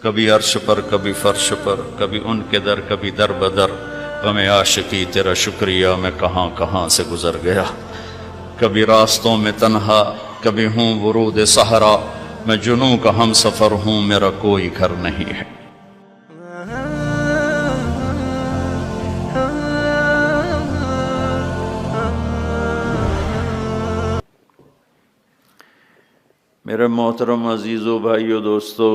کبھی عرش پر کبھی فرش پر، کبھی ان کے در کبھی در بدر، غم عاشقی تیرا شکریہ میں کہاں کہاں سے گزر گیا، کبھی راستوں میں تنہا کبھی ہوں ورود صحرا، میں جنوں کا ہم سفر ہوں میرا کوئی گھر نہیں ہے۔ میرے محترم عزیزو بھائیو دوستو،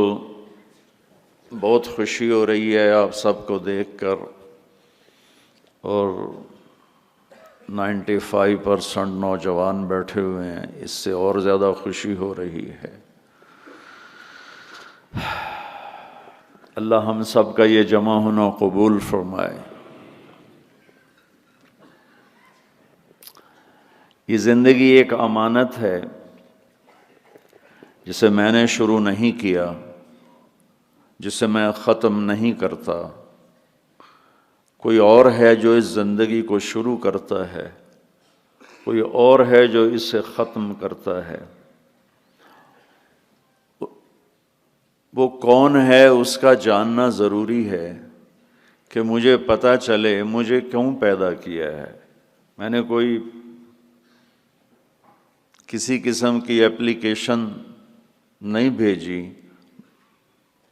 بہت خوشی ہو رہی ہے آپ سب کو دیکھ کر، اور 95% نوجوان بیٹھے ہوئے ہیں، اس سے اور زیادہ خوشی ہو رہی ہے۔ اللہ ہم سب کا یہ جمع ہونا قبول فرمائے۔ یہ زندگی ایک امانت ہے جسے میں نے شروع نہیں کیا، جسے میں ختم نہیں کرتا، کوئی اور ہے جو اس زندگی کو شروع کرتا ہے، کوئی اور ہے جو اسے ختم کرتا ہے۔ وہ کون ہے اس کا جاننا ضروری ہے کہ مجھے پتہ چلے مجھے کیوں پیدا کیا ہے۔ میں نے کوئی کسی قسم کی اپلیکیشن نہیں بھیجی،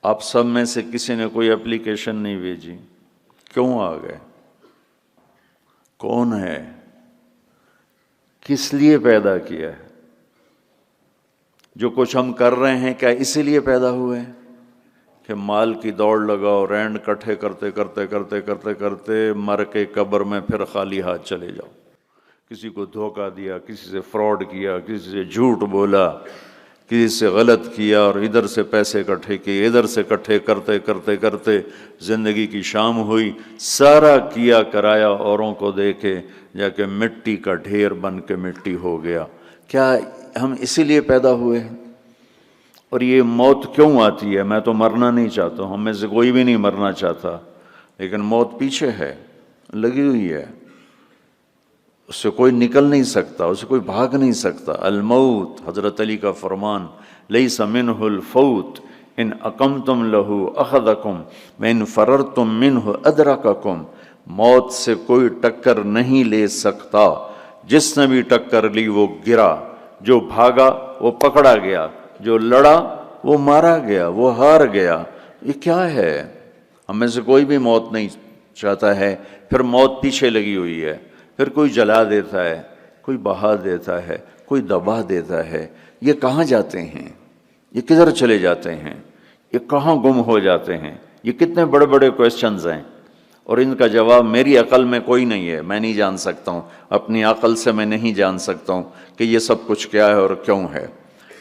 آپ سب میں سے کسی نے کوئی اپلیکیشن نہیں بھیجی، کیوں آ گئے؟ کون ہے؟ کس لیے پیدا کیا ہے؟ جو کچھ ہم کر رہے ہیں کیا اسی لیے پیدا ہوئے ہیں کہ مال کی دوڑ لگاؤ، رینڈ کٹھے کرتے کرتے کرتے کرتے کرتے مر کے قبر میں پھر خالی ہاتھ چلے جاؤ؟ کسی کو دھوکہ دیا، کسی سے فراڈ کیا، کسی سے جھوٹ بولا، کسی سے غلط کیا، اور ادھر سے پیسے اکٹھے کیے، ادھر سے اکٹھے کرتے کرتے کرتے زندگی کی شام ہوئی، سارا کیا کرایا اوروں کو دے کے جا کے مٹی کا ڈھیر بن کے مٹی ہو گیا۔ کیا ہم اسی لیے پیدا ہوئے ہیں؟ اور یہ موت کیوں آتی ہے؟ میں تو مرنا نہیں چاہتا ہوں، ہم میں سے کوئی بھی نہیں مرنا چاہتا، لیکن موت پیچھے ہے، لگی ہوئی ہے، اس سے کوئی نکل نہیں سکتا، اس سے کوئی بھاگ نہیں سکتا۔ الموت، حضرت علی کا فرمان، لیس منہ الفوت ان اقمتم لہ اخذکم وان فررتم منہ ادرککم۔ موت سے کوئی ٹکر نہیں لے سکتا، جس نے بھی ٹکر لی وہ گرا، جو بھاگا وہ پکڑا گیا، جو لڑا وہ مارا گیا، وہ ہار گیا۔ یہ کیا ہے؟ ہم میں سے کوئی بھی موت نہیں چاہتا ہے، پھر موت پیچھے لگی ہوئی ہے، پھر کوئی جلا دیتا ہے، کوئی بہا دیتا ہے، کوئی دبا دیتا ہے۔ یہ کہاں جاتے ہیں؟ یہ کدھر چلے جاتے ہیں؟ یہ کہاں گم ہو جاتے ہیں؟ یہ کتنے بڑے بڑے کویسچنز ہیں، اور ان کا جواب میری عقل میں کوئی نہیں ہے، میں نہیں جان سکتا ہوں، اپنی عقل سے میں نہیں جان سکتا ہوں کہ یہ سب کچھ کیا ہے اور کیوں ہے۔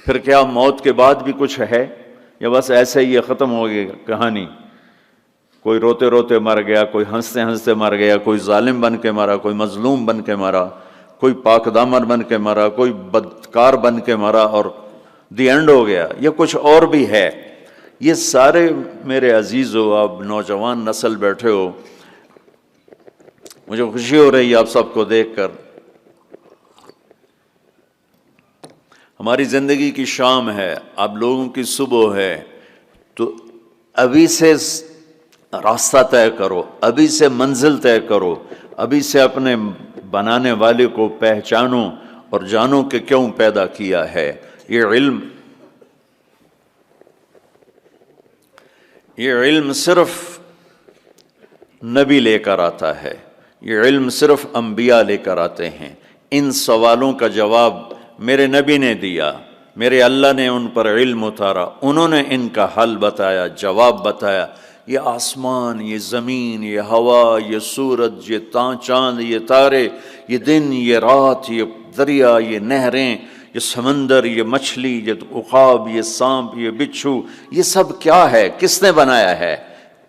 پھر کیا موت کے بعد بھی کچھ ہے، یا بس ایسے ہی یہ ختم ہو گئی کہانی؟ کوئی روتے روتے مر گیا، کوئی ہنستے ہنستے مر گیا، کوئی ظالم بن کے مرا، کوئی مظلوم بن کے مرا، کوئی پاک دامن بن کے مرا، کوئی بدکار بن کے مرا، اور دی اینڈ ہو گیا؟ یہ کچھ اور بھی ہے؟ یہ سارے میرے عزیزو، آپ نوجوان نسل بیٹھے ہو، مجھے خوشی ہو رہی ہے آپ سب کو دیکھ کر۔ ہماری زندگی کی شام ہے، آپ لوگوں کی صبح ہے، تو ابھی سے راستہ طے کرو، ابھی سے منزل طے کرو، ابھی سے اپنے بنانے والے کو پہچانو اور جانو کہ کیوں پیدا کیا ہے۔ یہ علم صرف نبی لے کر آتا ہے، یہ علم صرف انبیاء لے کر آتے ہیں۔ ان سوالوں کا جواب میرے نبی نے دیا، میرے اللہ نے ان پر علم اتارا، انہوں نے ان کا حل بتایا، جواب بتایا۔ یہ آسمان، یہ زمین، یہ ہوا، یہ سورج، یہ چاند، یہ تارے، یہ دن، یہ رات، یہ دریا، یہ نہریں، یہ سمندر، یہ مچھلی، یہ عقاب، یہ سانپ، یہ بچھو، یہ سب کیا ہے؟ کس نے بنایا ہے؟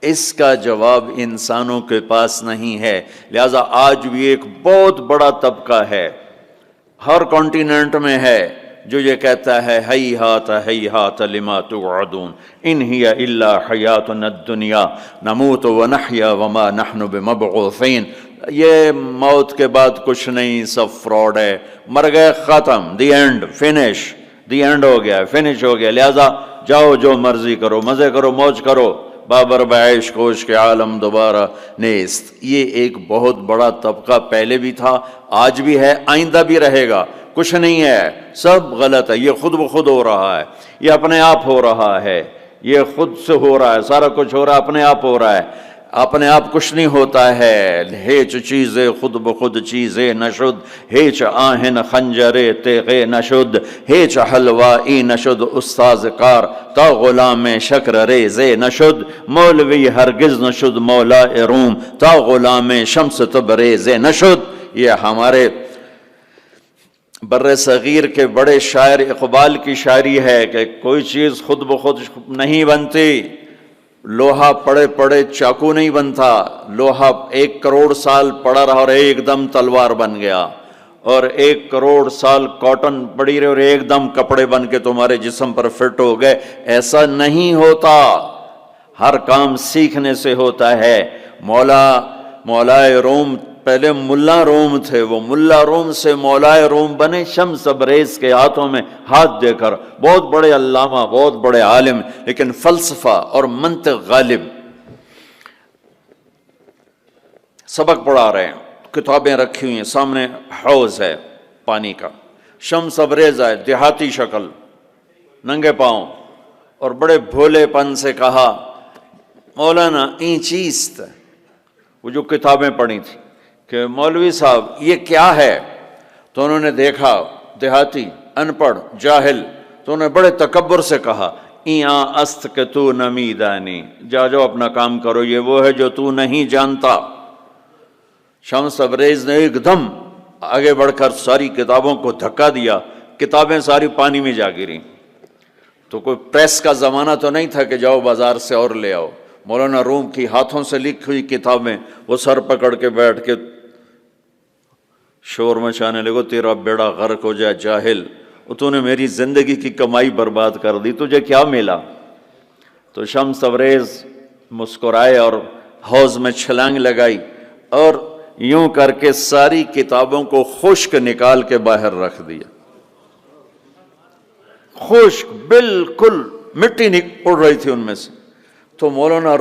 اس کا جواب انسانوں کے پاس نہیں ہے۔ لہذا آج بھی ایک بہت بڑا طبقہ ہے، ہر کانٹیننٹ میں ہے، جو یہ کہتا ہے ہیہات لما توعدون ان ہی الا حیاتنا الدنیا نموت ونحیا وما نحن بمبعوثین۔ یہ موت کے بعد کچھ نہیں، سب فراڈ ہے، مر گئے، ختم، the end, finish, the end ہو گیا، فنش ہو گیا، لہذا جاؤ جو مرضی کرو، مزے کرو، موج کرو، بابر بعیش کوش کے عالم دوبارہ نیست۔ یہ ایک بہت بڑا طبقہ پہلے بھی تھا، آج بھی ہے، آئندہ بھی رہے گا۔ کچھ نہیں ہے، سب غلط ہے، یہ خود بخود ہو رہا ہے، یہ اپنے آپ ہو رہا ہے، یہ خود سے ہو رہا ہے، سارا کچھ ہو رہا ہے، اپنے آپ ہو رہا ہے۔ اپنے آپ کچھ نہیں ہوتا ہے، ہیچ چیزیں خود بخود چیزیں نشد، ہیچ آہن خنجرے تیغے نشد، ہیچ حلوائی نشد استاذ کار، تا غلام شکر ریزے نشد، مولوی ہرگز نشد مولا روم، تا غلام شمس تبریزے نشد۔ یہ ہمارے بر صغیر کے بڑے شاعر اقبال کی شاعری ہے کہ کوئی چیز خود بخود نہیں بنتی، لوہا پڑے پڑے چاقو نہیں بنتا، لوہا 1 کروڑ سال پڑا رہا اور ایک دم تلوار بن گیا، اور 1 کروڑ سال کاٹن پڑی رہی اور ایک دم کپڑے بن کے تمہارے جسم پر فٹ ہو گئے۔ ایسا نہیں ہوتا، ہر کام سیکھنے سے ہوتا ہے۔ مولا روم پہلے ملا روم تھے، وہ ملا روم سے مولا روم بنے شمس تبریز کے ہاتھوں میں ہاتھ دے کر، بہت بڑے علامہ، بہت بڑے عالم، لیکن فلسفہ اور منطق غالب۔ سبق پڑھا رہے ہیں، کتابیں رکھی ہوئی ہیں سامنے، حوض ہے پانی کا، شمس تبریز ہے، دیہاتی شکل، ننگے پاؤں، اور بڑے بھولے پن سے کہا مولانا این چیست، وہ جو کتابیں پڑھی تھی کہ مولوی صاحب یہ کیا ہے؟ تو انہوں نے دیکھا دیہاتی، ان پڑھ، جاہل، تو انہوں نے بڑے تکبر سے کہا ایاں است کہ تو نمی دانی، جاؤ اپنا کام کرو، یہ وہ ہے جو تو نہیں جانتا۔ شمس تبریز نے ایک دم آگے بڑھ کر ساری کتابوں کو دھکا دیا، کتابیں ساری پانی میں جا گریں۔ تو کوئی پریس کا زمانہ تو نہیں تھا کہ جاؤ بازار سے اور لے آؤ، مولانا روم کی ہاتھوں سے لکھی ہوئی کتابیں، وہ سر پکڑ کے بیٹھ کے شور مچانے لگو تیرا بیڑا غرق ہو جائے جاہل، تو نے میری زندگی کی کمائی برباد کر دی، تجھے کیا ملا؟ تو شمس تبریز مسکرائے اور حوض میں چھلانگ لگائی اور یوں کر کے ساری کتابوں کو خشک نکال کے باہر رکھ دیا، خشک بالکل، مٹی اڑ رہی تھی ان میں سے۔ تو مولانا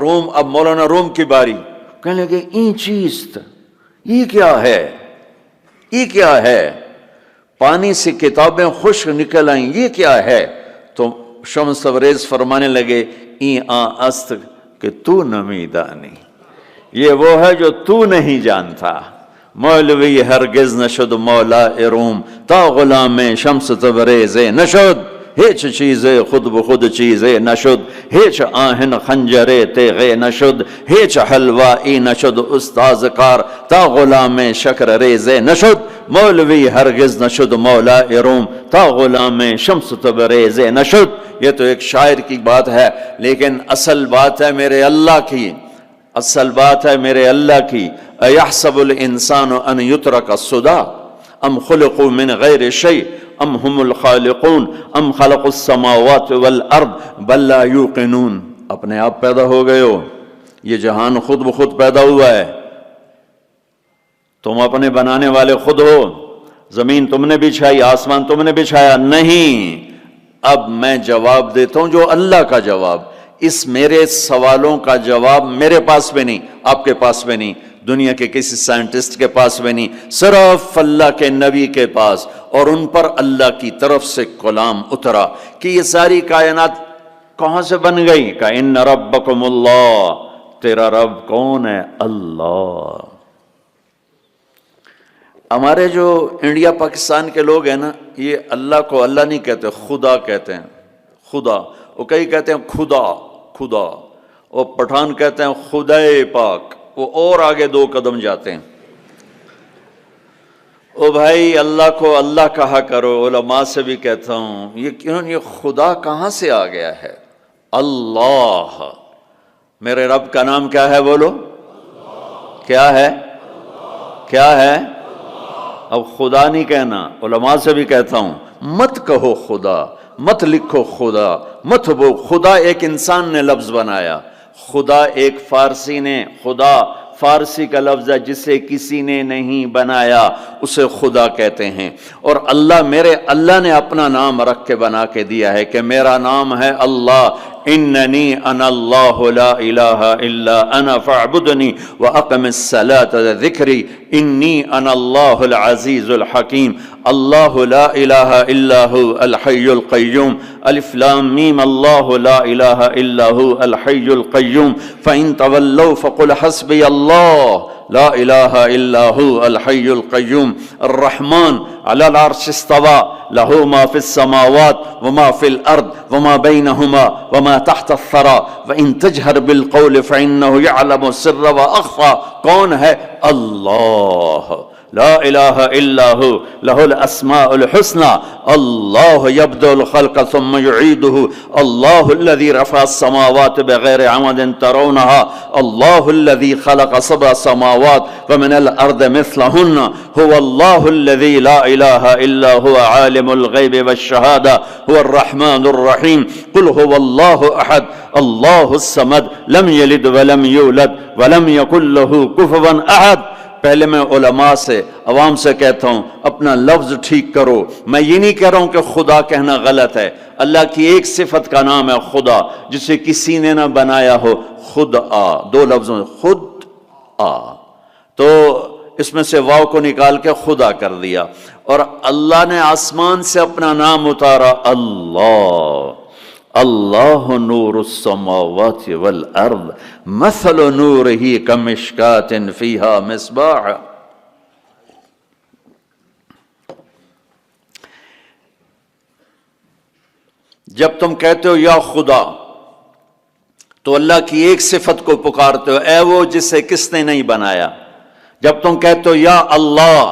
روم کی باری، کہنے لگے این چیز، یہ کیا ہے، یہ کیا ہے؟ پانی سے کتابیں خشک نکل آئیں، یہ کیا ہے؟ تو شمس تبریز فرمانے لگے این است کہ تو نمی دانی، یہ وہ ہے جو تو نہیں جانتا۔ مولوی ہرگز نشد مولا روم، تا غلام شمس تبریز نشد، ہیچ چیزیں خود بخود چیزیں نشد، ہیچ آہن خنجرے تیغے نشد، ہیچ حلوائی نشد استاذ کار، تا غلام شکر ریزے نشد، مولوی ہرگز نشد مولا روم، تا غلام شمس تبریز نشد۔ یہ تو ایک شاعر کی بات ہے، لیکن اصل بات ہے میرے اللہ کی، اصل بات ہے میرے اللہ کی۔ ایحسب الانسان ان یترک سدی ام خلقوا من غیر شیء ام هم الخالقون ام خلقوا السماوات والارض بل لا یوقنون۔ اپنے آپ پیدا ہو گئے ہو، یہ جہان خود بخود پیدا ہوا ہے، تم اپنے بنانے والے خود ہو، زمین تم نے بچھائی، آسمان تم نے بچھایا نہیں۔ اب میں جواب دیتا ہوں جو اللہ کا جواب، اس میرے سوالوں کا جواب میرے پاس بھی نہیں، آپ کے پاس بھی نہیں، دنیا کے کسی سائنٹسٹ کے پاس بھی نہیں، صرف اللہ کے نبی کے پاس، اور ان پر اللہ کی طرف سے کلام اترا کہ یہ ساری کائنات کہاں سے بن گئی؟ کہ ان ربکم اللہ، تیرا رب کون ہے؟ اللہ۔ ہمارے جو انڈیا پاکستان کے لوگ ہیں نا، یہ اللہ کو اللہ نہیں کہتے، خدا کہتے ہیں، خدا۔ وہ کئی کہتے ہیں خدا خدا، اور پٹھان کہتے ہیں خدائے پاک، وہ اور آگے 2 قدم جاتے ہیں۔ او بھائی اللہ کو اللہ کہا کرو، علماء سے بھی کہتا ہوں یہ خدا کہاں سے آ گیا ہے؟ اللہ۔ میرے رب کا نام کیا ہے بولو؟ کیا ہے؟ کیا ہے؟ اب خدا نہیں کہنا، علماء سے بھی کہتا ہوں مت کہو خدا، مت لکھو خدا، مت خدا ایک انسان نے لفظ بنایا، خدا ایک فارسی نے، خدا فارسی کا لفظ ہے جسے کسی نے نہیں بنایا، اسے خدا کہتے ہیں۔ اور اللہ نے اپنا نام رکھ کے بنا کے دیا ہے کہ میرا نام ہے اللہ، اننی انا اللہ لا الہ الا انا فاعبدنی واقم الصلاۃ ذکری انی انا اللہ العزیز الحکیم۔ اللہ لا الہ الا هو الحی القیوم، الف لام میم، اللہ لا الہ الا هو الحی القیوم، فإن تولوا فقل حسبی اللہ لا الہ الا هو الحی القیوم۔ الرحمن علی العرش استوى له ما في السماوات وما في الارض وما بينهما وما تحت الثرى وان تجهر بالقول فانه يعلم السر واخفى۔ کون ہے؟ اللہ، لا الہ الا هو له الاسماء الحسنى، اللہ يبدأ الخلق ثم يعيده، اللہ الذي رفع السماوات بغير عمد ترونها، اللہ الذي خلق سبع سماوات ومن الارض مثلهن، هو اللہ الذي لا الہ الا هو عالم الغیب والشہادہ، هو الرحمن الرحیم۔ قل هو اللہ احد اللہ الصمد لم یلد ولم یولد ولم یکن له کفوا احد۔ پہلے میں علماء سے، عوام سے کہتا ہوں اپنا لفظ ٹھیک کرو۔ میں یہ نہیں کہہ رہا ہوں کہ خدا کہنا غلط ہے، اللہ کی ایک صفت کا نام ہے خدا، جسے کسی نے نہ بنایا ہو، خود آ، دو لفظوں خود آ، تو اس میں سے واو کو نکال کے خدا کر دیا۔ اور اللہ نے آسمان سے اپنا نام اتارا، اللہ، اللہ نور السماوات والارض مثل نورہ کمشکاۃ فیہا مصباح۔ جب تم کہتے ہو یا خدا تو اللہ کی ایک صفت کو پکارتے ہو، اے وہ جسے کس نے نہیں بنایا۔ جب تم کہتے ہو یا اللہ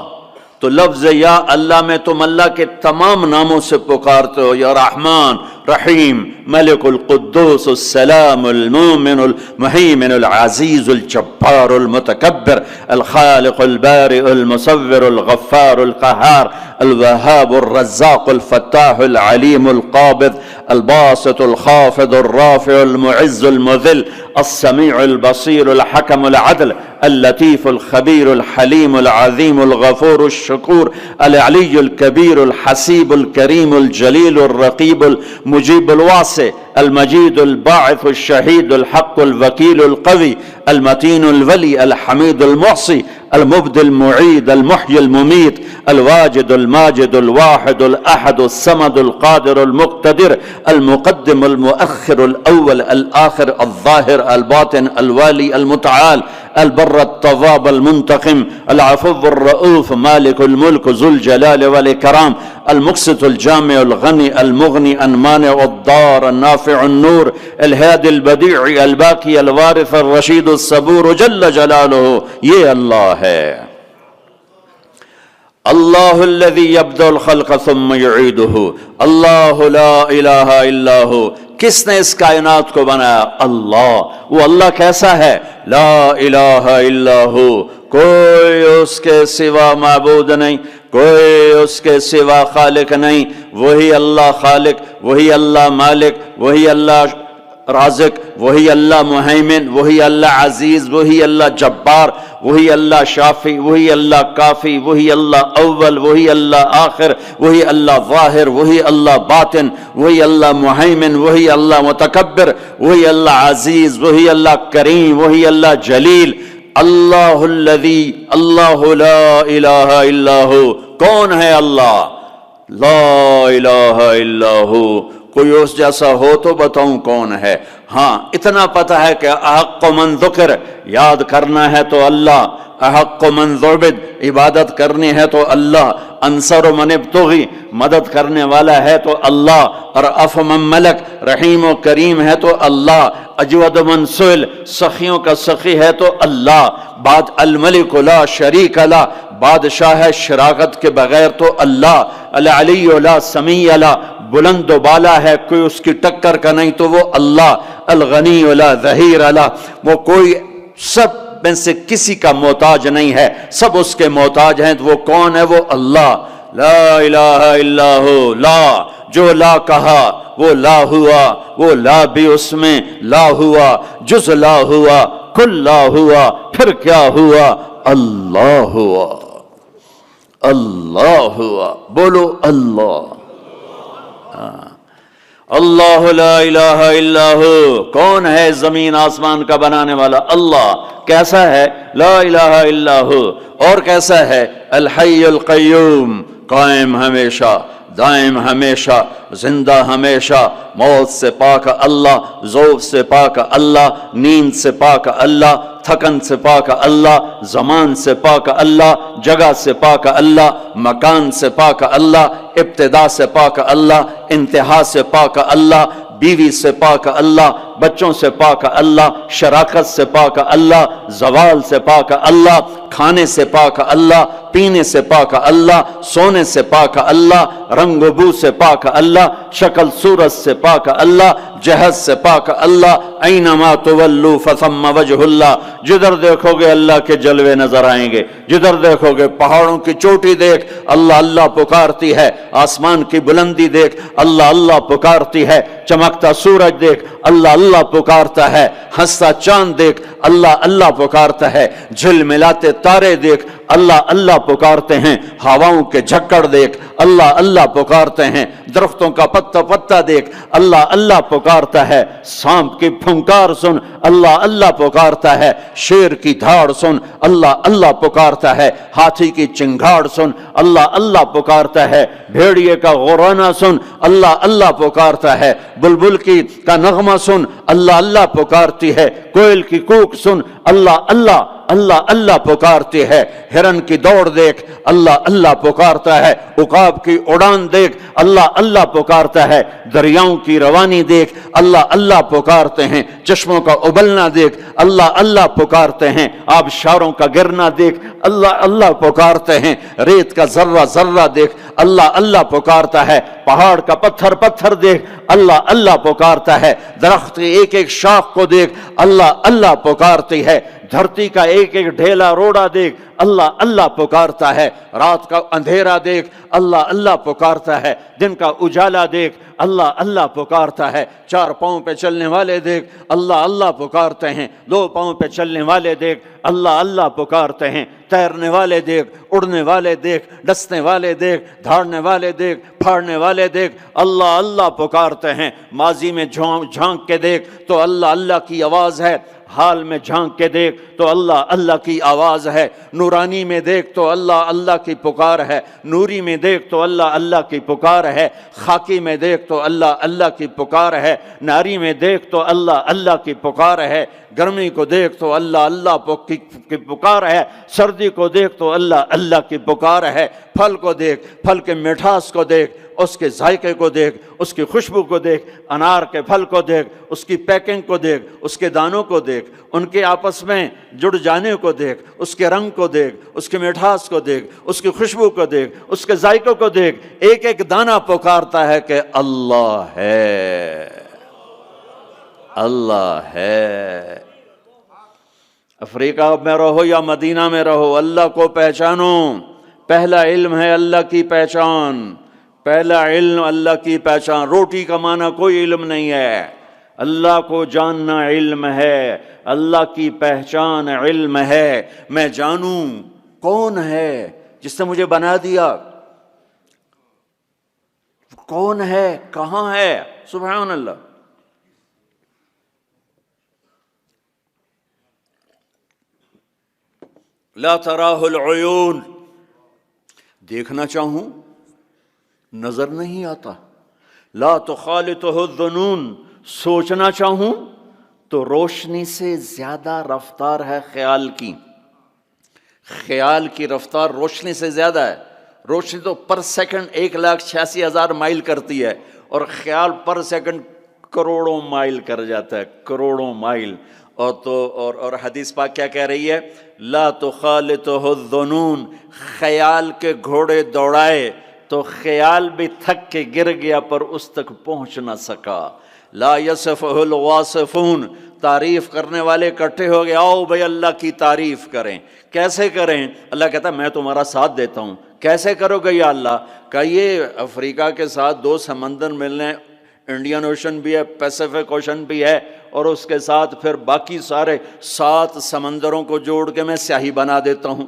تو لفظ یا اللہ میں تم اللہ کے تمام ناموں سے پکارتے ہو، یا رحمان، رحیم، ملک القدوس السلام المومن المہیمن العزیز الجبار المتکبر الخالق البارئ المصور الغفار القہار الوہاب الرزاق الفتاح العلیم القابض الباسط الخافض الرافع المعز المذل السمیع البصیر الحکم العدل اللطیف الخبیر الحلیم العظیم الغفور الشکور العلی الکبیر الحسیب الکریم الجلیل الرقیب المجیب الواسع المجید الباعث الشہید الحق الوکیل القوی المتین الولی الحمید المحصی المبدی المعید المحیی الممیت الواجد الماجد الواحد الاحد الصمد القادر المقتدر المقدم المؤخر الاول الاخر الظاہر الباطن الوالی المتعال البر التواب المنتقم العفو الرؤوف مالك الملك ذو الجلال والإكرام المقسط الجامع الغني المغني المانع الضار النافع النور الهادي البديع الباقي الوارث الرشيد الصبور جل جلالہ۔ یہ اللہ ہے، اللہ الذي يبدأ الخلق ثم يعيده، اللہ لا الہ الا هو۔ کس نے اس کائنات کو بنایا؟ اللہ۔ وہ اللہ کیسا ہے؟ لا الہ الا ہو، کوئی اس کے سوا معبود نہیں، کوئی اس کے سوا خالق نہیں، وہی اللہ خالق، وہی اللہ مالک، وہی اللہ رازق، وہی اللہ مہیمن، وہی اللہ عزیز، وہی اللہ جبار، وہی اللہ شافی، وہی اللہ کافی، وہی اللہ اول، وہی اللہ آخر، وہی اللہ ظاہر، وہی اللہ باطن، وہی اللہ مہیمن، وہی اللہ متکبر، وہی اللہ عزیز، وہی اللہ کریم، وہی اللہ جلیل۔ اللہ الذی، اللہ لا الہ الا ہو۔ کون ہے اللہ؟ لا الہ الا ہو۔ کوئی اس جیسا ہو تو بتاؤں کون ہے؟ ہاں اتنا پتہ ہے کہ احق من ذکر، یاد کرنا ہے تو اللہ، احق من ذعبد، عبادت کرنی ہے تو اللہ، انصر من ابتغی، مدد کرنے والا ہے تو اللہ، اور اف من ملک، رحیم و کریم ہے تو اللہ، اجود من سئل، سخیوں کا سخی ہے تو اللہ، بعد الملک لا شریک لا، بادشاہ ہے شراکت کے بغیر تو اللہ، العلی لا سمیع لا، بلند و بالا ہے کوئی اس کی ٹکر کا نہیں تو وہ اللہ، الغنی لا ظہیر لا، وہ کوئی سب میں سے کسی کا محتاج نہیں ہے، سب اس کے محتاج ہیں، تو وہ کون ہے؟ وہ اللہ۔ لا الہ الا ہو، لا جو لا کہا وہ لا ہوا، وہ لا بھی اس میں لا ہوا، جز لا ہوا، کل لا ہوا، پھر کیا ہوا؟ اللہ ہوا، اللہ ہوا، بولو اللہ۔ اللہ لا الہ الا ہو، کون ہے زمین آسمان کا بنانے والا؟ اللہ۔ کیسا ہے؟ لا الہ الا ہو۔ اور کیسا ہے؟ الحی القیوم، قائم ہمیشہ، دائم ہمیشہ، زندہ ہمیشہ، موت سے پاک اللہ، ذوق سے پاک اللہ، نیند سے پاک اللہ، تھکن سے پاک اللہ، زمان سے پاک اللہ، جگہ سے پاک اللہ، مکان سے پاک اللہ، ابتدا سے پاک اللہ، انتہا سے پاک اللہ، بیوی سے پاک اللہ، بچوں سے پاک اللہ، شراکت سے پاک اللہ، زوال سے پاک اللہ، کھانے سے پاک اللہ، پینے سے پاک اللہ، سونے سے پاک اللہ، رنگ و بو سے پاک اللہ، شکل صورت سے پاک اللہ، جہت سے پاک اللہ، اینما تولوا فثم وجہ اللہ، جدھر دیکھو گے اللہ کے جلوے نظر آئیں گے، جدھر دیکھو گے پہاڑوں کی چوٹی دیکھ اللہ اللہ پکارتی ہے، آسمان کی بلندی دیکھ اللہ اللہ پکارتی ہے، چمکتا سورج دیکھ اللہ اللہ پکارتا ہے، ہنستا چاند دیکھ اللہ اللہ پکارتا ہے، جھلملاتے تارے دیکھ اللہ اللہ پکارتے ہیں، ہواؤں کے جھکڑ دیکھ اللہ اللہ پکارتے ہیں، درختوں کا پتا پتا دیکھ اللہ اللہ پکارتا ہے، سانپ کی پھنکار سن اللہ اللہ پکارتا ہے، شیر کی دھاڑ سن اللہ اللہ پکارتا ہے، ہاتھی کی چنگھاڑ سن اللہ اللہ پکارتا ہے، بھیڑیے کا غرانا سن اللہ اللہ پکارتا ہے، بلبل کا نغمہ سن اللہ اللہ پکارتی ہے، کوئل کی کوک سن اللہ اللہ اللہ اللہ پکارتی ہے، ہرن کی دوڑ دیکھ اللہ اللہ پکارتا ہے، عقاب کی اڑان دیکھ اللہ اللہ پکارتا ہے، دریاؤں کی روانی دیکھ اللہ اللہ پکارتے ہیں، چشموں کا ابلنا دیکھ اللہ اللہ پکارتے ہیں، آبشاروں کا گرنا دیکھ اللہ اللہ پکارتے ہیں، ریت کا ذرہ ذرہ دیکھ اللہ اللہ پکارتا ہے، پہاڑ کا پتھر پتھر دیکھ اللہ اللہ پکارتا ہے، درخت کی ایک ایک شاخ کو دیکھ اللہ اللہ پکارتی ہے، دھرتی کا ایک ایک ڈھیلا روڑا دیکھ اللہ اللہ پکارتا ہے، رات کا اندھیرا دیکھ اللہ اللہ پکارتا ہے، دن کا اجالا دیکھ اللہ اللہ پکارتا ہے، چار پاؤں پہ چلنے والے دیکھ اللہ اللہ پکارتے ہیں، دو پاؤں پہ چلنے والے دیکھ اللہ اللہ پکارتے ہیں، تیرنے والے دیکھ، اڑنے والے دیکھ، ڈسنے والے دیکھ، دھاڑنے والے دیکھ، پھاڑنے والے دیکھ اللہ اللہ پکارتے ہیں، ماضی میں جھانک کے دیکھ تو اللہ اللہ کی آواز ہے، حال میں جھانک کے دیکھ تو اللہ اللہ کی آواز ہے، نورانی میں دیکھ تو اللہ اللہ کی پکار ہے، نوری میں دیکھ تو اللہ اللہ کی پکار ہے، خاکی میں دیکھ تو اللہ اللہ کی پکار ہے، ناری میں دیکھ تو اللہ اللہ کی پکار ہے، گرمی کو دیکھ تو اللہ اللہ کی پکار ہے، سردی کو دیکھ تو اللہ اللہ کی پکار ہے، پھل کو دیکھ، پھل کے مٹھاس کو دیکھ، اس کے ذائقے کو دیکھ، اس کی خوشبو کو دیکھ، انار کے پھل کو دیکھ، اس کی پیکنگ کو دیکھ، اس کے دانوں کو دیکھ، ان کے آپس میں جڑ جانے کو دیکھ، اس کے رنگ کو دیکھ، اس کے مٹھاس کو دیکھ، اس کی خوشبو کو دیکھ، اس کے ذائقوں کو دیکھ، ایک ایک دانہ پکارتا ہے کہ اللہ ہے، اللہ ہے۔ افریقہ میں رہو یا مدینہ میں رہو، اللہ کو پہچانو، پہلا علم ہے اللہ کی پہچان، پہلا علم اللہ کی پہچان، روٹی کمانا کوئی علم نہیں ہے، اللہ کو جاننا علم ہے، اللہ کی پہچان علم ہے، میں جانوں کون ہے جس نے مجھے بنا دیا، کون ہے، کہاں ہے، سبحان اللہ۔ لا تراہ العیون، دیکھنا چاہوں نظر نہیں آتا، لا تخالطہ الظنون، سوچنا چاہوں تو روشنی سے زیادہ رفتار ہے خیال کی، خیال کی رفتار روشنی سے زیادہ ہے، روشنی تو پر سیکنڈ 1,86,000 مائل کرتی ہے اور خیال پر سیکنڈ کروڑوں مائل کر جاتا ہے، کروڑوں مائل۔ اور حدیث پاک کیا کہہ رہی ہے؟ لا تخالطہ الظنون، خیال کے گھوڑے دوڑائے تو خیال بھی تھک کے گر گیا پر اس تک پہنچ نہ سکا۔ لا یصفہ الواصفون، تعریف کرنے والے اکٹھے ہو گئے، آؤ بھائی اللہ کی تعریف کریں، کیسے کریں؟ اللہ کہتا ہے میں تمہارا ساتھ دیتا ہوں، کیسے کرو گے یا اللہ؟ کہ یہ افریقہ کے ساتھ 2 سمندر ملنے، انڈین اوشن بھی ہے، پیسیفک اوشن بھی ہے، اور اس کے ساتھ پھر باقی سارے 7 سمندروں کو جوڑ کے میں سیاہی بنا دیتا ہوں۔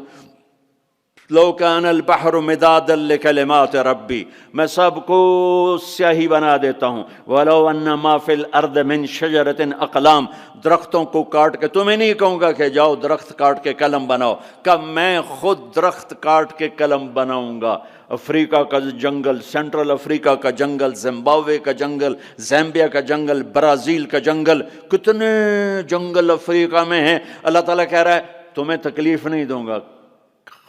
لو کان البحر مدادا لکلمات ربی، میں سب کو سیاہی بنا دیتا ہوں۔ ولو ان ما فی الارض من شجرۃ اقلام، درختوں کو کاٹ کے، تمہیں نہیں کہوں گا کہ جاؤ درخت کاٹ کے قلم بناؤ، کہ میں خود درخت کاٹ کے قلم بناؤں گا۔ افریقہ کا جنگل، سینٹرل افریقہ کا جنگل، زمبابوے کا جنگل، زامبیا کا جنگل، برازیل کا جنگل، کتنے جنگل افریقہ میں ہیں۔ اللہ تعالیٰ کہہ رہا ہے تمہیں تکلیف نہیں دوں گا،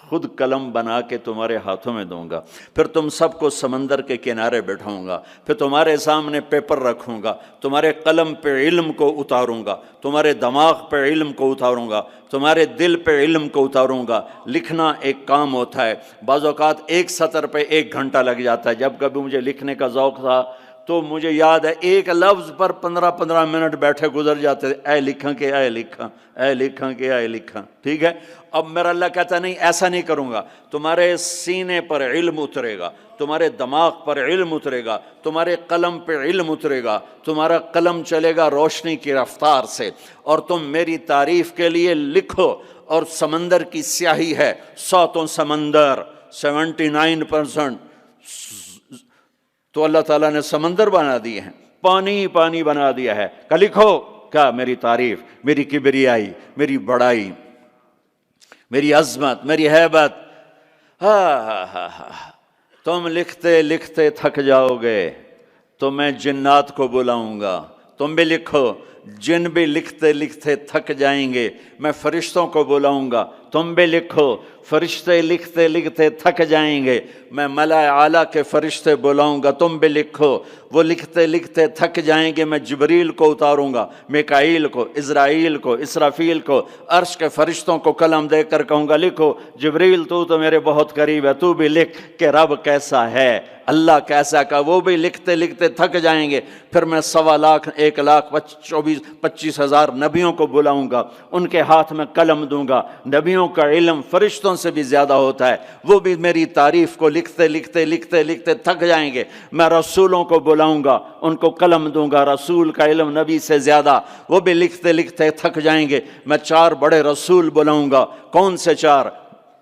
خود قلم بنا کے تمہارے ہاتھوں میں دوں گا، پھر تم سب کو سمندر کے کنارے بٹھاؤں گا، پھر تمہارے سامنے پیپر رکھوں گا، تمہارے قلم پہ علم کو اتاروں گا، تمہارے دماغ پہ علم کو اتاروں گا، تمہارے دل پہ علم کو اتاروں گا۔ لکھنا ایک کام ہوتا ہے، بعض اوقات 1 سطر پہ 1 گھنٹہ لگ جاتا ہے۔ جب کبھی مجھے لکھنے کا ذوق تھا تو مجھے یاد ہے 1 لفظ پر 15 منٹ بیٹھے گزر جاتے تھے، اے لکھاں کہ اے لکھاں، اے لکھاں کہ اے لکھاں، ٹھیک ہے۔ اب میرا اللہ کہتا نہیں، ایسا نہیں کروں گا، تمہارے سینے پر علم اترے گا، تمہارے دماغ پر علم اترے گا، تمہارے قلم پہ علم اترے گا، تمہارا قلم چلے گا روشنی کی رفتار سے، اور تم میری تعریف کے لیے لکھو۔ اور سمندر کی سیاہی ہے، 7 سمندر، 79%، تو اللہ تعالیٰ نے سمندر بنا دیے ہیں، پانی پانی بنا دیا ہے کہ لکھو کیا؟ میری تعریف، میری کبریائی، میری بڑائی، میری عظمت، میری ہیبت۔ تم لکھتے لکھتے تھک جاؤ گے تو میں جنات کو بلاؤں گا، تم بھی لکھو۔ جن بھی لکھتے لکھتے تھک جائیں گے، میں فرشتوں کو بلاؤں گا، تم بھی لکھو۔ فرشتے لکھتے لکھتے تھک جائیں گے، میں ملائے اعلیٰ کے فرشتے بلاؤں گا، تم بھی لکھو۔ وہ لکھتے لکھتے تھک جائیں گے، میں جبریل کو اتاروں گا، میکائیل کو، اسرائیل کو، اسرافیل کو، عرش کے فرشتوں کو قلم دے کر کہوں گا لکھو۔ جبریل تو میرے بہت قریب ہے، تو بھی لکھ کہ رب کیسا ہے، اللہ کیسا کا۔ وہ بھی لکھتے لکھتے تھک جائیں گے، پھر میں 1,25,000 نبیوں کو بلاؤں گا، ان کے ہاتھ میں قلم دوں گا۔ نبیوں کا علم فرشتوں سے بھی زیادہ ہوتا ہے، وہ بھی میری تعریف کو لکھتے لکھتے لکھتے لکھتے تھک جائیں گے۔ میں رسولوں کو بلاؤں گا، ان کو قلم دوں گا، رسول کا علم نبی سے زیادہ، وہ بھی لکھتے لکھتے تھک جائیں گے۔ میں 4 بڑے رسول بلاؤں گا۔ کون سے 4؟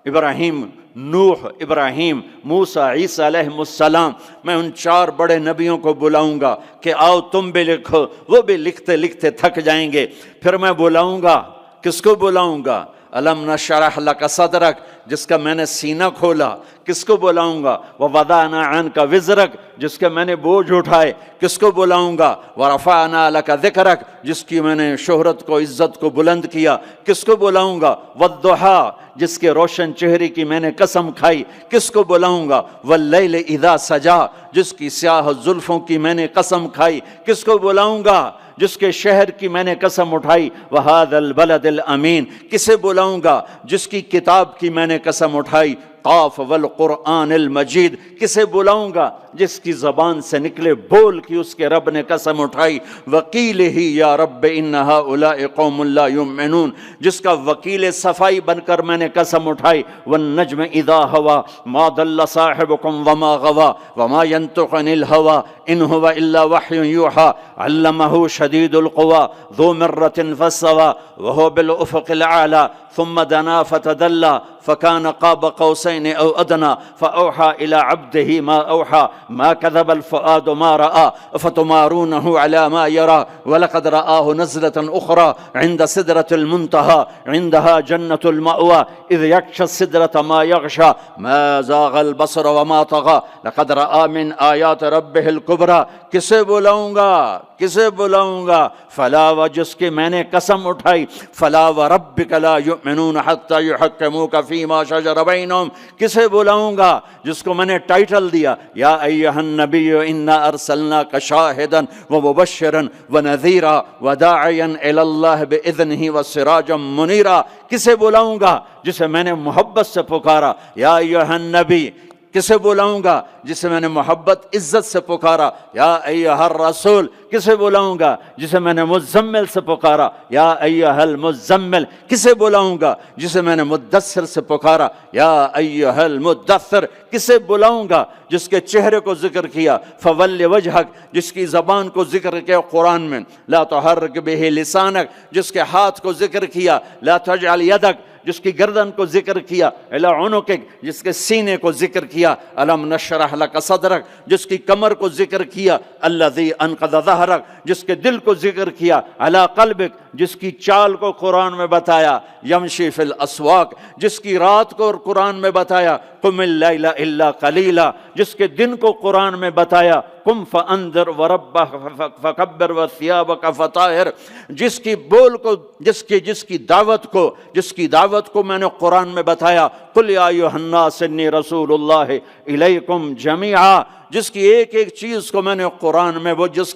ابراہیم، نوح، ابراہیم، موسیٰ، عیسیٰ علیہ السلام۔ میں ان 4 بڑے نبیوں کو بلاؤں گا کہ آؤ تم بھی لکھو، وہ بھی لکھتے لکھتے تھک جائیں گے۔ پھر میں بلاؤں گا، کس کو بلاؤں گا؟ الم نشرح لک صدرک، جس کا میں نے سینہ کھولا، کس کو بلاؤں گا؟ ووضعنا عنک وزرک، جس کے میں نے بوجھ اٹھائے، کس کو بلاؤں گا؟ ورفعنا لک ذکرک، جس کی میں نے شہرت کو، عزت کو بلند کیا، کس کو بلاؤں گا؟ والضحیٰ، جس کے روشن چہرے کی میں نے قسم کھائی، کس کو بلاؤں گا؟ واللیل اذا سجا، جس کی سیاہ زلفوں کی میں نے قسم کھائی، کس کو بلاؤں گا؟ جس کے شہر کی میں نے قسم اٹھائی۔ وَهَذَا الْبَلَدِ الْأَمِينَ، کسے بلاؤں گا؟ جس کی کتاب کی میں نے قسم اٹھائی۔ قاف والقرآن المجید، کسے بلاؤں گا؟ جس کی زبان سے نکلے بول کی اس کے رب نے قسم اٹھائی۔ وکیلہ یا رب ان ہؤلاء قوم لا یؤمنون، جس کا وکیل صفائی بن کر میں نے قسم اٹھائی۔ والنجم اذا ہوا ما ضل صاحبکم وما غوا وما ينطق عن الہوا ان هو الا وحی یوحى علمہ شدید القوى ذو مرۃ فاستوى وهو بالافق الاعلى ثم دنا فتدلى فكان قاب قوسين او ادنى فاوحى الى عبده ما اوحى ما كذب الفؤاد ما راى افتمارونه على ما يرى ولقد رآه نزلة اخرى عند سدرة المنتهى عندها جنة المأوى اذ يغشى السدرة ما يغشى ما زاغ البصر وما طغى لقد رآ من آیات ربه الكبرى۔ کسے بلاؤں گا؟ کسے بلاؤں گا؟ فلا، و جس کی میں نے قسم اٹھائی۔ فلا وربک لا یؤمنون حتی یحکموک فیما شجر بینہم، کسے بلاؤں گا؟ جس کو میں نے ٹائٹل دیا یا ایھا النبی انا ارسلناک شاہدا ومبشرا ونذیرا وداعیا الی اللہ باذنہ وسراجا منیرا۔ کسے بلاؤں گا؟ جسے میں نے محبت سے پکارا یا ایھا النبی، کسے بلاؤں گا جسے میں نے محبت عزت سے پکارا یا ایھا الرسول، کسے بلاؤں گا جسے میں نے مزمل سے پکارا یا ایھا المزمل، کسے بلاؤں گا جسے میں نے مدثر سے پکارا یا ایھا المدثر، کسے بلاؤں گا جس کے چہرے کو ذکر کیا فول وجہک، جس کی زبان کو ذکر کیا قرآن میں لا تحرک بہ لسانک، جس کے ہاتھ کو ذکر کیا لا تجعل یدک، جس کی گردن کو ذکر کیا الی عنقک، جس کے سینے کو ذکر کیا الم نشرح لک صدرک، جس کی کمر کو ذکر کیا الذی انقض ظہرک، جس کے دل کو ذکر کیا علی قلبک، جس کی چال کو قرآن میں بتایا یمشی فی الاسواق، جس کی رات کو قرآن میں بتایا قم اللیل الا قلیلا، جس کے دن کو قرآن میں بتایا قم فانذر وربک فکبر وثیابک فطہر، جس کی بول کو جس کی دعوت کو میں نے قرآن میں بتایا قل یا ایھا الناس انی رسول اللہ الیکم جمیعا، جس کی ایک ایک چیز کو میں نے قرآن میں وہ جس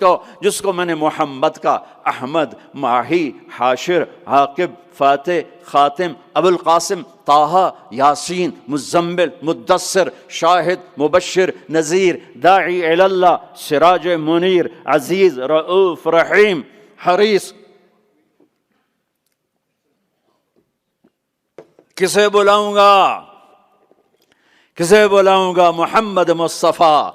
کو میں نے محمد کا احمد، ماہی، حاشر، عاقب، فاتح، خاتم، ابو القاسم، طٰہٰ، یاسین، مزمل، مدثر، شاہد، مبشر، نذیر، داعی الی اللہ، سراج منیر، عزیز، رؤوف، رحیم، حریص، کسے بلاؤں گا محمد مصطفیٰ۔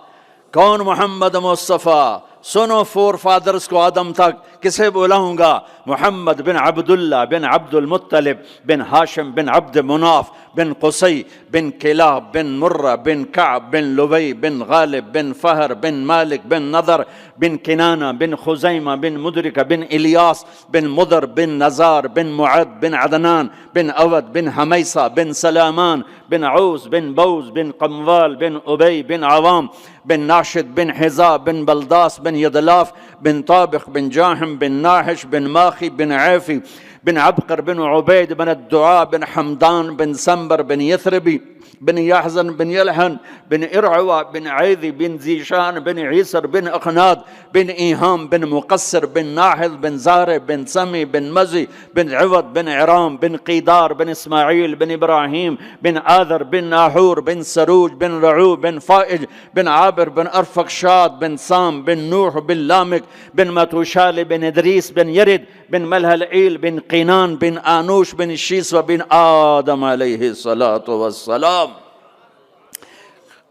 کون محمد مصطفیٰ؟ سنو فور فادرز کو آدم تک، کسے بلاؤں گا؟ محمد بن عبداللہ بن عبد المطلب بن ہاشم بن عبد مناف بن قصی بن کلاب بن مرہ بن کعب بن لبی بن غالب بن فہر بن مالک بن نضر بن کنانہ بن خزیمہ بن مدرکہ بن الیاس بن مضر بن نزار بن معد بن عدنان بن اود بن حمیسہ بن سلامان بن عوس بن بوز بن قموال بن ابی بن عوام بن ناشد بن حذا بن بلداس بن یدلاف بن طابق بن جاحم بن ناحش بن ماخی بن عیفی بن عبقر بن عبید بن الدعاء بن حمدان بن سنبر بن یثربی بن یحزن بن یلحن بن ارعوا بن عیذی بن زیشان بن عیسر بن اخناد بن ایہام بن مقصر بن ناحذ بن زارع بن سمی بن مزی بن عوض بن عرام بن قیدار بن اسماعیل بن ابراہیم بن آذر بن ناحور بن سروج بن رعو بن فائج بن عابر بن ارفقشاد بن سام بن نوح بن لامک بن متوشال بن ادریس بن یرد بن ملہلعیل بن قینان بن آنوش بن شیسوہ بن آدم علیہ السلام۔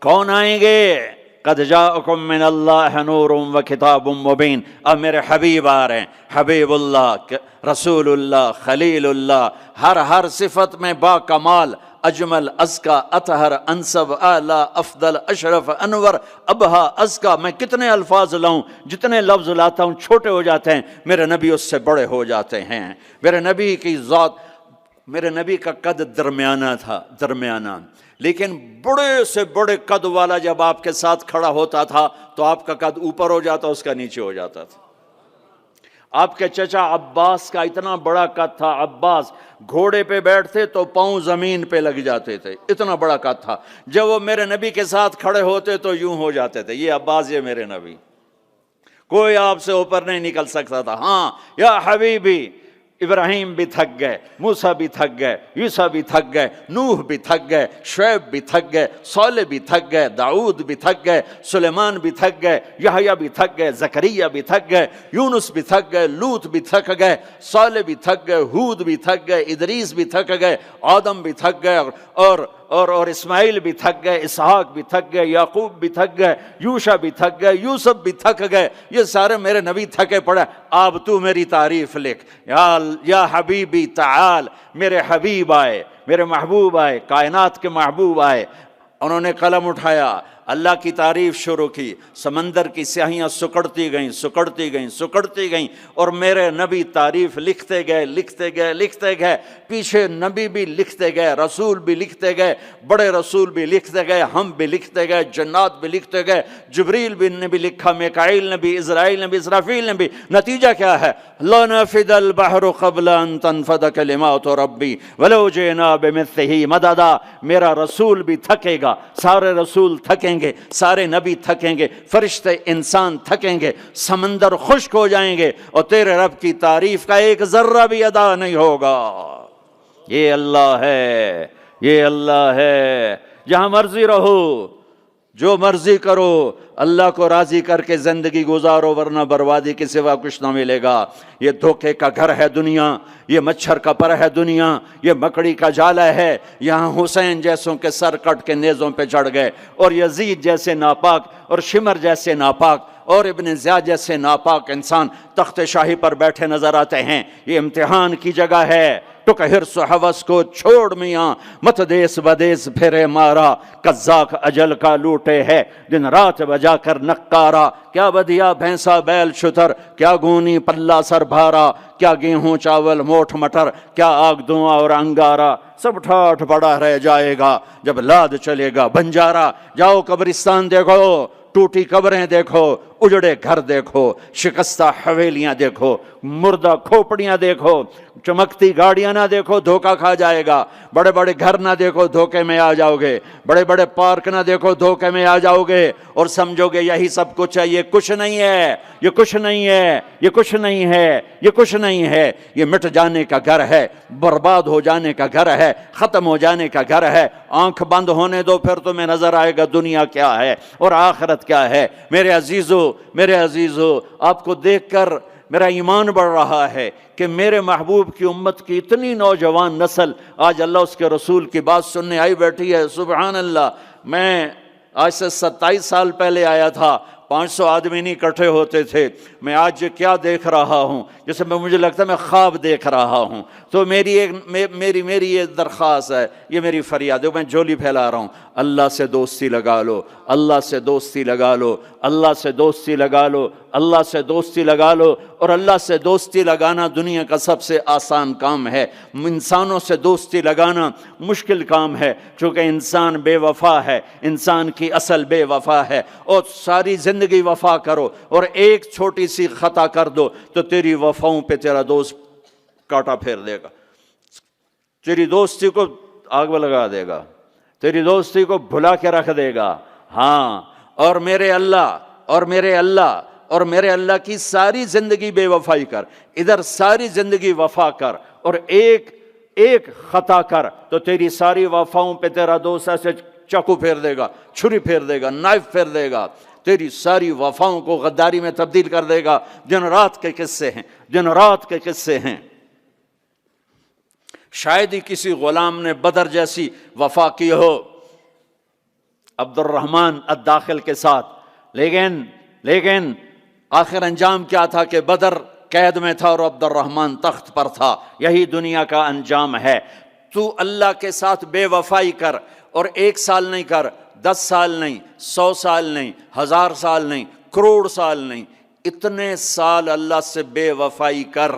کون آئیں گے؟ قد جاءکم من اللہ نور و کتاب مبین۔ اب میرے حبیب آ رہے ہیں، حبیب اللہ، رسول اللہ، خلیل اللہ، ہر صفت میں با کمال، اجمل، ازکا، اطہر، انسب، اعلی، افضل، اشرف، انور، ابہا، ازکا۔ میں کتنے الفاظ لاؤں، جتنے لفظ لاتا ہوں چھوٹے ہو جاتے ہیں، میرے نبی اس سے بڑے ہو جاتے ہیں۔ میرے نبی کی ذات، میرے نبی کا قد درمیانہ، لیکن بڑے سے بڑے قد والا جب آپ کے ساتھ کھڑا ہوتا تھا تو آپ کا قد اوپر ہو جاتا، اس کا نیچے ہو جاتا تھا۔ آپ کے چچا عباس کا اتنا بڑا قد تھا، عباس گھوڑے پہ بیٹھتے تو پاؤں زمین پہ لگ جاتے تھے، اتنا بڑا قد تھا۔ جب وہ میرے نبی کے ساتھ کھڑے ہوتے تو یوں ہو جاتے تھے، یہ عباس، یہ میرے نبی، کوئی آپ سے اوپر نہیں نکل سکتا تھا۔ ہاں یا حبیبی، ابراہیم بھی تھک گئے، موسیٰ بھی تھک گئے، یوسف بھی تھک گئے، نوح بھی تھک گئے، شعیب بھی تھک گئے، صالح بھی تھک گئے، داؤد بھی تھک گئے، سلیمان بھی تھک گئے، یحییٰ بھی تھک گئے، زکریا بھی تھک گئے، یونس بھی تھک گئے، لوط بھی تھک گئے، صالح بھی تھک گئے، ہود بھی تھک گئے، ادریس بھی تھک گئے، آدم بھی تھک گئے، اور اسماعیل بھی تھک گئے، اسحاق بھی تھک گئے، یعقوب بھی تھک گئے، یوشع بھی تھک گئے، یوسف بھی تھک گئے، یہ سارے میرے نبی تھکے پڑے۔ اب تو میری تعریف لکھ، یا حبیبی تعال، میرے حبیب آئے، میرے محبوب آئے، کائنات کے محبوب آئے۔ انہوں نے قلم اٹھایا، اللہ کی تعریف شروع کی، سمندر کی سیاہیاں سکڑتی گئیں اور میرے نبی تعریف لکھتے گئے، پیچھے نبی بھی لکھتے گئے، رسول بھی لکھتے گئے، بڑے رسول بھی لکھتے گئے، ہم بھی لکھتے گئے، جنات بھی لکھتے گئے، جبریل نے بھی لکھا، میکائیل نے بھی، اسرائیل نے بھی، اسرافیل نے بھی۔ نتیجہ کیا ہے؟ لَنَفِدَ الْبَحْرُ قَبْلَ أَن تَنفَدَ كَلِمَاتُ رَبِّي وَلَوْ جِئْنَا بِمِثْلِهِ مَدَدًا۔ میرا رسول بھی تھکے گا، سارے رسول تھکیں گے، سارے نبی تھکیں گے، فرشتے انسان تھکیں گے، سمندر خشک ہو جائیں گے، اور تیرے رب کی تعریف کا ایک ذرہ بھی ادا نہیں ہوگا۔ یہ اللہ ہے، یہ اللہ ہے۔ جہاں مرضی رہو، جو مرضی کرو، اللہ کو راضی کر کے زندگی گزارو، ورنہ بربادی کے سوا کچھ نہ ملے گا۔ یہ دھوکے کا گھر ہے دنیا، یہ مچھر کا پر ہے دنیا، یہ مکڑی کا جالا ہے۔ یہاں حسین جیسوں کے سر کٹ کے نیزوں پہ چڑھ گئے، اور یزید جیسے ناپاک، اور شمر جیسے ناپاک، اور ابن زیاد جیسے ناپاک انسان تخت شاہی پر بیٹھے نظر آتے ہیں۔ یہ امتحان کی جگہ ہے۔ ٹک حرص و حوث کو چھوڑ میاں، مت دیس بدیس پھرے مارا، قزاق اجل کا لوٹے ہے دن رات بجا کر نقارا۔ کیا بدیا بھینسا بیل شتر، کیا گونی پلہ سر بھارا، کیا گیہوں چاول موٹھ مٹر، کیا آگ دھواں اور انگارا۔ سب ٹھاٹھ پڑا رہ جائے گا جب لاد چلے گا بنجارا۔ جاؤ قبرستان دیکھو، ٹوٹی قبریں دیکھو، اجڑے گھر دیکھو، شکستہ حویلیاں دیکھو، مردہ کھوپڑیاں دیکھو، چمکتی گاڑیاں نہ دیکھو، دھوکہ کھا جائے گا۔ بڑے بڑے گھر نہ دیکھو، دھوکے میں آ جاؤ گے۔ بڑے بڑے پارک نہ دیکھو، دھوکے میں آ جاؤ گے، اور سمجھو گے یہی سب کچھ ہے۔ یہ کچھ نہیں ہے، یہ کچھ نہیں ہے، یہ کچھ نہیں ہے، یہ کچھ نہیں ہے۔ یہ مٹ جانے کا گھر ہے، برباد ہو جانے کا گھر ہے، ختم ہو جانے کا گھر ہے۔ آنکھ بند ہونے دو، پھر تمہیں نظر آئے گا دنیا کیا ہے اور آخرت کیا ہے۔ میرے عزیزو، میرے عزیزو، آپ کو دیکھ کر میرا ایمان بڑھ رہا ہے کہ میرے محبوب کی امت کی اتنی نوجوان نسل آج اللہ اس کے رسول کی بات سننے آئی بیٹھی ہے۔ سبحان اللہ۔ میں آج سے 27 سال پہلے آیا تھا، 500 آدمی نہیں اکٹھے ہوتے تھے۔ میں آج کیا دیکھ رہا ہوں، جیسے مجھے لگتا ہے میں خواب دیکھ رہا ہوں۔ تو میری یہ درخواست ہے، یہ میری فریاد ہے، میں جھولی پھیلا رہا ہوں۔ اللہ سے دوستی لگا لو، اللہ سے دوستی لگا لو، اللہ سے دوستی لگا لو، اللہ سے دوستی لگا لو۔ اور اللہ سے دوستی لگانا دنیا کا سب سے آسان کام ہے۔ انسانوں سے دوستی لگانا مشکل کام ہے، چونکہ انسان بے وفا ہے، انسان کی اصل بے وفا ہے۔ اور ساری زندگی وفا کرو اور ایک چھوٹی سی خطا کر دو تو تیری وفاؤں پہ تیرا دوست کاٹا پھیر دے گا، تیری دوستی کو آگ میں لگا دے گا، تیری دوستی کو بھلا کے رکھ دے گا۔ ہاں، اور میرے اللہ کی ساری زندگی بے وفائی کر، ادھر ساری زندگی وفا کر، اور ایک خطا کر تو تیری ساری وفاؤں پہ تیرا دوست ایسے چاقو پھیر دے گا، چھری پھیر دے گا، نائف پھیر دے گا، تیری ساری وفاؤں کو غداری میں تبدیل کر دے گا۔ دن رات کے قصے ہیں، دن رات کے قصے ہیں۔ شاید ہی کسی غلام نے بدر جیسی وفا کی ہو عبد الرحمن الداخل کے ساتھ، لیکن آخر انجام کیا تھا کہ بدر قید میں تھا اور عبد الرحمن تخت پر تھا۔ یہی دنیا کا انجام ہے۔ تو اللہ کے ساتھ بے وفائی کر، اور 1 سال نہیں کر، 10 سال نہیں، 100 سال نہیں، 1000 سال نہیں، کروڑ سال نہیں، اتنے سال اللہ سے بے وفائی کر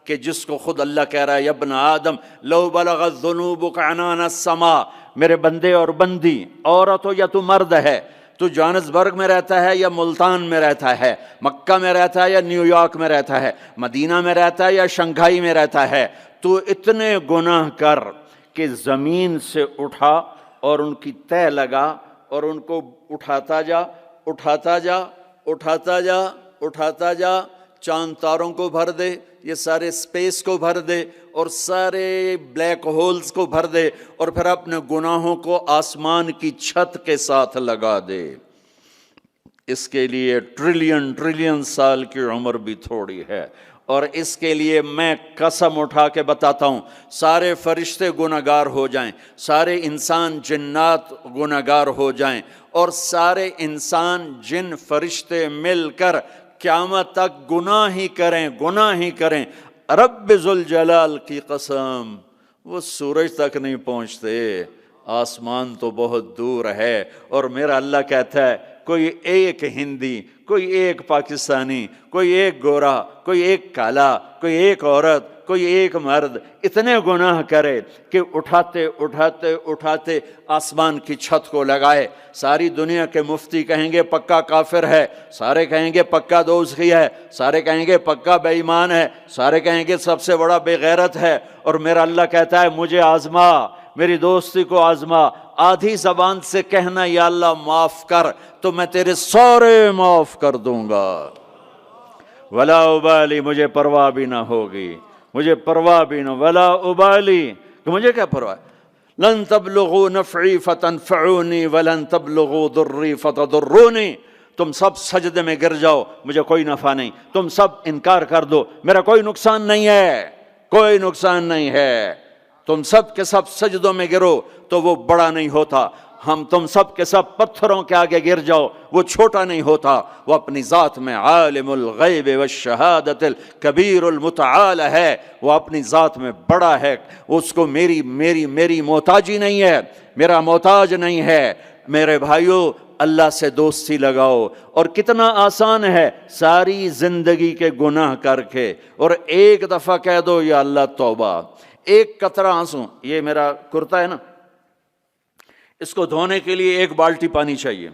کہ جس کو خود اللہ کہہ رہا ہے، یا ابن آدم لو بلغت ذنوبک عنان السماء، میرے بندے اور بندی، عورت ہو یا تو مرد ہے، تو جوہانسبرگ میں رہتا ہے یا ملتان میں رہتا ہے، مکہ میں رہتا ہے یا نیو یارک میں رہتا ہے، مدینہ میں رہتا ہے یا شنگھائی میں رہتا ہے، تو اتنے گناہ کر کہ زمین سے اٹھا اور ان کی تہ لگا اور ان کو اٹھاتا جا، اٹھاتا جا، اٹھاتا جا، اٹھاتا جا، چاند تاروں کو بھر دے، یہ سارے سپیس کو بھر دے، اور سارے بلیک ہولز کو بھر دے، اور پھر اپنے گناہوں کو آسمان کی چھت کے ساتھ لگا دے۔ اس کے لیے ٹریلین سال کی عمر بھی تھوڑی ہے، اور اس کے لیے میں قسم اٹھا کے بتاتا ہوں، سارے فرشتے گناہگار ہو جائیں، سارے انسان جنات گناہگار ہو جائیں، اور سارے انسان جن فرشتے مل کر قیامت تک گناہ ہی کریں، رب ذوالجلال کی قسم وہ سورج تک نہیں پہنچتے، آسمان تو بہت دور ہے۔ اور میرا اللہ کہتا ہے کوئی ایک ہندی، کوئی ایک پاکستانی، کوئی ایک گورا، کوئی ایک کالا، کوئی ایک عورت، کوئی ایک مرد اتنے گناہ کرے کہ اٹھاتے اٹھاتے اٹھاتے آسمان کی چھت کو لگائے۔ ساری دنیا کے مفتی کہیں گے پکا کافر ہے، سارے کہیں گے پکا دوزخی ہے، سارے کہیں گے پکا بے ایمان ہے، سارے کہیں گے سب سے بڑا بے غیرت ہے، اور میرا اللہ کہتا ہے مجھے آزما، میری دوستی کو آزما، آدھی زبان سے کہنا یا اللہ معاف کر تو میں تیرے سارے معاف کر دوں گا، ولا ابالی، مجھے پرواہ بھی نہ ہوگی، مجھے پرواہ بھی نہ، ولا ابالی، کہ مجھے کیا پرواہ ہے، لن تبلغوا نفعی فتنفعونی ولن تبلغوا ضری فتضرونی، تم سب سجدے میں گر جاؤ مجھے کوئی نفع نہیں، تم سب انکار کر دو میرا کوئی نقصان نہیں ہے، کوئی نقصان نہیں ہے، تم سب کے سب سجدوں میں گرو تو وہ بڑا نہیں ہوتا، ہم تم سب کے سب پتھروں کے آگے گر جاؤ وہ چھوٹا نہیں ہوتا، وہ اپنی ذات میں عالم الغیب والشہادت الکبیر المتعال ہے، وہ اپنی ذات میں بڑا ہے، اس کو میری محتاجی نہیں ہے، میرا محتاج نہیں ہے۔ میرے بھائیوں اللہ سے دوستی لگاؤ، اور کتنا آسان ہے، ساری زندگی کے گناہ کر کے اور ایک دفعہ کہہ دو یا اللہ توبہ، ایک قطرہ آنسو، یہ میرا کرتا ہے نا، اس کو دھونے کے لیے 1 بالٹی پانی چاہیے،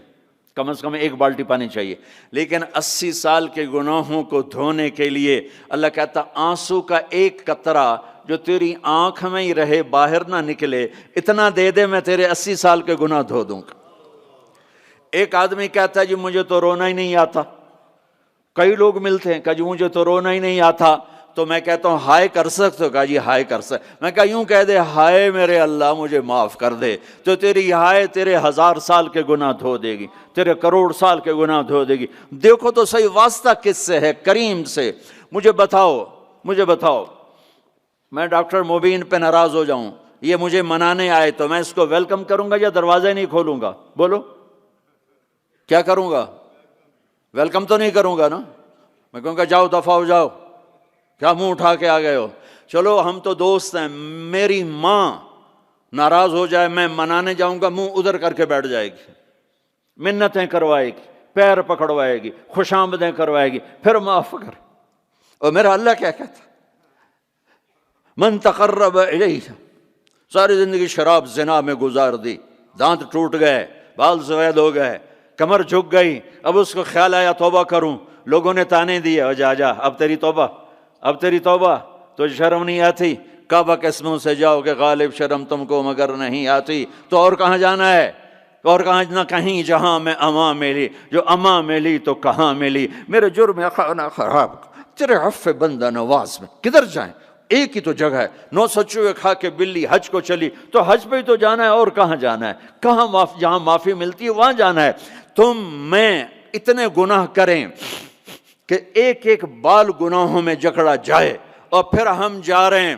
کم از کم 1 بالٹی پانی چاہیے، لیکن 80 سال کے گناہوں کو دھونے کے لیے اللہ کہتا آنسو کا 1 قطرہ جو تیری آنکھ میں ہی رہے باہر نہ نکلے، اتنا دے دے میں تیرے 80 سال کے گناہ دھو دوں گا۔ ایک آدمی کہتا ہے جی مجھے تو رونا ہی نہیں آتا، کئی لوگ ملتے ہیں کہ جی مجھے تو رونا ہی نہیں آتا، تو میں کہتا ہوں ہائے کر سکتے ہو؟ کہا جی ہائے کر سکتے، میں کہا یوں کہہ دے ہائے میرے اللہ مجھے معاف کر دے، تو تیری ہائے تیرے 1000 سال کے گناہ دھو دے گی، تیرے کروڑ سال کے گناہ دھو دے گی۔ دیکھو تو صحیح واسطہ کس سے ہے؟ کریم سے۔ مجھے بتاؤ میں ڈاکٹر مبین پہ ناراض ہو جاؤں، یہ مجھے منانے آئے تو میں اس کو ویلکم کروں گا یا دروازے نہیں کھولوں گا؟ بولو کیا کروں گا؟ ویلکم تو نہیں کروں گا نا، میں کہوں گا جاؤ دفع ہو جاؤ، کیا منہ اٹھا کے آ گئے ہو؟ چلو ہم تو دوست ہیں، میری ماں ناراض ہو جائے میں منانے جاؤں گا، منہ ادھر کر کے بیٹھ جائے گی، منتیں کروائے گی، پیر پکڑوائے گی، خوش آمدیں کروائے گی، پھر معاف کر۔ اور میرا اللہ کیا کہتا؟ من تقرب الیہ، ساری زندگی شراب زنا میں گزار دی، دانت ٹوٹ گئے، بال سفید ہو گئے، کمر جھک گئی، اب اس کو خیال آیا توبہ کروں، لوگوں نے تانے دیے جا اب تیری توبہ، تو شرم نہیں آتی؟ کعبہ کے اسموں سے جاؤ کہ غالب شرم تم کو مگر نہیں آتی، تو اور کہاں جانا ہے؟ اور کہاں نہ کہیں جہاں میں اماں ملی، جو اماں ملی تو کہاں ملی، میرے جرم خانہ خراب تیرے عفو بندہ نواز میں کدھر جائیں؟ ایک ہی تو جگہ ہے، 900 چوہے کھا کے بلی حج کو چلی، تو حج پہ ہی تو جانا ہے، اور کہاں جانا ہے؟ کہاں جہاں معافی ملتی ہے وہاں جانا ہے۔ تم میں اتنے گناہ کریں کہ ایک ایک بال گناہوں میں جکڑا جائے، اور پھر ہم جا رہے ہیں،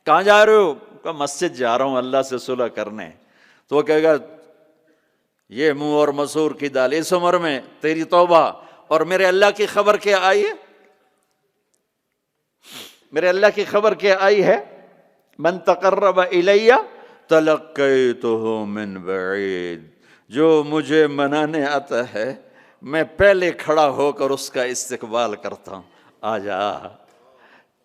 کہاں جا رہے ہو؟ کہ مسجد جا رہا ہوں اللہ سے صلح کرنے، تو وہ کہے گا یہ منہ اور مسور کی دال، اس عمر میں تیری توبہ، اور میرے اللہ کی خبر کیا آئی ہے؟ میرے اللہ کی خبر کیا آئی ہے؟ من تقرب الیہ تلقیتہ من بعید، جو مجھے منانے آتا ہے میں پہلے کھڑا ہو کر اس کا استقبال کرتا ہوں، آ جا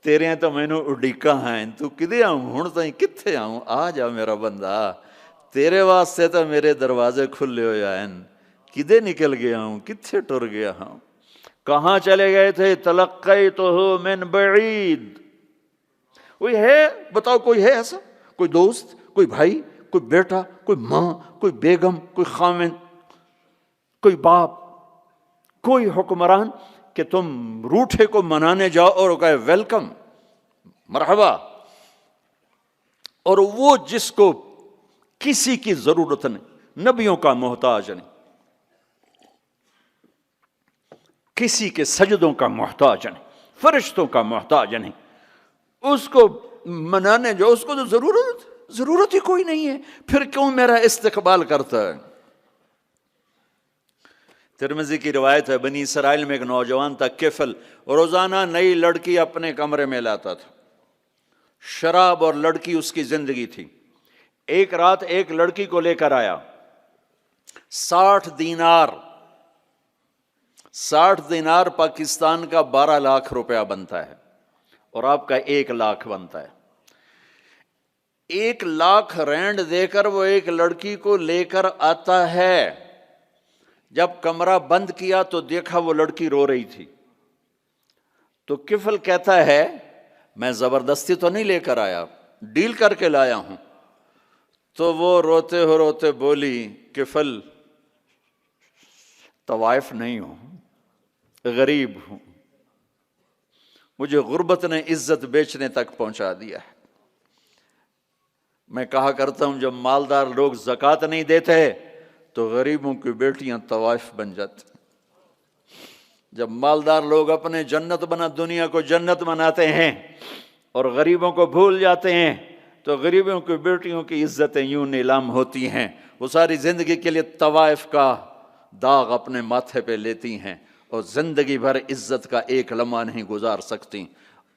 تیرے تو مینوں اڈیکاں ہیں، تو کدے آؤں ہن تائیں کتھے آؤں، آ جا میرا بندہ، تیرے واسطے تو میرے دروازے کھلے ہوئے ہیں، کدے نکل گیا ہوں، کتھے ٹر گیا ہوں، کہاں چلے گئے تھے؟ تلقیتہ من بعید۔ کوئی ہے بتاؤ، کوئی ہے ایسا؟ کوئی دوست، کوئی بھائی، کوئی بیٹا، کوئی ماں، کوئی بیگم، کوئی خاوند، کوئی باپ، کوئی حکمران کہ تم روٹھے کو منانے جاؤ اور کہے ویلکم، مرحبا، اور وہ جس کو کسی کی ضرورت نہیں، نبیوں کا محتاج نہیں، کسی کے سجدوں کا محتاج نہیں، فرشتوں کا محتاج نہیں، اس کو منانے جو اس کو تو ضرورت ہی کوئی نہیں ہے، پھر کیوں میرا استقبال کرتا ہے؟ ترمذی کی روایت ہے، بنی اسرائیل میں ایک نوجوان تھا کفل، روزانہ نئی لڑکی اپنے کمرے میں لاتا تھا، شراب اور لڑکی اس کی زندگی تھی۔ ایک رات ایک لڑکی کو لے کر آیا، 60 دینار پاکستان کا 12 لاکھ روپیہ بنتا ہے، اور آپ کا 1 لاکھ بنتا ہے۔ 1 لاکھ رینڈ دے کر وہ ایک لڑکی کو لے کر آتا ہے، جب کمرہ بند کیا تو دیکھا وہ لڑکی رو رہی تھی، تو کفل کہتا ہے میں زبردستی تو نہیں لے کر آیا، ڈیل کر کے لایا ہوں۔ تو وہ روتے روتے بولی کفل طوائف نہیں ہوں، غریب ہوں، مجھے غربت نے عزت بیچنے تک پہنچا دیا ہے، میں کہا کرتا ہوں جب مالدار لوگ زکوٰۃ نہیں دیتے تو غریبوں کی بیٹیاں طوائف بن جاتی. جب مالدار لوگ اپنے دنیا کو جنت بناتے ہیں اور غریبوں کو بھول جاتے ہیں تو غریبوں کی بیٹیوں کی عزتیں یوں نیلام ہوتی ہیں. وہ ساری زندگی کے لیے طوائف کا داغ اپنے ماتھے پہ لیتی ہیں اور زندگی بھر عزت کا ایک لمحہ نہیں گزار سکتی.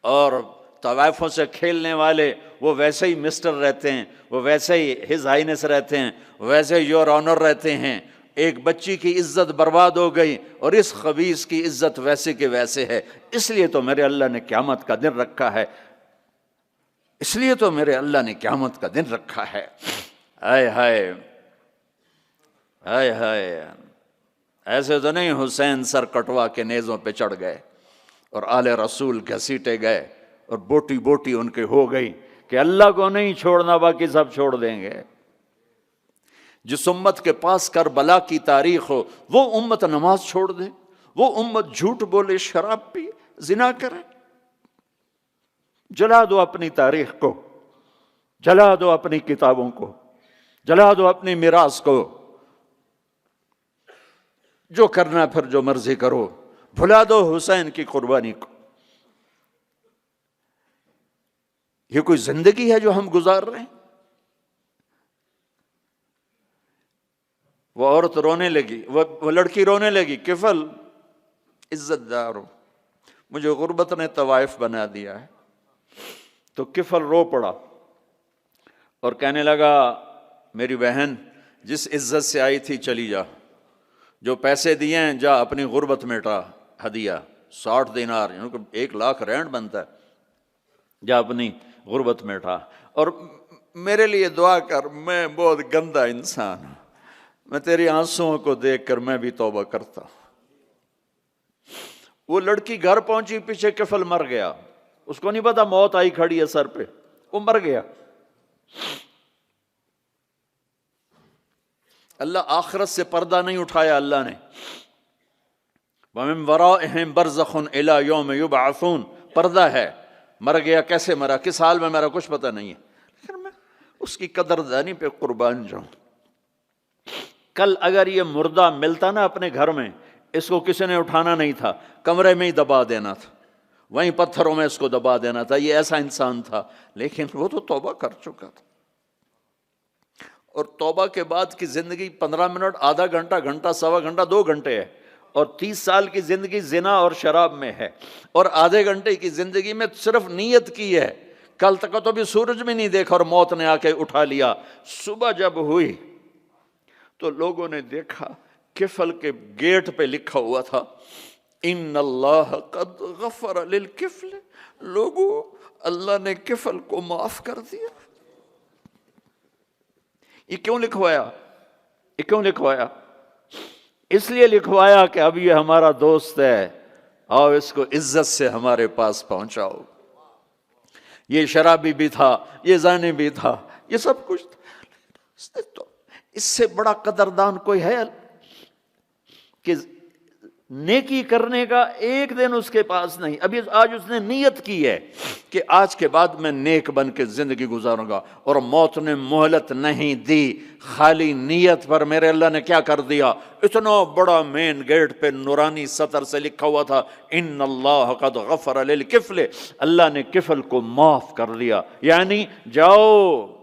اور طوائفوں سے کھیلنے والے وہ ویسے ہی مسٹر رہتے ہیں، وہ ویسے ہی ہز ہائنس رہتے ہیں، ویسے یور آنر رہتے ہیں. ایک بچی کی عزت برباد ہو گئی اور اس خبیث کی عزت ویسے کے ویسے ہے. اس لیے تو میرے اللہ نے قیامت کا دن رکھا ہے، اس لیے تو میرے اللہ نے قیامت کا دن رکھا ہے. ہائے ہائے ہائے ہائے، ایسے تو نہیں حسین سر کٹوا کے نیزوں پہ چڑھ گئے اور آل رسول گھسیٹے گئے اور بوٹی بوٹی ان کے ہو گئی کہ اللہ کو نہیں چھوڑنا باقی سب چھوڑ دیں گے. جس امت کے پاس کربلا کی تاریخ ہو وہ امت نماز چھوڑ دے، وہ امت جھوٹ بولے، شراب پی، زنا کرے. جلا دو اپنی تاریخ کو، جلا دو اپنی کتابوں کو، جلا دو اپنی میراث کو، جو کرنا پھر جو مرضی کرو، بھلا دو حسین کی قربانی کو. یہ کوئی زندگی ہے جو ہم گزار رہے ہیں؟ وہ عورت رونے لگی، وہ لڑکی رونے لگی، کفل عزت دار ہو، مجھے غربت نے طوائف بنا دیا ہے. تو کفل رو پڑا اور کہنے لگا میری بہن جس عزت سے آئی تھی چلی جا، جو پیسے دیے ہیں جا اپنی غربت مٹا، ہدیہ 60 دینار یعنی کہ 1,00,000 رینڈ بنتا ہے، جا اپنی غربت مٹا اور میرے لیے دعا کر، میں بہت گندا انسان ہوں، میں تیری آنسوؤں کو دیکھ کر میں بھی توبہ کرتا ہوں. وہ لڑکی گھر پہنچی، پیچھے کفل مر گیا، اس کو نہیں پتا موت آئی کھڑی ہے سر پہ، وہ مر گیا. اللہ آخرت سے پردہ نہیں اٹھایا اللہ نے. وَمِن وَرَائِهِمْ بَرْزَخٌ إِلَى يَوْمِ يُبْعَثُونَ، پردہ ہے. مر گیا، کیسے مرا، کس حال میں مرا، کچھ پتہ نہیں ہے، لیکن میں اس کی قدردانی پہ قربان جاؤں. کل اگر یہ مردہ ملتا نا اپنے گھر میں، اس کو کسی نے اٹھانا نہیں تھا، کمرے میں ہی دبا دینا تھا، وہیں پتھروں میں اس کو دبا دینا تھا. یہ ایسا انسان تھا، لیکن وہ تو توبہ کر چکا تھا. اور توبہ کے بعد کی زندگی 15 منٹ، آدھا گھنٹہ، گھنٹہ، سوا گھنٹہ، 2 گھنٹے ہے، اور 30 سال کی زندگی زنا اور شراب میں ہے، اور آدھے گھنٹے کی زندگی میں صرف نیت کی ہے. کل تک تو بھی سورج بھی نہیں دیکھا اور موت نے آ کے اٹھا لیا. صبح جب ہوئی تو لوگوں نے دیکھا کفل کے گیٹ پہ لکھا ہوا تھا ان اللہ قد غفر للکفل. لوگوں، اللہ نے کفل کو معاف کر دیا. یہ کیوں لکھوایا؟ یہ کیوں لکھوایا؟ اس لیے لکھوایا کہ اب یہ ہمارا دوست ہے، آؤ اس کو عزت سے ہمارے پاس پہنچاؤ. یہ شرابی بھی تھا، یہ زانی بھی تھا، یہ سب کچھ تھا. تو اس سے بڑا قدردان کوئی ہے کہ نیکی کرنے کا ایک دن اس کے پاس نہیں. ابھی آج اس نے نیت کی ہے کہ آج کے بعد میں نیک بن کے زندگی گزاروں گا، اور موت نے مہلت نہیں دی. خالی نیت پر میرے اللہ نے کیا کر دیا، اتنا بڑا مین گیٹ پہ نورانی سطر سے لکھا ہوا تھا ان اللہ قد غفر للکفل. اللہ نے کفل کو معاف کر دیا. یعنی جاؤ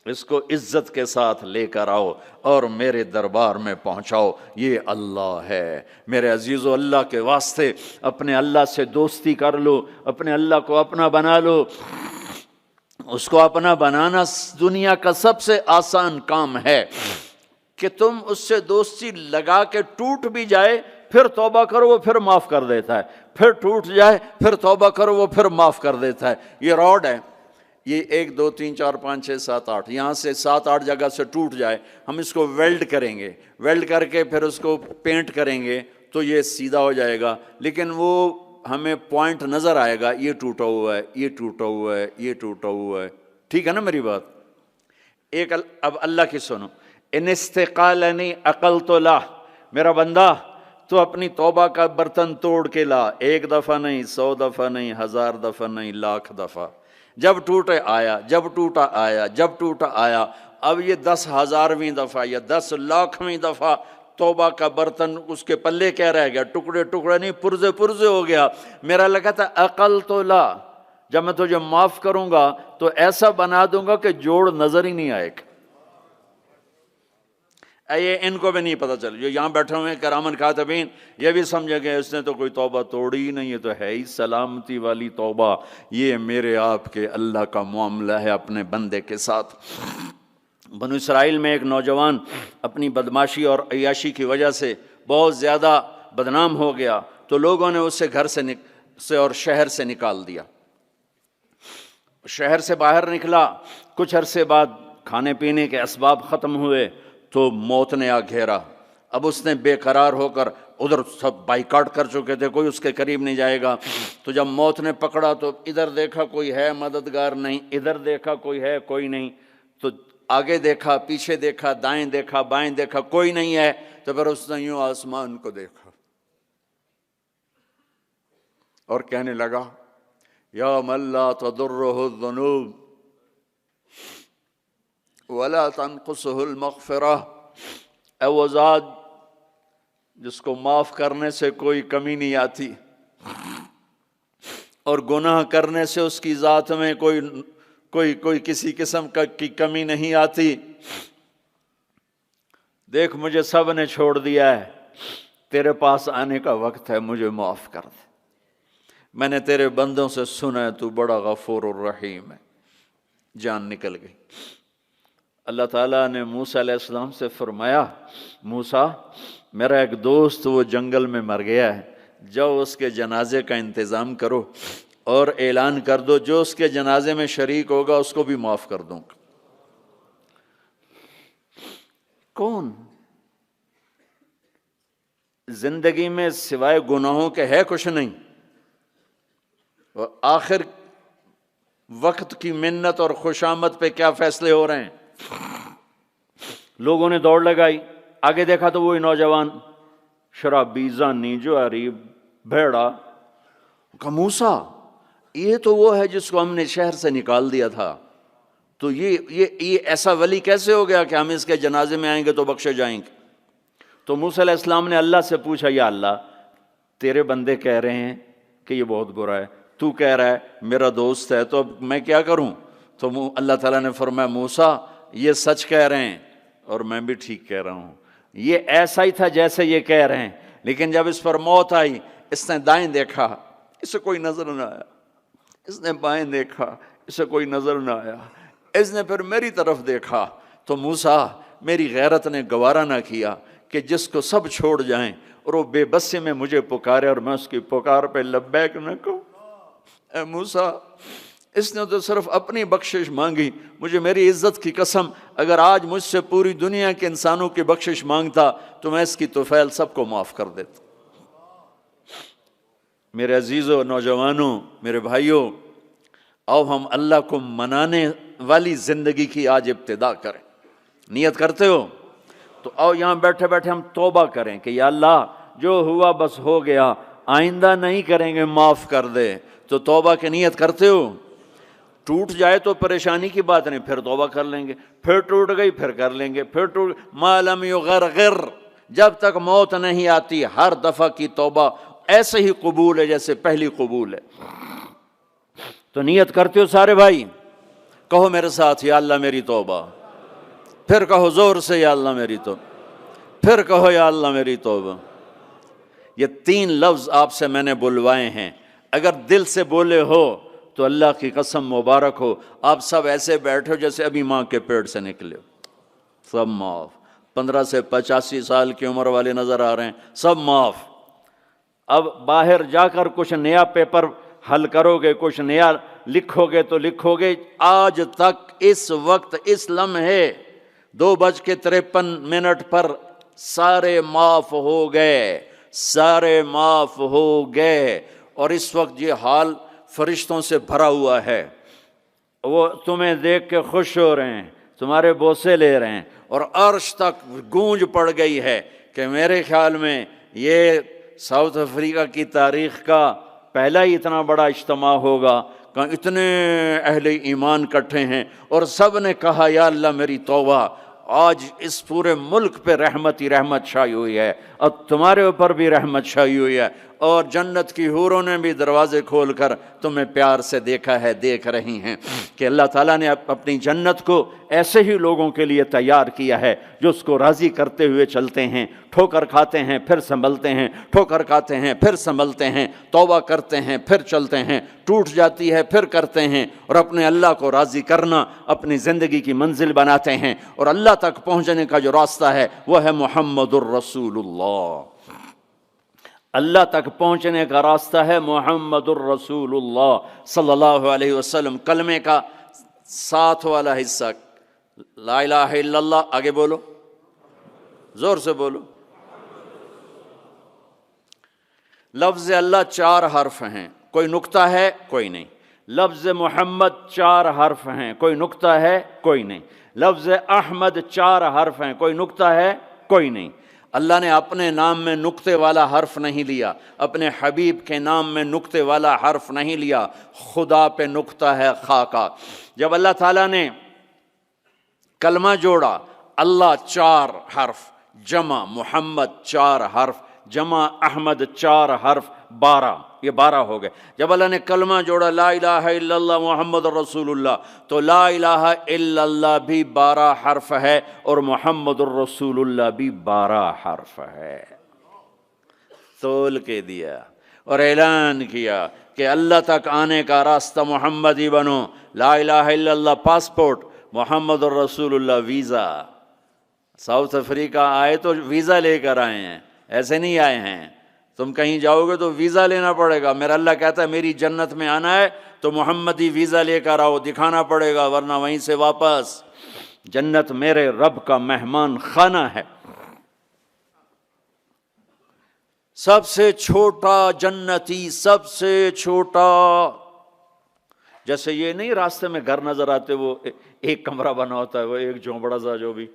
اس کو عزت کے ساتھ لے کر آؤ اور میرے دربار میں پہنچاؤ. یہ اللہ ہے. میرے عزیزو، اللہ کے واسطے اپنے اللہ سے دوستی کر لو، اپنے اللہ کو اپنا بنا لو. اس کو اپنا بنانا دنیا کا سب سے آسان کام ہے کہ تم اس سے دوستی لگا کے ٹوٹ بھی جائے پھر توبہ کرو وہ پھر معاف کر دیتا ہے، پھر ٹوٹ جائے پھر توبہ کرو وہ پھر معاف کر دیتا ہے. یہ راڈ ہے، یہ 1 2 3 4 5 6 7 8 یہاں سے 7 8 جگہ سے ٹوٹ جائے، ہم اس کو ویلڈ کریں گے، ویلڈ کر کے پھر اس کو پینٹ کریں گے تو یہ سیدھا ہو جائے گا. لیکن وہ ہمیں پوائنٹ نظر آئے گا، یہ ٹوٹا ہوا ہے، یہ ٹوٹا ہوا ہے، یہ ٹوٹا ہوا ہے. ٹھیک ہے نا میری بات؟ ایک اب اللہ کی سنو. ان استقالنی عقلت لا، میرا بندہ تو اپنی توبہ کا برتن توڑ کے لا. 1 دفعہ نہیں، 100 دفعہ نہیں، 1000 دفعہ نہیں، 1,00,000 دفعہ. جب ٹوٹے آیا، جب ٹوٹا آیا، جب ٹوٹا آیا۔ اب یہ 10,000ویں دفعہ یا 10,00,000ویں دفعہ توبہ کا برتن اس کے پلے کیا رہ گیا؟ ٹکڑے ٹکڑے نہیں، پرزے پرزے ہو گیا۔ میرا لگا تھا عقل تو لا، جب میں تجھے معاف کروں گا تو ایسا بنا دوں گا کہ جوڑ نظر ہی نہیں آئے گا۔ یہ ان کو بھی نہیں پتہ چل، جو یہاں بیٹھے ہوئے ہیں کرامن کاتبین، یہ بھی سمجھے گئے اس نے تو کوئی توبہ توڑی ہی نہیں، یہ تو ہے ہی سلامتی والی توبہ۔ یہ میرے آپ کے اللہ کا معاملہ ہے اپنے بندے کے ساتھ۔ بنو اسرائیل میں ایک نوجوان اپنی بدماشی اور عیاشی کی وجہ سے بہت زیادہ بدنام ہو گیا، تو لوگوں نے اسے گھر سے اور شہر سے نکال دیا۔ شہر سے باہر نکلا، کچھ عرصے بعد کھانے پینے کے اسباب ختم ہوئے تو موت نے آ گھیرا۔ اب اس نے بے قرار ہو کر، ادھر سب بائیکاٹ کر چکے تھے، کوئی اس کے قریب نہیں جائے گا، تو جب موت نے پکڑا تو ادھر دیکھا کوئی ہے مددگار نہیں، ادھر دیکھا کوئی ہے کوئی نہیں، تو آگے دیکھا، پیچھے دیکھا، دائیں دیکھا، بائیں دیکھا، کوئی نہیں ہے، تو پھر اس نے یوں آسمان کو دیکھا اور کہنے لگا یا من لا تضرہ الذنوب ولا تنقصہ المغفرہ، اے وہ ذات جس کو معاف کرنے سے کوئی کمی نہیں آتی اور گناہ کرنے سے اس کی ذات میں کوئی کسی قسم کی کمی نہیں آتی، دیکھ مجھے سب نے چھوڑ دیا ہے، تیرے پاس آنے کا وقت ہے، مجھے معاف کر دے، میں نے تیرے بندوں سے سنا ہے تو بڑا غفور الرحیم ہے۔ جان نکل گئی۔ اللہ تعالیٰ نے موسیٰ علیہ السلام سے فرمایا، موسیٰ میرا ایک دوست وہ جنگل میں مر گیا ہے، جاؤ اس کے جنازے کا انتظام کرو اور اعلان کر دو جو اس کے جنازے میں شریک ہوگا اس کو بھی معاف کر دوں گا۔ کون زندگی میں سوائے گناہوں کے ہے کچھ نہیں، اور آخر وقت کی منت اور خوشامد پہ کیا فیصلے ہو رہے ہیں۔ لوگوں نے دوڑ لگائی، آگے دیکھا تو وہی نوجوان شرابی، زانی، جواری، بھیڑا۔ کہا موسیٰ یہ تو وہ ہے جس کو ہم نے شہر سے نکال دیا تھا، تو یہ ایسا ولی کیسے ہو گیا کہ ہم اس کے جنازے میں آئیں گے تو بخشے جائیں گے؟ تو موسیٰ علیہ السلام نے اللہ سے پوچھا، یا اللہ تیرے بندے کہہ رہے ہیں کہ یہ بہت برا ہے، تو کہہ رہا ہے میرا دوست ہے، تو اب میں کیا کروں؟ تو اللہ تعالیٰ نے فرمایا موسیٰ یہ سچ کہہ رہے ہیں اور میں بھی ٹھیک کہہ رہا ہوں، یہ ایسا ہی تھا جیسے یہ کہہ رہے ہیں، لیکن جب اس پر موت آئی اس نے دائیں دیکھا، اسے کوئی نظر نہ آیا، اس نے بائیں دیکھا، اسے کوئی نظر نہ آیا، اس نے پھر میری طرف دیکھا، تو موسیٰ میری غیرت نے گوارا نہ کیا کہ جس کو سب چھوڑ جائیں اور وہ بے بسی میں مجھے پکارے اور میں اس کی پکار پہ لبیک نہ کہوں۔ اے موسیٰ اس نے تو صرف اپنی بخشش مانگی، مجھے میری عزت کی قسم اگر آج مجھ سے پوری دنیا کے انسانوں کی بخشش مانگتا تو میں اس کی طفیل سب کو معاف کر دیتا۔ میرے عزیزوں، نوجوانوں، میرے بھائیوں، آؤ ہم اللہ کو منانے والی زندگی کی آج ابتدا کریں۔ نیت کرتے ہو تو آؤ یہاں بیٹھے بیٹھے ہم توبہ کریں کہ یا اللہ جو ہوا بس ہو گیا، آئندہ نہیں کریں گے، معاف کر دے۔ تو توبہ کی نیت کرتے ہو؟ ٹوٹ جائے تو پریشانی کی بات نہیں، پھر توبہ کر لیں گے، پھر ٹوٹ گئی پھر کر لیں گے، پھر ٹوٹ ما لم یغرغر، جب تک موت نہیں آتی ہر دفعہ کی توبہ ایسے ہی قبول ہے جیسے پہلی قبول ہے۔ تو نیت کرتے ہو سارے بھائی؟ کہو میرے ساتھ، یا اللہ میری توبہ، پھر کہو زور سے یا اللہ میری توبہ، پھر کہو یا اللہ میری توبہ۔ یہ 3 لفظ آپ سے میں نے بلوائے ہیں، اگر دل سے بولے ہو تو اللہ کی قسم مبارک ہو، آپ سب ایسے بیٹھو جیسے ابھی ماں کے پیٹ سے نکلے ہو، سب معاف۔ 15 سے 85 سال کی عمر والے نظر آ رہے ہیں، سب معاف۔ اب باہر جا کر کچھ نیا پیپر حل کرو گے، کچھ نیا لکھو گے تو لکھو گے آج تک اس وقت اس لمحے 2:53 پر سارے معاف ہو گئے، سارے معاف ہو گئے، اور اس وقت یہ حال فرشتوں سے بھرا ہوا ہے، وہ تمہیں دیکھ کے خوش ہو رہے ہیں، تمہارے بوسے لے رہے ہیں، اور عرش تک گونج پڑ گئی ہے کہ میرے خیال میں یہ ساؤتھ افریقہ کی تاریخ کا پہلا ہی اتنا بڑا اجتماع ہوگا، کہا اتنے اہل ایمان کٹھے ہیں اور سب نے کہا یا اللہ میری توبہ، آج اس پورے ملک پہ رحمت ہی رحمت چھائی ہوئی ہے اور تمہارے اوپر بھی رحمت چھائی ہوئی ہے، اور جنت کی حوروں نے بھی دروازے کھول کر تمہیں پیار سے دیکھا ہے، دیکھ رہی ہیں کہ اللہ تعالیٰ نے اپنی جنت کو ایسے ہی لوگوں کے لیے تیار کیا ہے جو اس کو راضی کرتے ہوئے چلتے ہیں، ٹھوکر کھاتے ہیں پھر سنبھلتے ہیں، ٹھوکر کھاتے ہیں پھر سنبھلتے ہیں، توبہ کرتے ہیں پھر چلتے ہیں، ٹوٹ جاتی ہے پھر کرتے ہیں، اور اپنے اللہ کو راضی کرنا اپنی زندگی کی منزل بناتے ہیں، اور اللہ تک پہنچنے کا جو راستہ ہے وہ ہے محمد الرسول اللہ۔ اللہ تک پہنچنے کا راستہ ہے محمد الرسول اللہ صلی اللہ علیہ وسلم۔ کلمے کا ساتھ والا حصہ لا الہ الا اللہ، آگے بولو، زور سے بولو۔ لفظ اللہ 4 حرف ہیں، کوئی نکتہ ہے؟ کوئی نہیں۔ لفظ محمد 4 حرف ہیں، کوئی نکتہ ہے؟ کوئی نہیں۔ لفظ احمد 4 حرف ہیں، کوئی نکتہ ہے؟ کوئی نہیں۔ اللہ نے اپنے نام میں نکتے والا حرف نہیں لیا، اپنے حبیب کے نام میں نکتے والا حرف نہیں لیا، خدا پہ نکتہ ہے خا کا۔ جب اللہ تعالیٰ نے کلمہ جوڑا، اللہ 4 حرف، جمع محمد 4 حرف، جمع احمد 4 حرف، 12، یہ 12 ہو گئے۔ جب اللہ نے کلمہ جوڑا لا الہ الا اللہ محمد الرسول اللہ، تو لا الہ الا اللہ بھی 12 حرف ہے اور محمد الرسول اللہ بھی 12 حرف ہے۔ تول کے دیا اور اعلان کیا کہ اللہ تک آنے کا راستہ محمدی بنو، لا الہ الا اللہ پاسپورٹ، محمد الرسول اللہ ویزا۔ ساؤتھ افریقہ آئے تو ویزا لے کر آئے ہیں، ایسے نہیں آئے ہیں۔ تم کہیں جاؤ گے تو ویزا لینا پڑے گا۔ میرا اللہ کہتا ہے میری جنت میں آنا ہے تو محمدی ویزا لے کر آؤ، دکھانا پڑے گا، ورنہ وہیں سے واپس۔ جنت میرے رب کا مہمان خانہ ہے۔ سب سے چھوٹا جنتی، سب سے چھوٹا، جیسے یہ نہیں راستے میں گھر نظر آتے، وہ ایک کمرہ بنا ہوتا ہے، وہ ایک جھونپڑا سا جو بھی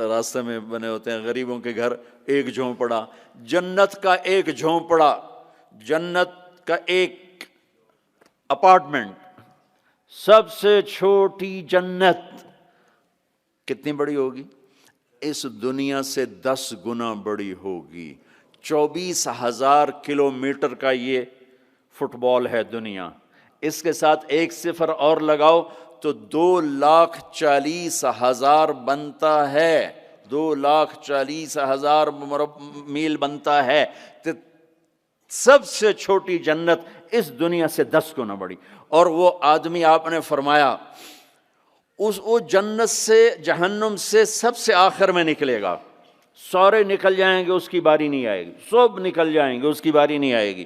راستے میں بنے ہوتے ہیں غریبوں کے گھر، ایک جھونپڑا، جنت کا ایک جھونپڑا، جنت کا ایک اپارٹمنٹ، سب سے چھوٹی جنت کتنی بڑی ہوگی؟ اس دنیا سے 10 گنا بڑی ہوگی۔ 24,000 کلومیٹر کا یہ فٹ بال ہے دنیا، اس کے ساتھ 1 صفر اور لگاؤ تو 2,40,000 بنتا ہے، 2,40,000 میل بنتا ہے۔ تو سب سے چھوٹی جنت اس دنیا سے 10 گنا بڑی، اور وہ آدمی آپ نے فرمایا وہ جنت سے جہنم سے سب سے آخر میں نکلے گا، سارے نکل جائیں گے اس کی باری نہیں آئے گی، سب نکل جائیں گے اس کی باری نہیں آئے گی۔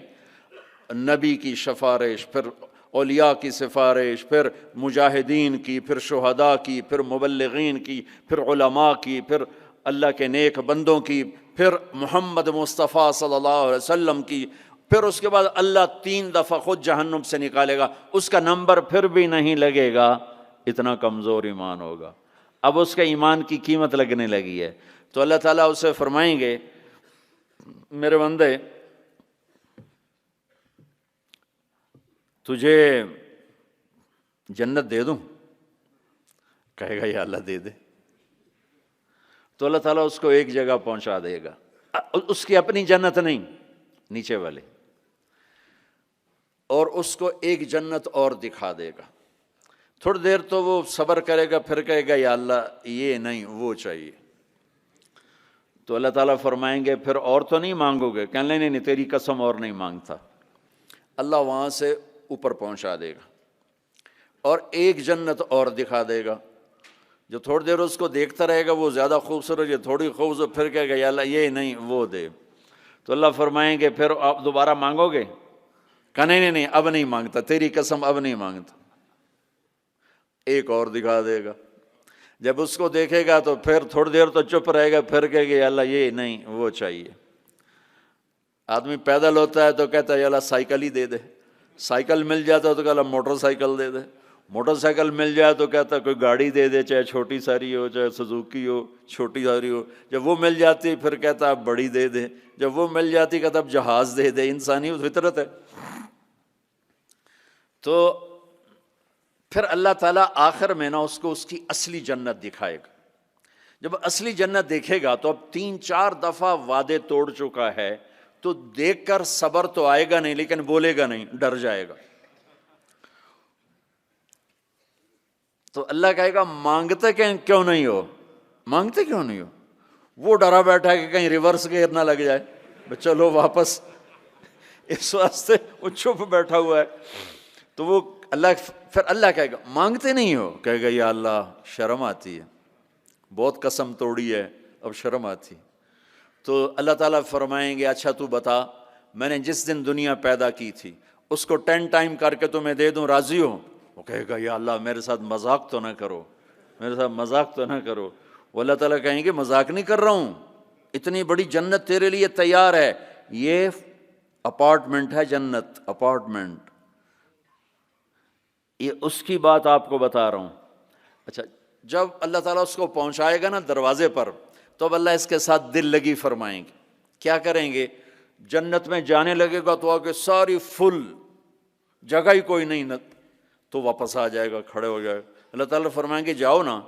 نبی کی سفارش، پھر اولیاء کی سفارش، پھر مجاہدین کی، پھر شہداء کی، پھر مبلغین کی، پھر علماء کی، پھر اللہ کے نیک بندوں کی، پھر محمد مصطفیٰ صلی اللہ علیہ وسلم کی، پھر اس کے بعد اللہ 3 دفعہ خود جہنم سے نکالے گا، اس کا نمبر پھر بھی نہیں لگے گا، اتنا کمزور ایمان ہوگا۔ اب اس کے ایمان کی قیمت لگنے لگی ہے، تو اللہ تعالیٰ اسے فرمائیں گے میرے بندے تجھے جنت دے دوں؟ کہے گا یا اللہ دے دے۔ تو اللہ تعالیٰ اس کو ایک جگہ پہنچا دے گا، اس کی اپنی جنت نہیں، نیچے والے، اور اس کو ایک جنت اور دکھا دے گا۔ تھوڑی دیر تو وہ صبر کرے گا، پھر کہے گا یا اللہ یہ نہیں وہ چاہیے۔ تو اللہ تعالیٰ فرمائیں گے پھر اور تو نہیں مانگو گے؟ کہنے نہیں نہیں تیری قسم اور نہیں مانگتا۔ اللہ وہاں سے اوپر پہنچا دے گا اور ایک جنت اور دکھا دے گا، جو تھوڑی دیر اس کو دیکھتا رہے گا وہ زیادہ خوبصورت، یہ تھوڑی خوبصورت، پھر کہے گا یا اللہ یہ نہیں وہ دے۔ تو اللہ فرمائیں گے پھر آپ دوبارہ مانگو گے؟ کہ نہیں نہیں اب نہیں مانگتا، تیری قسم اب نہیں مانگتا۔ ایک اور دکھا دے گا، جب اس کو دیکھے گا تو پھر تھوڑی دیر تو چپ رہے گا، پھر کہے گا یا اللہ یہ نہیں وہ چاہیے۔ آدمی پیدل ہوتا ہے تو کہتا ہے یا اللہ سائیکل ہی دے دے، سائیکل مل جاتا ہے تو کہتا موٹر سائیکل دے دے، موٹر سائیکل مل جائے تو کہتا کوئی گاڑی دے دے، چاہے چھوٹی ساری ہو چاہے سزوکی ہو، چھوٹی ساری ہو۔ جب وہ مل جاتی پھر کہتا اب بڑی دے دے، جب وہ مل جاتی کہتا اب جہاز دے دے۔ انسانی فطرت ہے۔ تو پھر اللہ تعالیٰ آخر میں نا اس کو اس کی اصلی جنت دکھائے گا. جب اصلی جنت دیکھے گا تو اب 3-4 دفعہ وعدے توڑ چکا ہے، تو دیکھ کر صبر تو آئے گا نہیں، لیکن بولے گا نہیں، ڈر جائے گا. تو اللہ کہے گا مانگتے کیوں نہیں ہو، مانگتے کیوں نہیں ہو؟ وہ ڈرا بیٹھا ہے کہ کہیں ریورس گیئر نہ لگ جائے، چلو واپس، اس واسطے وہ چپ بیٹھا ہوا ہے. تو وہ اللہ کہے گا مانگتے نہیں ہو، کہے گا یا اللہ شرم آتی ہے، بہت قسم توڑی ہے، اب شرم آتی. تو اللہ تعالیٰ فرمائیں گے اچھا تو بتا، میں نے جس دن دنیا پیدا کی تھی اس کو 10 ٹائم کر کے تمہیں دے دوں، راضی ہو؟ وہ کہے گا یا اللہ میرے ساتھ مذاق تو نہ کرو، میرے ساتھ مذاق تو نہ کرو. وہ اللہ تعالیٰ کہیں گے مذاق نہیں کر رہا ہوں، اتنی بڑی جنت تیرے لیے تیار ہے، یہ اپارٹمنٹ ہے، جنت اپارٹمنٹ، یہ اس کی بات آپ کو بتا رہا ہوں. اچھا جب اللہ تعالیٰ اس کو پہنچائے گا نا دروازے پر، تو اب اللہ اس کے ساتھ دل لگی فرمائیں گے. کیا کریں گے؟ جنت میں جانے لگے گا تو آگے ساری فل، جگہ ہی کوئی نہیں، تو واپس آ جائے گا، کھڑے ہو جائے گا. اللہ تعالیٰ فرمائیں گے جاؤ نا،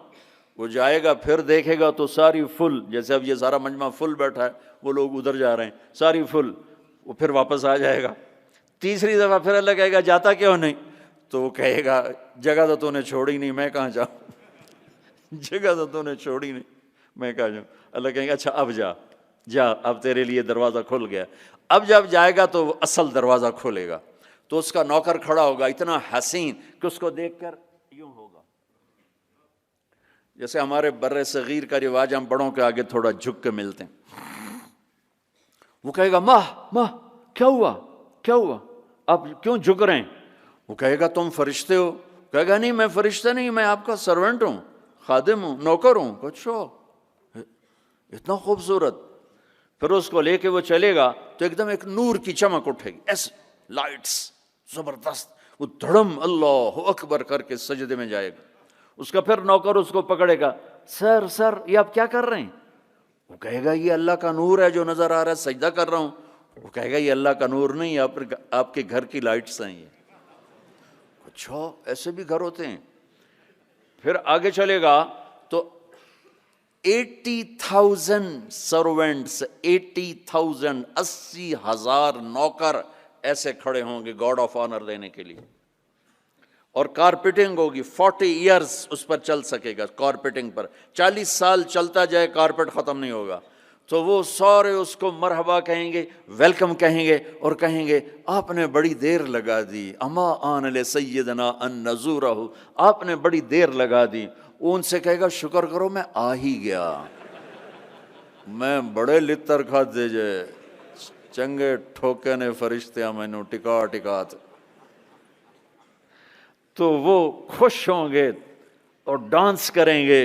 وہ جائے گا، پھر دیکھے گا تو ساری فل، جیسے اب یہ سارا مجمع فل بیٹھا ہے، وہ لوگ ادھر جا رہے ہیں، ساری فل، وہ پھر واپس آ جائے گا. تیسری دفعہ پھر اللہ کہے گا جاتا کیوں نہیں؟ تو وہ کہے گا جگہ تو نے چھوڑی نہیں، میں کہاں جاؤں، جگہ تو نے چھوڑی نہیں، میں کہاں جاؤں. اللہ کہیں گے اچھا اب جا، اب تیرے لیے دروازہ کھل گیا. اب جب جائے گا تو اصل دروازہ کھولے گا، تو اس کا نوکر کھڑا ہوگا اتنا حسین کہ اس کو دیکھ کر یوں ہوگا. جیسے ہمارے بر صغیر کا رواج، ہم بڑوں کے آگے تھوڑا جھک کے ملتے ہیں. وہ کہے گا ماہ کیا ہوا آپ کیوں جھک رہے ہیں؟ وہ کہے گا تم فرشتے ہو؟ کہے گا نہیں میں فرشتہ نہیں، میں آپ کا سرونٹ ہوں، خادم ہوں، نوکر ہوں. اچھا اتنا خوبصورت. پھر اس کو لے کے وہ چلے گا تو ایک دم ایک نور کی چمک اٹھے گی، ایسے لائٹس زبردست، وہ دھڑم اللہ اکبر کر کے سجدے میں جائے گا. اس کا پھر نوکر اس کو پکڑے گا، سر یہ آپ کیا کر رہے ہیں؟ وہ کہے گا یہ اللہ کا نور ہے جو نظر آ رہا ہے، سجدہ کر رہا ہوں. وہ کہے گا یہ اللہ کا نور نہیں، آپ کے گھر کی لائٹس ہیں یہ. اچھا ایسے بھی گھر ہوتے ہیں. پھر آگے چلے گا تو 80,000 سرونٹس، 80,000 80,000 نوکر ایسے کھڑے ہوں گے گاڈ آف آنر دینے کے لیے. اور کارپیٹنگ ہوگی، 40 ایئرز اس پر چل سکے گا. کارپیٹنگ پر 40 سال چلتا جائے، کارپیٹ ختم نہیں ہوگا. تو وہ سارے اس کو مرحبا کہیں گے، ویلکم کہیں گے، اور کہیں گے آپ نے بڑی دیر لگا دی، اما آن لسیدنا ان نزورہ، آپ نے بڑی دیر لگا دی. وہ ان سے کہے گا شکر کرو میں آ ہی گیا، میں بڑے لتر کھاتے جے چنگے ٹھوکے نے فرشتیاں مینوں ٹکا. تو وہ خوش ہوں گے اور ڈانس کریں گے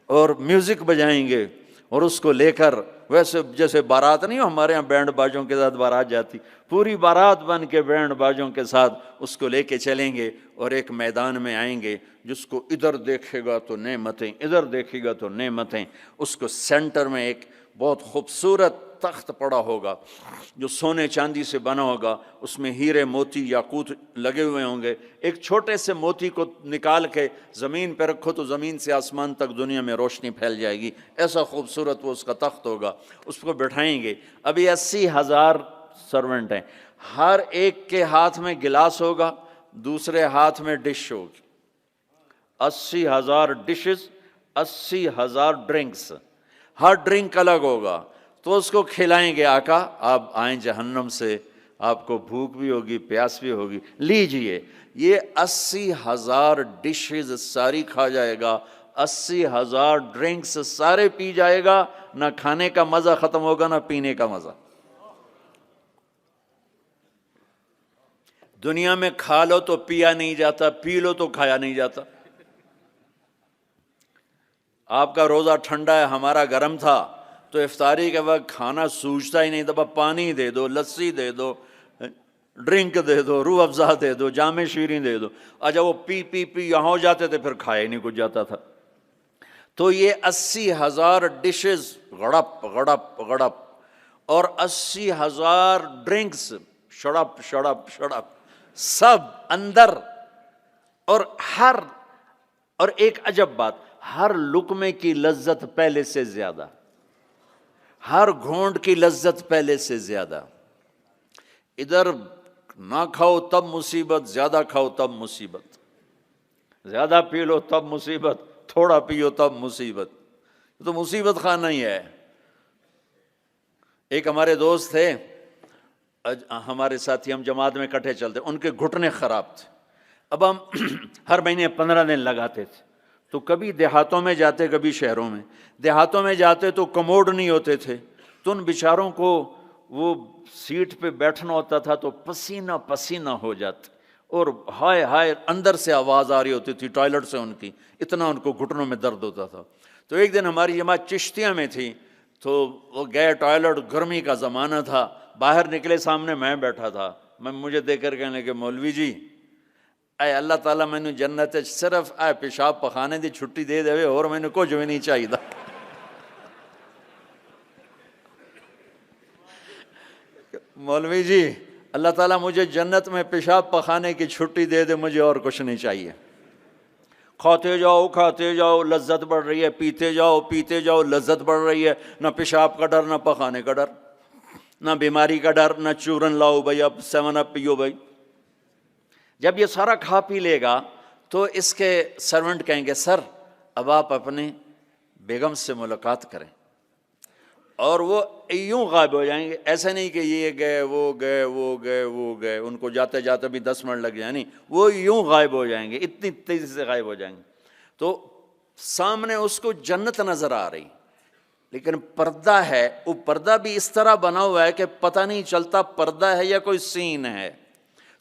اور میوزک بجائیں گے، اور اس کو لے کر ویسے جیسے بارات نہیں ہو ہمارے یہاں بینڈ باجوں کے ساتھ بارات جاتی، پوری بارات بن کے بینڈ باجوں کے ساتھ اس کو لے کے چلیں گے، اور ایک میدان میں آئیں گے جس کو ادھر دیکھے گا تو نعمتیں، ادھر دیکھے گا تو نعمتیں. اس کو سینٹر میں ایک بہت خوبصورت تخت پڑا ہوگا جو سونے چاندی سے بنا ہوگا، اس میں ہیرے موتی یاقوت لگے ہوئے ہوں گے. ایک چھوٹے سے موتی کو نکال کے زمین پہ رکھو تو زمین سے آسمان تک دنیا میں روشنی پھیل جائے گی، ایسا خوبصورت وہ اس کا تخت ہوگا. اس کو بٹھائیں گے. ابھی 80,000 سرونٹ ہیں، ہر ایک کے ہاتھ میں گلاس ہوگا، دوسرے ہاتھ میں ڈش ہوگی. 80,000 ڈشز، 80,000 ڈرنکس، ہر ڈرنک الگ ہوگا. تو اس کو کھلائیں گے آقا آپ آئیں جہنم سے، آپ کو بھوک بھی ہوگی پیاس بھی ہوگی، لیجئے. یہ 80,000 ڈشز ساری کھا جائے گا، 80,000 ڈرنکس سارے پی جائے گا، نہ کھانے کا مزہ ختم ہوگا نہ پینے کا مزہ. دنیا میں کھا لو تو پیا نہیں جاتا، پی لو تو کھایا نہیں جاتا. آپ کا روزہ ٹھنڈا ہے، ہمارا گرم تھا، تو افطاری کے وقت کھانا سوجتا ہی نہیں تھا، پانی دے دو، لسی دے دو، ڈرنک دے دو، روح افزا دے دو، جام شیریں دے دو. اچھا وہ پی یہاں ہو جاتے تھے، پھر کھایا ہی نہیں کچھ جاتا تھا. تو یہ 80,000 ڈشز غڑپ غڑپ غڑپ، اور 80,000 ڈرنکس شڑپ شڑپ شڑپ. سب اندر. اور ایک عجب بات، ہر لقمے کی لذت پہلے سے زیادہ، ہر گھونٹ کی لذت پہلے سے زیادہ. ادھر نہ کھاؤ تب مصیبت، زیادہ کھاؤ تب مصیبت، زیادہ پی لو تب مصیبت، تھوڑا پیو تب مصیبت. تو مصیبت خانہ ہی ہے. ایک ہمارے دوست تھے، ہمارے ساتھی، ہم جماعت میں اکٹھے چلتے، ان کے گھٹنے خراب تھے. اب ہم ہر مہینے 15 دن لگاتے تھے. تو کبھی دیہاتوں میں جاتے، کبھی شہروں میں. دیہاتوں میں جاتے تو کموڈ نہیں ہوتے تھے، تو ان بیچاروں کو وہ سیٹ پہ بیٹھنا ہوتا تھا تو پسینہ پسینہ ہو جاتے، اور ہائے ہائے اندر سے آواز آ رہی ہوتی تھی ٹوائلٹ سے ان کی، اتنا ان کو گھٹنوں میں درد ہوتا تھا. تو ایک دن ہماری جماعت چشتیاں میں تھی، تو وہ گئے ٹوائلٹ، گرمی کا زمانہ تھا، باہر نکلے، سامنے میں بیٹھا تھا. مجھے دیکھ کر کہنے لگے مولوی جی اے اللہ تعالیٰ میں نے جنت صرف اے پیشاب پخانے دی چھٹی دے دے اور میں نے کچھ بھی نہیں چاہیے. مولوی جی اللہ تعالیٰ مجھے جنت میں پیشاب پخانے کی چھٹی دے دے، مجھے اور کچھ نہیں چاہیے. کھاتے جاؤ کھاتے جاؤ لذت بڑھ رہی ہے، پیتے جاؤ پیتے جاؤ لذت بڑھ رہی ہے. نہ پیشاب کا ڈر، نہ پخانے کا ڈر، نہ بیماری کا ڈر، نہ چورن لاؤ بھائی اب 7 اپ پیو بھائی. جب یہ سارا کھا پی لے گا تو اس کے سرونٹ کہیں گے سر اب آپ اپنے بیگم سے ملاقات کریں، اور وہ یوں غائب ہو جائیں گے. ایسا نہیں کہ یہ گئے وہ گئے وہ گئے وہ گئے، ان کو جاتے جاتے بھی 10 منٹ لگ جائیں، نہیں، وہ یوں غائب ہو جائیں گے، اتنی تیزی سے غائب ہو جائیں گے. تو سامنے اس کو جنت نظر آ رہی، لیکن پردہ ہے، وہ پردہ بھی اس طرح بنا ہوا ہے کہ پتہ نہیں چلتا پردہ ہے یا کوئی سین ہے.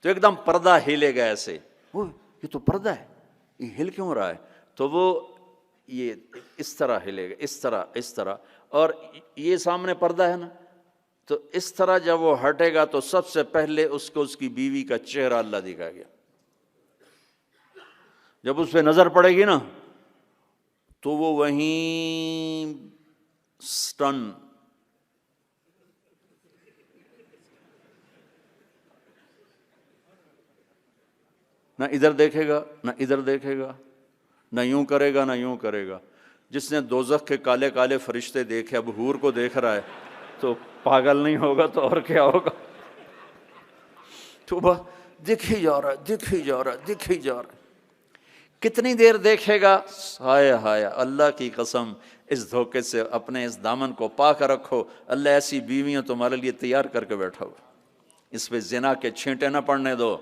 تو ایک دم پردہ ہلے گا ایسے، یہ تو پردہ ہے، یہ ہل کیوں رہا ہے؟ تو وہ یہ اس طرح ہلے گا، اس طرح اس طرح، اور یہ سامنے پردہ ہے نا، تو اس طرح جب وہ ہٹے گا تو سب سے پہلے اس کو اس کی بیوی کا چہرہ اللہ دکھائے گا. جب اس پہ نظر پڑے گی نا تو وہ وہیں سٹن، نہ ادھر دیکھے گا نہ ادھر دیکھے گا، نہ یوں کرے گا نہ یوں کرے گا. جس نے دوزخ کے کالے کالے فرشتے دیکھے اب حور کو دیکھ رہا ہے تو پاگل نہیں ہوگا تو اور کیا ہوگا. تو بس دکھ ہی جا رہا ہے، دکھ ہی جا رہا ہے، دکھ ہی جا رہا ہے. کتنی دیر دیکھے گا؟ ہائے ہائے اللہ کی قسم، اس دھوکے سے اپنے اس دامن کو پاک رکھو. اللہ ایسی بیویاں تمہارے لیے تیار کر کے بیٹھا ہو، اس پہ زنا کے چھینٹے نہ پڑنے دو،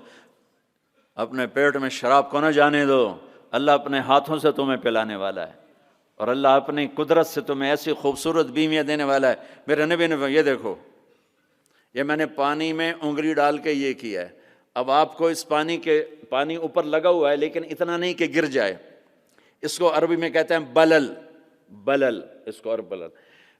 اپنے پیٹ میں شراب کو نہ جانے دو. اللہ اپنے ہاتھوں سے تمہیں پلانے والا ہے، اور اللہ اپنی قدرت سے تمہیں ایسی خوبصورت بیویاں دینے والا ہے. میرے نبی نے یہ دیکھو، یہ میں نے پانی میں انگلی ڈال کے یہ کیا ہے. اب آپ کو اس پانی اوپر لگا ہوا ہے لیکن اتنا نہیں کہ گر جائے. اس کو عربی میں کہتے ہیں بلل، اس کو عرب بلل.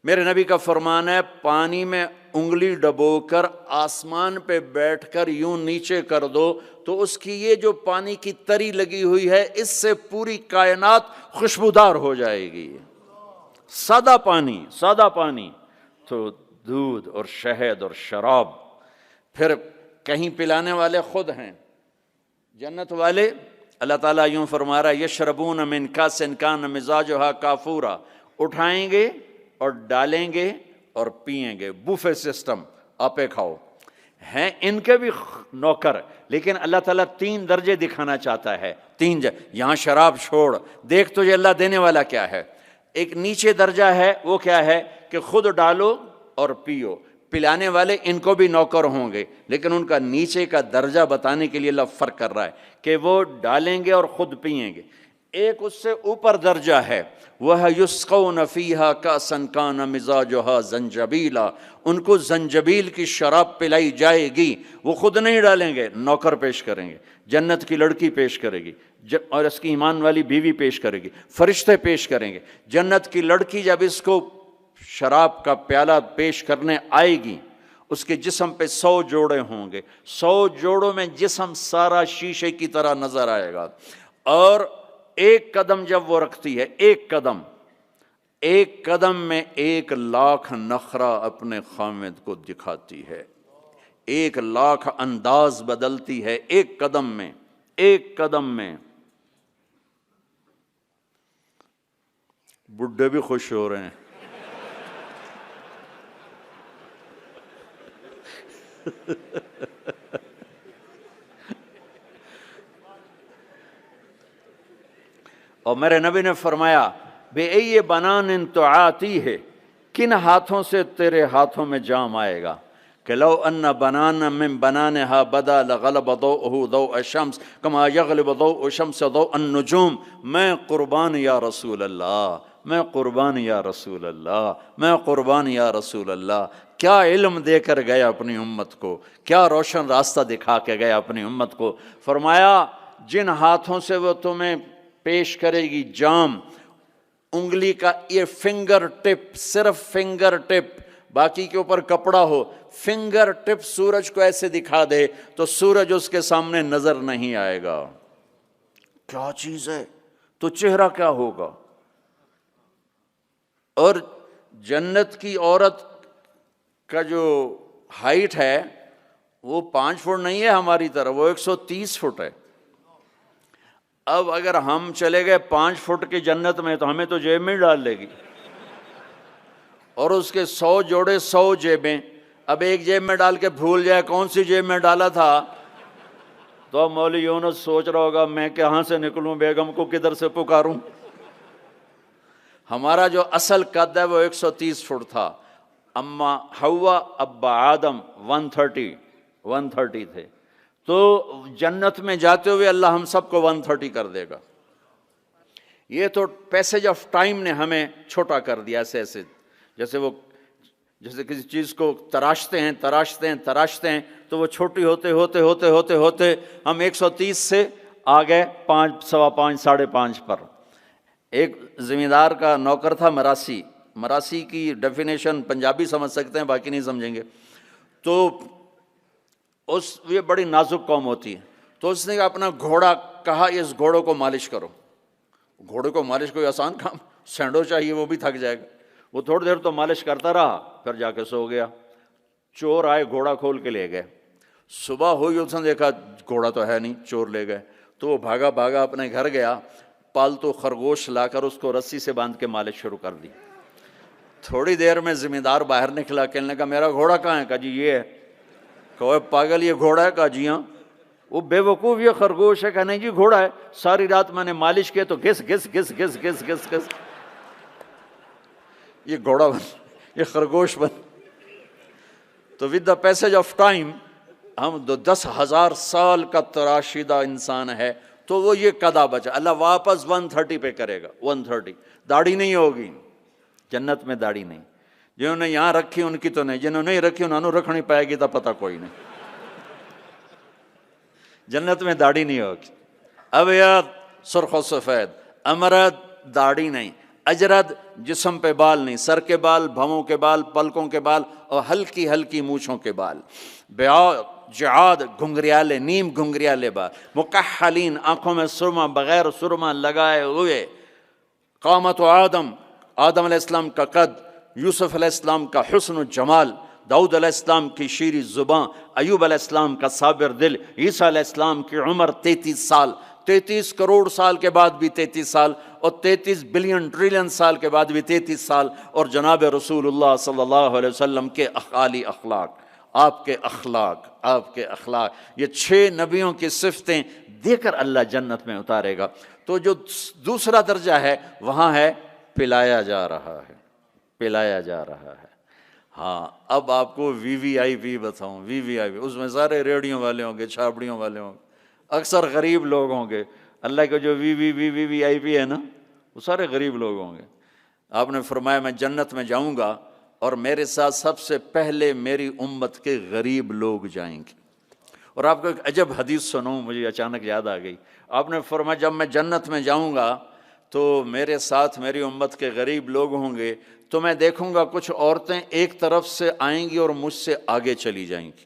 میرے نبی کا فرمان ہے پانی میں انگلی ڈبو کر آسمان پہ بیٹھ کر یوں نیچے کر دو تو اس کی یہ جو پانی کی تری لگی ہوئی ہے اس سے پوری کائنات خوشبودار ہو جائے گی. سادہ پانی تو دودھ اور شہد اور شراب. پھر کہیں پلانے والے خود ہیں جنت والے. اللہ تعالیٰ یوں فرما رہا ہے یشربون من کاس کان مزاجھا کافورا، اٹھائیں گے اور ڈالیں گے اور پئیں گے. بوفے سسٹم، آپے کھاؤ. ہیں ان کے بھی نوکر، لیکن اللہ تعالیٰ 3 درجے دکھانا چاہتا ہے. 3 یہاں شراب چھوڑ، دیکھ تجھے اللہ دینے والا کیا ہے. ایک نیچے درجہ ہے، وہ کیا ہے کہ خود ڈالو اور پیو. پلانے والے ان کو بھی نوکر ہوں گے، لیکن ان کا نیچے کا درجہ بتانے کے لیے اللہ فرق کر رہا ہے کہ وہ ڈالیں گے اور خود پئیں گے. ایک اس سے اوپر درجہ ہے، وہ یسقون فیہا کأسا کان مزاجھا زنجبیلا، ان کو زنجبیل کی شراب پلائی جائے گی. وہ خود نہیں ڈالیں گے، نوکر پیش کریں گے، جنت کی لڑکی پیش کرے گی، اور اس کی ایمان والی بیوی پیش کرے گی، فرشتے پیش کریں گے. جنت کی لڑکی جب اس کو شراب کا پیالہ پیش کرنے آئے گی، اس کے جسم پہ 100 جوڑے ہوں گے. 100 جوڑوں میں جسم سارا شیشے کی طرح نظر آئے گا. اور ایک قدم جب وہ رکھتی ہے، ایک قدم میں 1 لاکھ نخرہ اپنے خامد کو دکھاتی ہے. 1,00,000 انداز بدلتی ہے ایک قدم میں، ایک قدم میں۔ بڈھے بھی خوش ہو رہے ہیں۔ اور میرے نبی نے فرمایا بِأَيِّ بَنَانٍ تُعَاطِيهِ، کن ہاتھوں سے تیرے ہاتھوں میں جام آئے گا، کہ لو ان بنانا من بنانها بدا لغلب ضوءه ضوء الشمس كما يغلب ضوء الشمس ضوء النجوم۔ میں قربان یا رسول اللہ، میں قربان یا رسول اللہ، میں قربان یا رسول اللہ۔ کیا علم دے کر گیا اپنی امت کو، کیا روشن راستہ دکھا کے گیا اپنی امت کو۔ فرمایا جن ہاتھوں سے وہ تمہیں پیش کرے گی جام، انگلی کا یہ فنگر ٹپ، صرف فنگر ٹپ، باقی کے اوپر کپڑا ہو، فنگر ٹپ سورج کو ایسے دکھا دے تو سورج اس کے سامنے نظر نہیں آئے گا۔ کیا چیز ہے، تو چہرہ کیا ہوگا۔ اور جنت کی عورت کا جو ہائٹ ہے وہ 5 فٹ نہیں ہے ہماری طرح، وہ 130 فٹ ہے۔ اب اگر ہم چلے گئے 5 فٹ کی جنت میں تو ہمیں تو جیب میں ڈال لے گی، اور اس کے 100 جوڑے 100 جیبیں، اب ایک جیب میں ڈال کے بھول جائے کون سی جیب میں ڈالا تھا، تو اب مولوی یونس سوچ رہا ہوگا میں کہاں سے نکلوں، بیگم کو کدھر سے پکاروں۔ ہمارا جو اصل قد ہے وہ 130 فٹ تھا، اما حوا ابا آدم 130 تھے، تو جنت میں جاتے ہوئے اللہ ہم سب کو 130 کر دے گا۔ یہ تو پیسج آف ٹائم نے ہمیں چھوٹا کر دیا، ایسے ایسے جیسے کسی چیز کو تراشتے ہیں تو وہ چھوٹی ہوتے ہم 130 سے آ گئے 5، 5.25، 5.5 پر۔ ایک زمیندار کا نوکر تھا مراسی کی ڈیفینیشن پنجابی سمجھ سکتے ہیں، باقی نہیں سمجھیں گے۔ تو یہ بڑی نازک قوم ہوتی ہے، تو اس نے اپنا گھوڑا کہا اس گھوڑوں کو مالش کرو۔ گھوڑے کو مالش کوئی آسان کام، سینڈو چاہیے وہ بھی تھک جائے گا۔ وہ تھوڑی دیر تو مالش کرتا رہا، پھر جا کے سو گیا۔ چور آئے گھوڑا کھول کے لے گئے، صبح ہوئی اس نے دیکھا گھوڑا تو ہے نہیں، چور لے گئے۔ تو وہ بھاگا اپنے گھر گیا، پالتو خرگوش لا کر اس کو رسی سے باندھ کے مالش شروع کر دی۔ تھوڑی دیر میں زمیندار باہر نکلا، کہنے لگا میرا گھوڑا کہاں ہے؟ کہا جی یہ ہے۔ کہ پاگل یہ گھوڑا ہے؟ کہا جی ہاں۔ وہ بے وقوف یہ خرگوش ہے؟ کہا نہیں جی گھوڑا ہے، ساری رات میں نے مالش کیا تو گھس گھس گھس گھس گھس گھس گھس یہ گھوڑا بن، یہ خرگوش بن۔ تو with the passage of time ہم 10,000 سال کا تراشیدہ انسان ہے، تو وہ یہ قدا بچا، اللہ واپس 130 پہ کرے گا۔ 130 داڑھی نہیں ہوگی جنت میں، داڑھی نہیں۔ جنہوں نے یہاں رکھی ان کی تو نہیں، جنہوں نے نہیں رکھی انہوں نے رکھنی پائے گی تو پتہ کوئی نہیں۔ جنت میں داڑھی نہیں ہوگی، ابیض سرخ و سفید، امرد داڑھی نہیں، اجرد جسم پہ بال نہیں، سر کے بال، بھووں کے بال، پلکوں کے بال، اور ہلکی ہلکی مونچھوں کے بال، جعاد گھنگریالے، نیم گھنگریالے بال، مکحلین آنکھوں میں سرما بغیر سرما لگائے ہوئے، قامت آدم علیہ السلام کا قد، یوسف علیہ السلام کا حسن و جمال، داؤد علیہ السلام کی شیریں زباں، ایوب علیہ السلام کا صابر دل، عیسیٰ علیہ السلام کی عمر 33 سال، 33 کروڑ سال کے بعد بھی 33 سال، اور 33 بلین ٹریلین سال کے بعد بھی 33 سال، اور جناب رسول اللہ صلی اللہ علیہ وسلم کے اعالی اخلاق، آپ کے اخلاق، یہ 6 نبیوں کی صفتیں دے کر اللہ جنت میں اتارے گا۔ تو جو دوسرا درجہ ہے وہاں ہے پلایا جا رہا ہے۔ ہاں اب آپ کو وی آئی پی بتاؤں، وی آئی پی، اس میں سارے ریڑیوں والے ہوں گے، چھاپڑیوں والے ہوں گے، اکثر غریب لوگ ہوں گے۔ اللہ کا جو وی آئی پی ہے نا، وہ سارے غریب لوگ ہوں گے۔ آپ نے فرمایا میں جنت میں جاؤں گا اور میرے ساتھ سب سے پہلے میری امت کے غریب لوگ جائیں گے۔ اور آپ کو ایک عجب حدیث سنوں، مجھے اچانک یاد آ گئی۔ آپ نے فرمایا جب میں جنت میں جاؤں گا تو میرے ساتھ میری امت کے غریب لوگ ہوں گے، تو میں دیکھوں گا کچھ عورتیں ایک طرف سے آئیں گی اور مجھ سے آگے چلی جائیں گی۔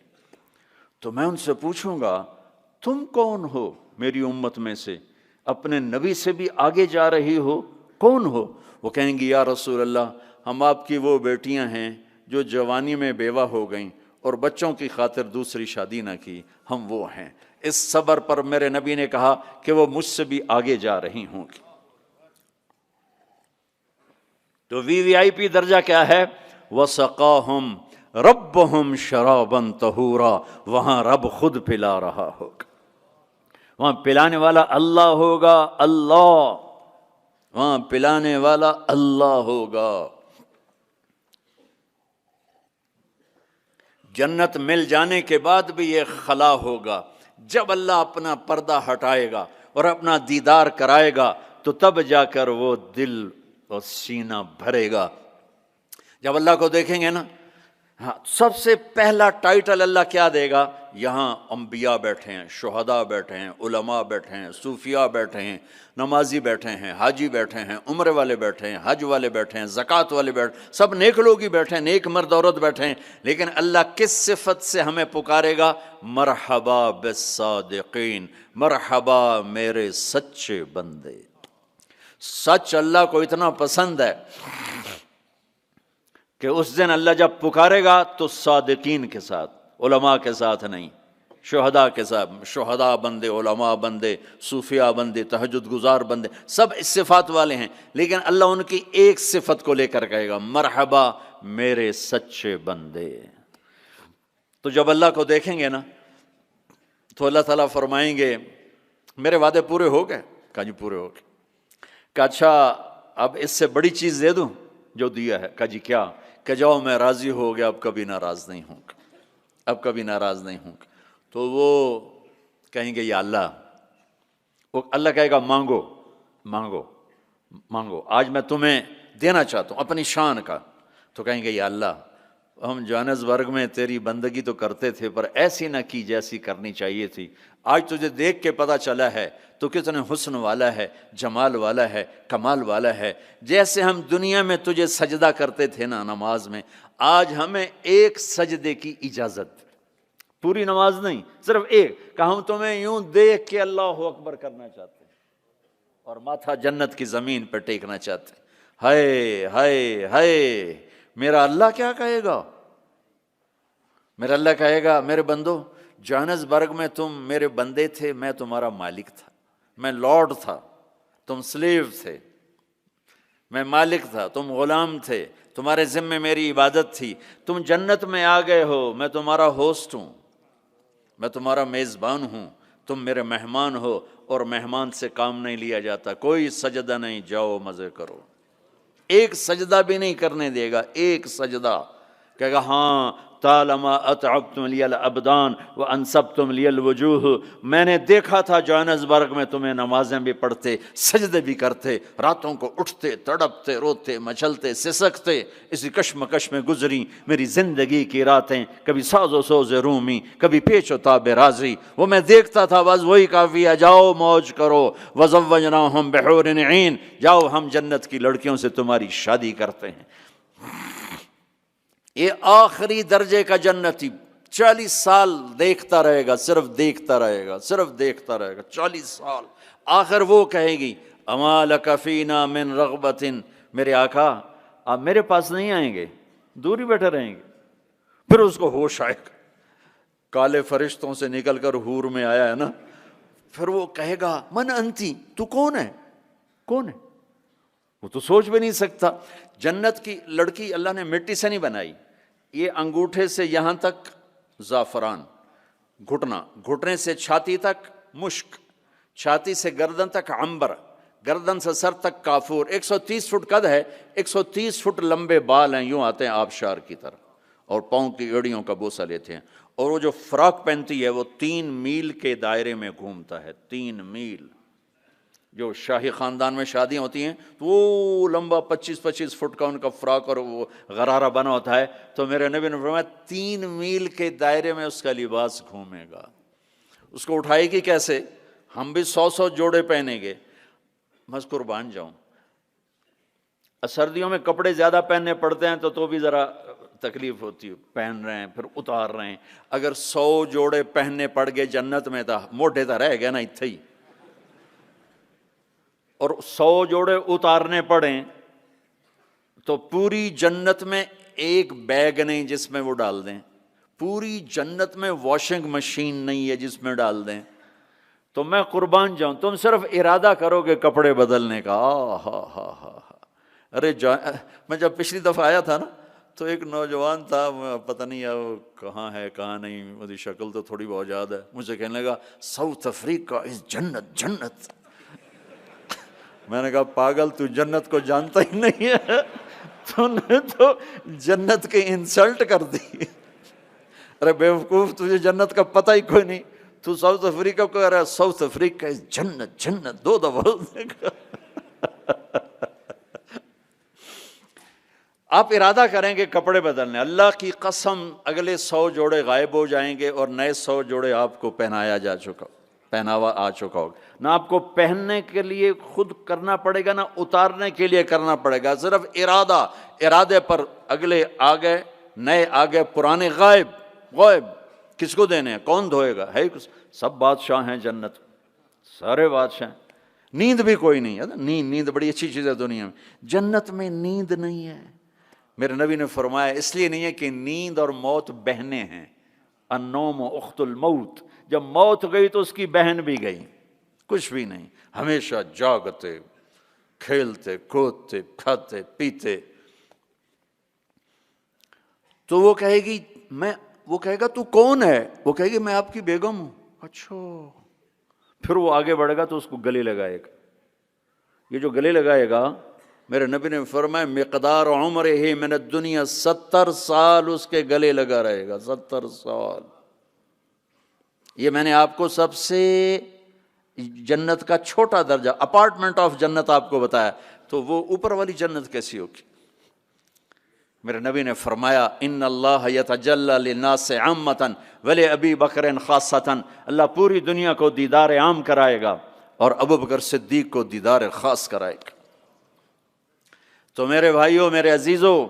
تو میں ان سے پوچھوں گا تم کون ہو میری امت میں سے، اپنے نبی سے بھی آگے جا رہی ہو، کون ہو؟ وہ کہیں گی یا رسول اللہ ہم آپ کی وہ بیٹیاں ہیں جو جوانی میں بیوہ ہو گئیں اور بچوں کی خاطر دوسری شادی نہ کی، ہم وہ ہیں۔ اس صبر پر میرے نبی نے کہا کہ وہ مجھ سے بھی آگے جا رہی ہوں گی۔ تو وی آئی پی درجہ کیا ہے؟ وَسَقَاهُمْ رَبُّهُمْ شَرَابًا طَهُورًا، وہاں رب خود پلا رہا ہوگا، وہاں پلانے والا اللہ ہوگا، اللہ، وہاں پلانے والا اللہ ہوگا۔ جنت مل جانے کے بعد بھی یہ خلا ہوگا، جب اللہ اپنا پردہ ہٹائے گا اور اپنا دیدار کرائے گا تو تب جا کر وہ دل اور سینہ بھرے گا۔ جب اللہ کو دیکھیں گے نا، ہاں، سب سے پہلا ٹائٹل اللہ کیا دے گا؟ یہاں انبیاء بیٹھے ہیں، شہداء بیٹھے ہیں، علماء بیٹھے ہیں، صوفیاء بیٹھے ہیں، نمازی بیٹھے ہیں، حاجی بیٹھے ہیں، عمرے والے بیٹھے ہیں، حج والے بیٹھے ہیں، زکوٰۃ والے بیٹھے ہیں، سب نیک لوگ ہی بیٹھے ہیں، نیک مرد عورت بیٹھے ہیں۔ لیکن اللہ کس صفت سے ہمیں پکارے گا؟ مرحبا بالصادقین، مرحبا میرے سچے بندے۔ سچ اللہ کو اتنا پسند ہے کہ اس دن اللہ جب پکارے گا تو صادقین کے ساتھ، علماء کے ساتھ نہیں، شہداء کے ساتھ، شہداء بندے، علماء بندے، صوفیاء بندے، تہجد گزار بندے، سب اس صفات والے ہیں، لیکن اللہ ان کی ایک صفت کو لے کر کہے گا، مرحبا میرے سچے بندے۔ تو جب اللہ کو دیکھیں گے نا تو اللہ تعالیٰ فرمائیں گے میرے وعدے پورے ہو گئے؟ کہا جی پورے ہو گئے۔ کہ اچھا اب اس سے بڑی چیز دے دوں جو دیا ہے؟ کہا جی کیا؟ کہ جاؤ میں راضی ہو گیا، اب کبھی ناراض نہیں ہوں گا، اب کبھی ناراض نہیں ہوں گا۔ تو وہ کہیں گے یا اللہ، وہ اللہ کہے گا مانگو مانگو مانگو، آج میں تمہیں دینا چاہتا ہوں اپنی شان کا۔ تو کہیں گے یا اللہ، ہم جوہانسبرگ میں تیری بندگی تو کرتے تھے پر ایسی نہ کی جیسی کرنی چاہیے تھی، آج تجھے دیکھ کے پتہ چلا ہے تو کتنے حسن والا ہے، جمال والا ہے، کمال والا ہے۔ جیسے ہم دنیا میں تجھے سجدہ کرتے تھے نا نماز میں، آج ہمیں ایک سجدے کی اجازت، پوری نماز نہیں، صرف ایک، کہ ہم تمہیں یوں دیکھ کے اللہ اکبر کرنا چاہتے ہیں اور ماتھا جنت کی زمین پہ ٹیکنا چاہتے ہیں۔ ہائے ہائے ہائے، میرا اللہ کیا کہے گا؟ میرا اللہ کہے گا میرے بندو، جوہانسبرگ میں تم میرے بندے تھے، میں تمہارا مالک تھا، میں لارڈ تھا، تم سلیو تھے، میں مالک تھا، تم غلام تھے، تمہارے ذمے میری عبادت تھی، تم جنت میں آ گئے ہو، میں تمہارا ہوسٹ ہوں، میں تمہارا میزبان ہوں، تم میرے مہمان ہو، اور مہمان سے کام نہیں لیا جاتا، کوئی سجدہ نہیں، جاؤ مزے کرو۔ ایک سجدہ بھی نہیں کرنے دے گا، ایک سجدہ، کہے گا ہاں طالما اتعبتم لی الابدان وانصبتم لی الوجوہ، میں نے دیکھا تھا جوہانسبرگ میں تمہیں نمازیں بھی پڑھتے، سجدے بھی کرتے، راتوں کو اٹھتے، تڑپتے، روتے، مچلتے، سسکتے، اسی کشمکش میں گزری میری زندگی کی راتیں، کبھی ساز و سوز رومی، کبھی پیچ و تاب رازی، وہ میں دیکھتا تھا، بس وہی کافی ہے، جاؤ موج کرو، وزوجناہم بحور عین، جاؤ ہم جنت کی لڑکیوں سے تمہاری شادی کرتے ہیں۔ یہ آخری درجے کا جنتی 40 سال دیکھتا رہے گا، صرف دیکھتا رہے گا، صرف دیکھتا رہے گا 40 سال۔ آخر وہ کہے گی اما لک فینا من رغبت، میرے آقا آپ میرے پاس نہیں آئیں گے، دور ہی بیٹھے رہیں گے۔ پھر اس کو ہوش آئے گا، کالے فرشتوں سے نکل کر حور میں آیا ہے نا، پھر وہ کہے گا من انتی، تو کون ہے، کون ہے؟ وہ تو سوچ بھی نہیں سکتا۔ جنت کی لڑکی اللہ نے مٹی سے نہیں بنائی، یہ انگوٹھے سے یہاں تک زعفران، گھٹنا، گھٹنے سے چھاتی تک مشک، چھاتی سے گردن تک عنبر، گردن سے سر تک کافور، 130 فٹ قد ہے، 130 فٹ لمبے بال ہیں، یوں آتے ہیں آبشار کی طرح، اور پاؤں کی ایڑیوں کا بوسہ لیتے ہیں، اور وہ جو فراک پہنتی ہے وہ 3 میل کے دائرے میں گھومتا ہے، 3 میل۔ جو شاہی خاندان میں شادیاں ہوتی ہیں تو وہ لمبا 25 فٹ کا ان کا فراک اور وہ غرارہ بنا ہوتا ہے، تو میرے نبی نے فرمایا 3 میل کے دائرے میں اس کا لباس گھومے گا۔ اس کو اٹھائے گی کیسے؟ ہم بھی 100 جوڑے پہنیں گے، میں قربان جاؤں، سردیوں میں کپڑے زیادہ پہننے پڑتے ہیں تو بھی ذرا تکلیف ہوتی ہے، پہن رہے ہیں پھر اتار رہے ہیں، اگر 100 جوڑے پہننے پڑ گئے جنت میں تو موٹے تو رہ گئے نا اتھے ہی، اور 100 جوڑے اتارنے پڑیں تو پوری جنت میں ایک بیگ نہیں جس میں وہ ڈال دیں، پوری جنت میں واشنگ مشین نہیں ہے جس میں ڈال دیں تو میں قربان جاؤں، تم صرف ارادہ کرو گے کپڑے بدلنے کا، ہا ہا ہا۔ ارے میں جب پچھلی دفعہ آیا تھا نا تو ایک نوجوان تھا، پتہ نہیں وہ کہاں ہے کہاں نہیں، مجھے شکل تو تھوڑی بہت یاد ہے، مجھے کہنے لگا ساؤتھ افریقہ از جنت جنت۔ میں نے کہا پاگل تو جنت کو جانتا ہی نہیں ہے، تو نے تو جنت کی انسلٹ کر دی۔ ارے بیوقوف، تجھے جنت کا پتہ ہی کوئی نہیں، تو ساؤتھ افریقہ کو کہہ رہا ہے ساؤتھ افریقہ از جنت جنت، 2 دفعہ۔ آپ ارادہ کریں گے کپڑے بدلنے، اللہ کی قسم اگلے 100 جوڑے غائب ہو جائیں گے اور نئے 100 جوڑے آپ کو پہناوا آ چکا ہوگا۔ نہ آپ کو پہننے کے لیے خود کرنا پڑے گا، نہ اتارنے کے لیے کرنا پڑے گا، صرف ارادے پر اگلے آ گئے، نئے آ گئے، پرانے غائب۔ کس کو دینے ہیں؟ کون دھوئے گا؟ ہے سب بادشاہ ہیں جنت، سارے بادشاہ ہیں۔ نیند بھی کوئی نہیں ہے، نیند بڑی اچھی چیز ہے دنیا میں، جنت میں نیند نہیں ہے۔ میرے نبی نے فرمایا اس لیے نہیں ہے کہ نیند اور موت بہنیں ہیں، النوم اخت الموت، جب موت گئی تو اس کی بہن بھی گئی، کچھ بھی نہیں، ہمیشہ جاگتے، کھیلتے کودتے، کھاتے پیتے۔ تو وہ کہے گی وہ کہے گا تو کون ہے؟ وہ کہے گی میں آپ کی بیگم ہوں۔ اچھا، پھر وہ آگے بڑھے گا تو اس کو گلے لگائے گا۔ یہ جو گلے لگائے گا، میرے نبی نے فرمایا مقدار عمرہ من الدنیا 70 سال اس کے گلے لگا رہے گا، 70 سال۔ یہ میں نے آپ کو سب سے جنت کا چھوٹا درجہ، اپارٹمنٹ آف جنت آپ کو بتایا، تو وہ اوپر والی جنت کیسی ہوگی؟ میرے نبی نے فرمایا ان اللہ یتجلی للناس عامۃ ولابی بکر خاصۃ، اللہ پوری دنیا کو دیدار عام کرائے گا اور ابو بکر صدیق کو دیدار خاص کرائے گا۔ تو میرے بھائیوں، میرے عزیزوں،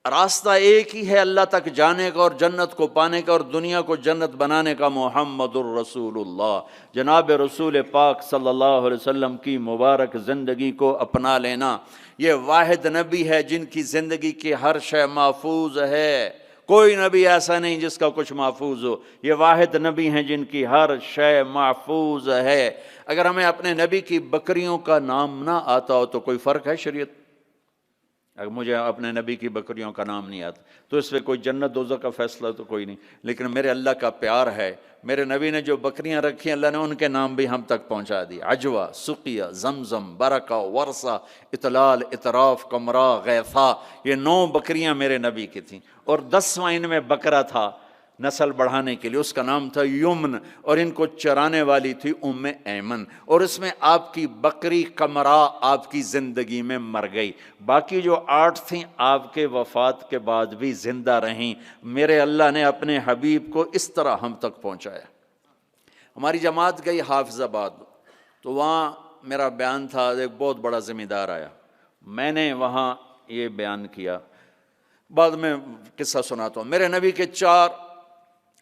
راستہ ایک ہی ہے اللہ تک جانے کا اور جنت کو پانے کا اور دنیا کو جنت بنانے کا، محمد الرسول اللہ، جناب رسول پاک صلی اللہ علیہ وسلم کی مبارک زندگی کو اپنا لینا۔ یہ واحد نبی ہے جن کی زندگی کی ہر شے محفوظ ہے، کوئی نبی ایسا نہیں جس کا کچھ محفوظ ہو، یہ واحد نبی ہیں جن کی ہر شے محفوظ ہے۔ اگر ہمیں اپنے نبی کی بکریوں کا نام نہ آتا ہو تو کوئی فرق ہے شریعت؟ اگر مجھے اپنے نبی کی بکریوں کا نام نہیں آتا تو اس میں کوئی جنت دوزخ کا فیصلہ تو کوئی نہیں، لیکن میرے اللہ کا پیار ہے، میرے نبی نے جو بکریاں رکھی اللہ نے ان کے نام بھی ہم تک پہنچا دی، عجوہ، سقیہ، زمزم، برکہ، ورثہ، اطلال، اطراف، کمرا، غیثہ، یہ 9 بکریاں میرے نبی کی تھیں، اور 10واں ان میں بکرا تھا نسل بڑھانے کے لیے، اس کا نام تھا یمن، اور ان کو چرانے والی تھی ام ایمن، اور اس میں آپ کی بکری کمرا آپ کی زندگی میں مر گئی، باقی جو 8 تھیں آپ کے وفات کے بعد بھی زندہ رہیں۔ میرے اللہ نے اپنے حبیب کو اس طرح ہم تک پہنچایا۔ ہماری جماعت گئی حافظ آباد، تو وہاں میرا بیان تھا، ایک بہت بڑا ذمہ دار آیا، میں نے وہاں یہ بیان کیا، بعد میں قصہ سناتا ہوں۔ میرے نبی کے 4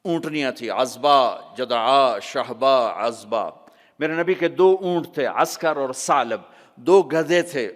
اونٹنیاں تھی، عزبہ، جدعا، شہبہ، عزبہ۔ میرے نبی کے 2 اونٹ تھے، عسکر اور ثعلب، 2 گدھے تھے،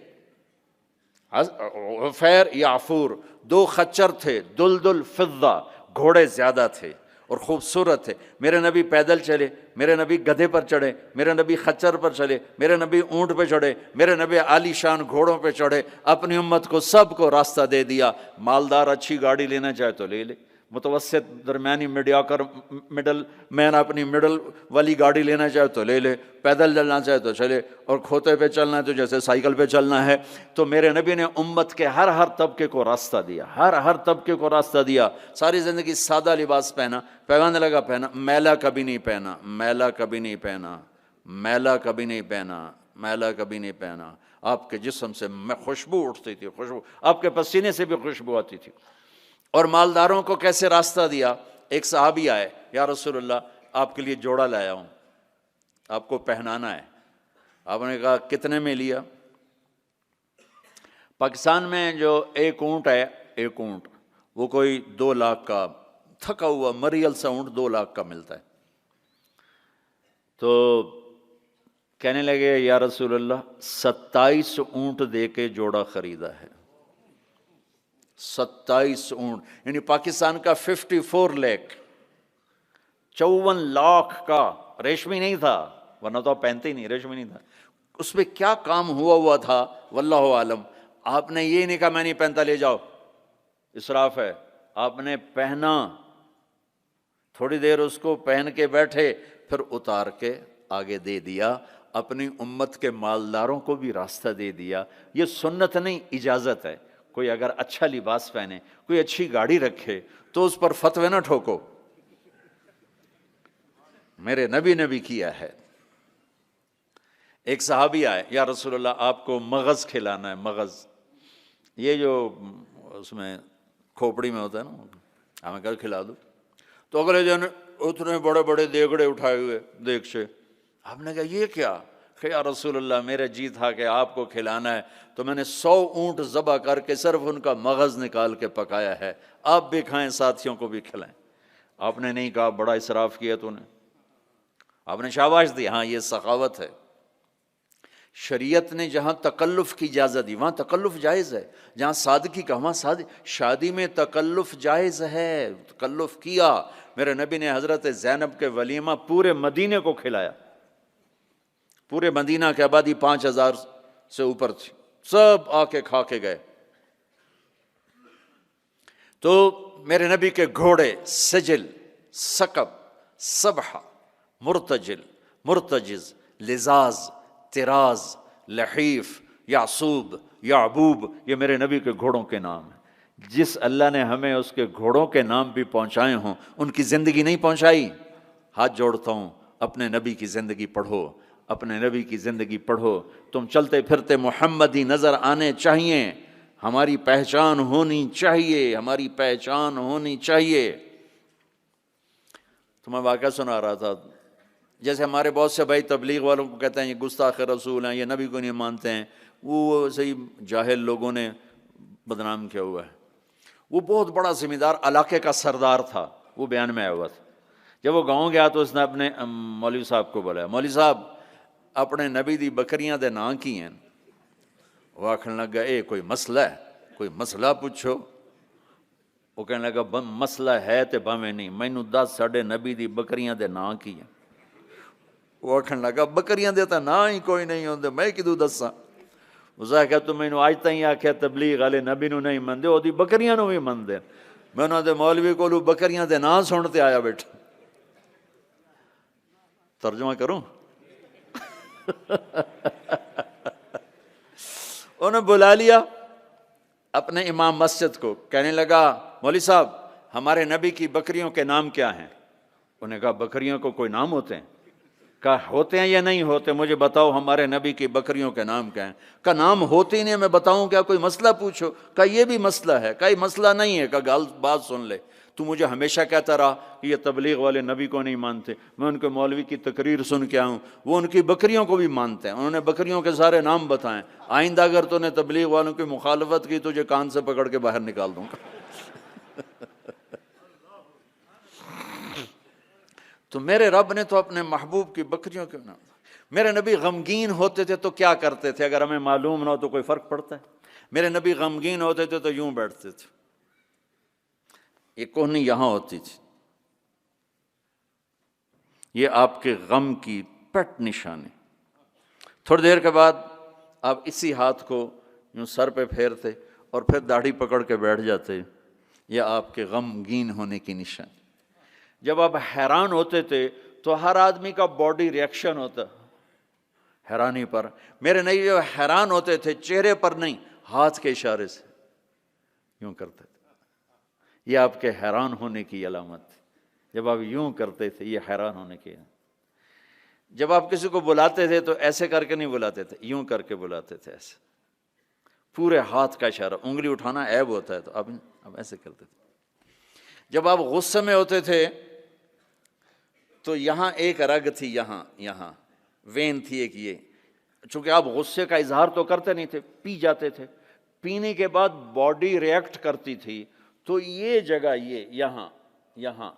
عفیر یا عفور، 2 خچر تھے، دلدل، فضہ، گھوڑے زیادہ تھے اور خوبصورت تھے۔ میرے نبی پیدل چلے، میرے نبی گدھے پر چڑھے، میرے نبی خچر پر چلے، میرے نبی اونٹ پہ چڑھے، میرے نبی عالی شان گھوڑوں پہ چڑھے، اپنی امت کو سب کو راستہ دے دیا۔ مالدار اچھی گاڑی لینا چاہے تو لے لے، متوسط درمیانی مڈل مین اپنی مڈل والی گاڑی لینا چاہے تو لے لے، پیدل چلنا چاہے تو چلے، اور کھوتے پہ چلنا ہے تو جیسے سائیکل پہ چلنا ہے۔ تو میرے نبی نے امت کے ہر طبقے کو راستہ دیا، ہر طبقے کو راستہ دیا۔ ساری زندگی سادہ لباس پہنا، پیغام لگا پہنا، میلا کبھی نہیں پہنا، میلا کبھی نہیں پہنا، میلا کبھی نہیں پہنا، میلا کبھی نہیں پہنا۔ آپ کے جسم سے خوشبو اٹھتی تھی، خوشبو، آپ کے پسینے سے بھی خوشبو آتی تھی۔ اور مالداروں کو کیسے راستہ دیا؟ ایک صحابی آئے، یا رسول اللہ آپ کے لیے جوڑا لایا ہوں، آپ کو پہنانا ہے۔ آپ نے کہا کتنے میں لیا؟ پاکستان میں جو ایک اونٹ ہے، ایک اونٹ وہ کوئی 2 لاکھ کا، تھکا ہوا مریل سا اونٹ 2 لاکھ کا ملتا ہے۔ تو کہنے لگے یا رسول اللہ 27 اونٹ دے کے جوڑا خریدا ہے، 27 اونٹ، یعنی پاکستان کا 54 لاکھ، 54 لاکھ کا ریشمی نہیں تھا، ورنہ تو آپ پہنتے ہی نہیں، ریشمی نہیں تھا۔ اس پہ کیا کام ہوا تھا واللہ عالم۔ آپ نے یہ نہیں کہا میں نہیں پہنتا لے جاؤ، اسراف ہے۔ آپ نے پہنا، تھوڑی دیر اس کو پہن کے بیٹھے، پھر اتار کے آگے دے دیا، اپنی امت کے مالداروں کو بھی راستہ دے دیا۔ یہ سنت نہیں، اجازت ہے۔ کوئی اگر اچھا لباس پہنے، کوئی اچھی گاڑی رکھے تو اس پر فتوے نہ ٹھوکو، میرے نبی نے بھی کیا ہے۔ ایک صحابی آئے، یا رسول اللہ آپ کو مغز کھلانا ہے، مغز، یہ جو اس میں کھوپڑی میں ہوتا ہے نا، ہمیں کہا کھلا دو۔ تو اگلے دن اتنے بڑے بڑے دیگڑے اٹھائے ہوئے دیگ سے، آپ نے کہا یہ کیا؟ کہ یا رسول اللہ میرا جی تھا کہ آپ کو کھلانا ہے، تو میں نے 100 اونٹ ذبح کر کے صرف ان کا مغز نکال کے پکایا ہے، آپ بھی کھائیں، ساتھیوں کو بھی کھلائیں۔ آپ نے نہیں کہا بڑا اسراف کیا تو نے، آپ نے شاباش دی، ہاں یہ سخاوت ہے۔ شریعت نے جہاں تکلف کی اجازت دی وہاں تکلف جائز ہے، جہاں سادگی کا وہاں شادی میں تکلف جائز ہے، تکلف کیا۔ میرے نبی نے حضرت زینب کے ولیمہ پورے مدینے کو کھلایا، پورے مدینہ کی آبادی 5000 سے اوپر تھی، سب آ کے کھا کے گئے۔ تو میرے نبی کے گھوڑے سجل، سکب، سبحہ، مرتجل، مرتجز، لزاز، تراز، لحیف، یعصوب، یعبوب، یہ میرے نبی کے گھوڑوں کے نام ہیں۔ جس اللہ نے ہمیں اس کے گھوڑوں کے نام بھی پہنچائے ہوں، ان کی زندگی نہیں پہنچائی۔ ہاتھ جوڑتا ہوں، اپنے نبی کی زندگی پڑھو، اپنے نبی کی زندگی پڑھو۔ تم چلتے پھرتے محمدی نظر آنے چاہیے، ہماری پہچان ہونی چاہیے، ہماری پہچان ہونی چاہیے۔ تو میں واقعہ سنا رہا تھا، جیسے ہمارے بہت سے بھائی تبلیغ والوں کو کہتے ہیں یہ گستاخ رسول ہیں، یہ نبی کو نہیں مانتے ہیں، وہ صحیح جاہل لوگوں نے بدنام کیا ہوا ہے۔ وہ بہت بڑا ذمہ دار علاقے کا سردار تھا، وہ بیان میں آیا ہوا تھا۔ جب وہ گاؤں گیا تو اس نے اپنے مولوی صاحب کو بلایا، مولوی صاحب اپنے نبی دی بکریاں دے نام کی ہیں؟ وہ آکھنے لگا اے کوئی مسئلہ ہے، کوئی مسئلہ پوچھو۔ وہ کہنے لگا مسئلہ ہے تے بھاویں نہیں، مینوں دس ساڈے نبی دی بکریاں دے نام کی ہیں۔ وہ آکھن لگا بکریاں دے تا نا ہی کوئی نہیں ہوندے، میں کدوں دساں؟ اس نے کہا تو مینوں اج تائیں آکھیا تبلیغ والے نبی نو نہیں مندے، او دی بکریاں نو بھی مندے۔ میں انہاں دے مولوی کولوں بکریاں دے نام سن تے آیا بیٹھا۔ ترجمہ کروں؟ انہوں نے بلا لیا اپنے امام مسجد کو، کہنے لگا مولوی صاحب ہمارے نبی کی بکریوں کے نام کیا ہیں؟ انہوں نے کہا بکریوں کو کوئی نام ہوتے ہیں؟ کہا ہوتے ہیں یا نہیں ہوتے مجھے بتاؤ، ہمارے نبی کی بکریوں کے نام کیا ہیں؟ کہا نام ہوتے ہی نہیں، میں بتاؤں کیا؟ کوئی مسئلہ پوچھو۔ کہا یہ بھی مسئلہ ہے۔ کہا یہ مسئلہ نہیں ہے۔ کہا بات سن لے، تو مجھے ہمیشہ کہتا رہا کہ یہ تبلیغ والے نبی کو نہیں مانتے، میں ان کے مولوی کی تقریر سن کے آؤں، وہ ان کی بکریوں کو بھی مانتے ہیں، انہوں نے بکریوں کے سارے نام بتائیں، آئندہ اگر تو نے تبلیغ والوں کی مخالفت کی تجھے کان سے پکڑ کے باہر نکال دوں گا۔ تو میرے رب نے تو اپنے محبوب کی بکریوں کے نام۔ میرے نبی غمگین ہوتے تھے تو کیا کرتے تھے؟ اگر ہمیں معلوم نہ ہو تو کوئی فرق پڑتا ہے؟ میرے نبی غمگین ہوتے تھے تو یوں بیٹھتے تھے، یہ کوہنی یہاں ہوتی تھی، یہ آپ کے غم کی پٹ نشانی۔ تھوڑی دیر کے بعد آپ اسی ہاتھ کو یوں سر پہ پھیرتے اور پھر داڑھی پکڑ کے بیٹھ جاتے، یہ آپ کے غمگین ہونے کی نشانی۔ جب آپ حیران ہوتے تھے تو ہر آدمی کا باڈی ریئیکشن ہوتا حیرانی پر، میرے نبی جب حیران ہوتے تھے چہرے پر نہیں، ہاتھ کے اشارے سے یوں کرتے تھے، یہ آپ کے حیران ہونے کی علامت تھی۔ جب آپ یوں کرتے تھے یہ حیران ہونے کی۔ جب آپ کسی کو بلاتے تھے تو ایسے کر کے نہیں بلاتے تھے، یوں کر کے بلاتے تھے، ایسے پورے ہاتھ کا اشارہ، انگلی اٹھانا عیب ہوتا ہے تو اب ایسے کرتے تھے۔ جب آپ غصے میں ہوتے تھے تو یہاں ایک رگ تھی، یہاں وین تھی ایک، یہ چونکہ آپ غصے کا اظہار تو کرتے نہیں تھے، پی جاتے تھے، پینے کے بعد باڈی ریئیکٹ کرتی تھی، تو یہ جگہ یہاں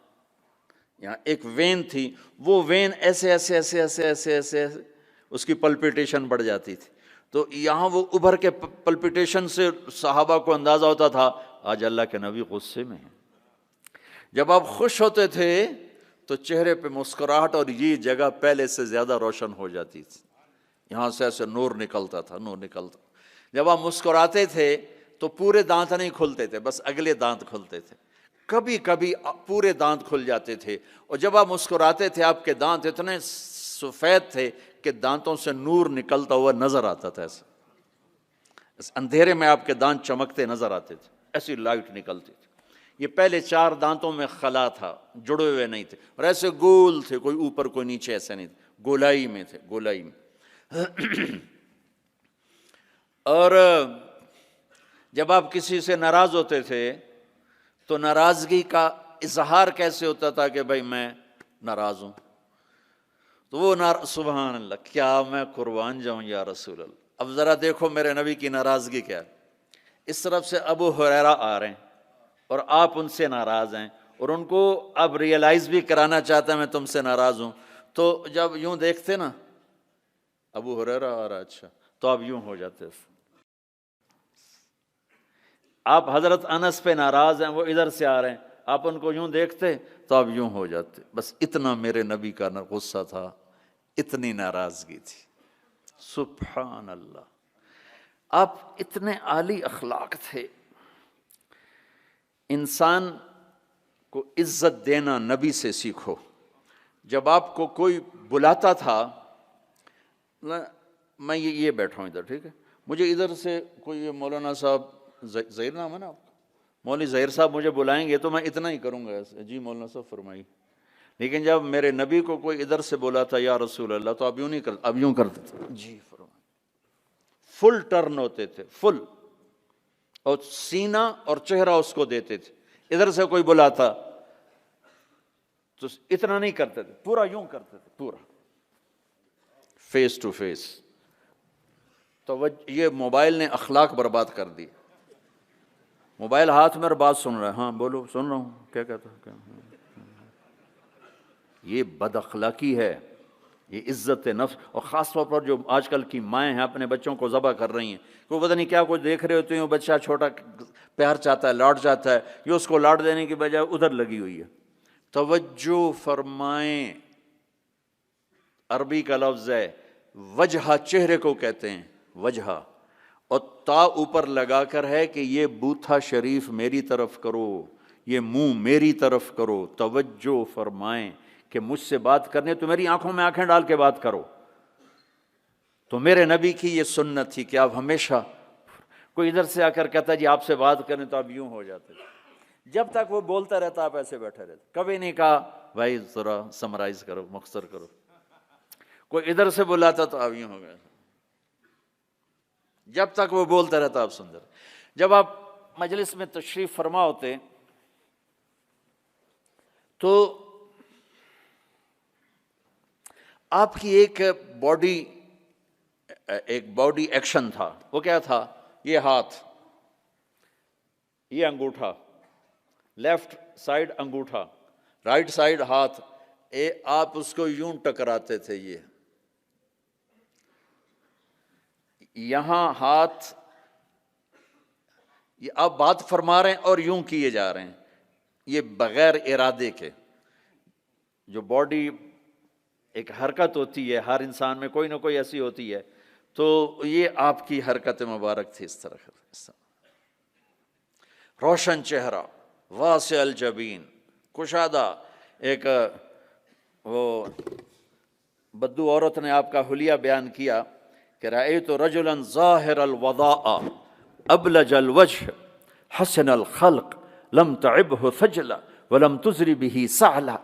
ایک وین تھی، وہ وین ایسے ایسے ایسے ایسے ایسے ایسے اس کی پلپیٹیشن بڑھ جاتی تھی، تو یہاں وہ ابھر کے پلپیٹیشن سے صحابہ کو اندازہ ہوتا تھا آج اللہ کے نبی غصے میں ہیں۔ جب آپ خوش ہوتے تھے تو چہرے پہ مسکراہٹ اور یہ جگہ پہلے سے زیادہ روشن ہو جاتی تھی، یہاں سے ایسے نور نکلتا تھا، نور نکلتا۔ جب آپ مسکراتے تھے تو پورے دانت نہیں کھلتے تھے، بس اگلے دانت کھلتے تھے، کبھی کبھی پورے دانت کھل جاتے تھے، اور جب آپ مسکراتے تھے آپ کے دانت اتنے سفید تھے کہ دانتوں سے نور نکلتا ہوا نظر آتا تھا، ایسے اندھیرے میں آپ کے دانت چمکتے نظر آتے تھے، ایسی لائٹ نکلتی تھی۔ یہ پہلے 4 دانتوں میں خلا تھا، جڑے ہوئے نہیں تھے، اور ایسے گول تھے، کوئی اوپر کوئی نیچے، ایسے نہیں تھے، گولائی میں تھے، گولائی میں۔ اور جب آپ کسی سے ناراض ہوتے تھے تو ناراضگی کا اظہار کیسے ہوتا تھا کہ بھائی میں ناراض ہوں، تو وہ سبحان اللہ، کیا میں قربان جاؤں یا رسول اللہ۔ اب ذرا دیکھو میرے نبی کی ناراضگی کیا ہے۔ اس طرف سے ابو ہریرہ آ رہے ہیں اور آپ ان سے ناراض ہیں، اور ان کو اب ریئلائز بھی کرانا چاہتا ہے میں تم سے ناراض ہوں، تو جب یوں دیکھتے نا ابو ہریرہ آ رہا، اچھا، تو آپ یوں ہو جاتے۔ آپ حضرت انس پہ ناراض ہیں، وہ ادھر سے آ رہے ہیں، آپ ان کو یوں دیکھتے تو آپ یوں ہو جاتے۔ بس اتنا میرے نبی کا غصہ تھا، اتنی ناراضگی تھی، سبحان اللہ۔ آپ اتنے عالی اخلاق تھے۔ انسان کو عزت دینا نبی سے سیکھو۔ جب آپ کو کوئی بلاتا تھا، میں یہ بیٹھا ہوں ادھر، ٹھیک ہے، مجھے ادھر سے کوئی مولانا صاحب، ظہیر نام ہے نا آپ کا، مولوی ظہیر صاحب مجھے بلائیں گے تو میں اتنا ہی کروں گا ایسے، جی مولانا صاحب فرمائیے۔ لیکن جب میرے نبی کو کوئی ادھر سے بولا تھا یا رسول اللہ، تو اب یوں نہیں کرتے، اب یوں کرتے تھے، جی فرمائیے، فل ٹرن ہوتے تھے، فل، اور سینہ اور چہرہ اس کو دیتے تھے۔ ادھر سے کوئی بلاتا تو اتنا نہیں کرتے تھے، پورا یوں کرتے تھے، پورا فیس ٹو فیس۔ تو یہ موبائل نے اخلاق برباد کر دی۔ موبائل ہاتھ میں اور بات سن رہا ہے، ہاں بولو، سن رہا ہوں، کیا کہتا ہے، یہ بد اخلاقی ہے، یہ عزت نفس۔ اور خاص طور پر جو آج کل کی مائیں ہیں اپنے بچوں کو ذبح کر رہی ہیں، کوئی پتہ نہیں کیا کچھ دیکھ رہے ہوتے ہیں، بچہ چھوٹا پیار چاہتا ہے، لاڈ چاہتا ہے، یہ اس کو لاڈ دینے کی بجائے ادھر لگی ہوئی ہے۔ توجہ فرمائیں، عربی کا لفظ ہے وجہ، چہرے کو کہتے ہیں وجہ، اور تا اوپر لگا کر ہے کہ یہ بوتھا شریف میری طرف کرو، یہ منہ میری طرف کرو۔ توجہ فرمائیں کہ مجھ سے بات کرنے تو میری آنکھوں میں آنکھیں ڈال کے بات کرو۔ تو میرے نبی کی یہ سنت تھی کہ آپ ہمیشہ، کوئی ادھر سے آ کر کہتا جی آپ سے بات کریں تو آپ یوں ہو جاتے، جب تک وہ بولتا رہتا آپ ایسے بیٹھے رہتے، کبھی نہیں کہا بھائی ذرا سمرائز کرو، مختصر کرو۔ کوئی ادھر سے بلاتا تو آپ یوں ہو گئے، جب تک وہ بولتا رہتا آپ سن رہے۔ جب آپ مجلس میں تشریف فرما ہوتے تو آپ کی ایک باڈی ایکشن تھا، وہ کیا تھا؟ یہ ہاتھ، یہ انگوٹھا، لیفٹ سائیڈ انگوٹھا، رائٹ سائیڈ ہاتھ، آپ اس کو یوں ٹکراتے تھے، یہ یہاں ہاتھ، یہ آپ بات فرما رہے ہیں اور یوں کیے جا رہے ہیں، یہ بغیر ارادے کے۔ جو باڈی ایک حرکت ہوتی ہے ہر انسان میں، کوئی نہ کوئی ایسی ہوتی ہے، تو یہ آپ کی حرکت مبارک تھی، اس طرح روشن چہرہ، واسع الجبین، کشادہ۔ ایک وہ بدو عورت نے آپ کا حلیہ بیان کیا کہ رأیت رجلا ظاہر الوضاء ابلج الوجه حسن الخلق لم تعبه ثجلا ولم تزر به سعلا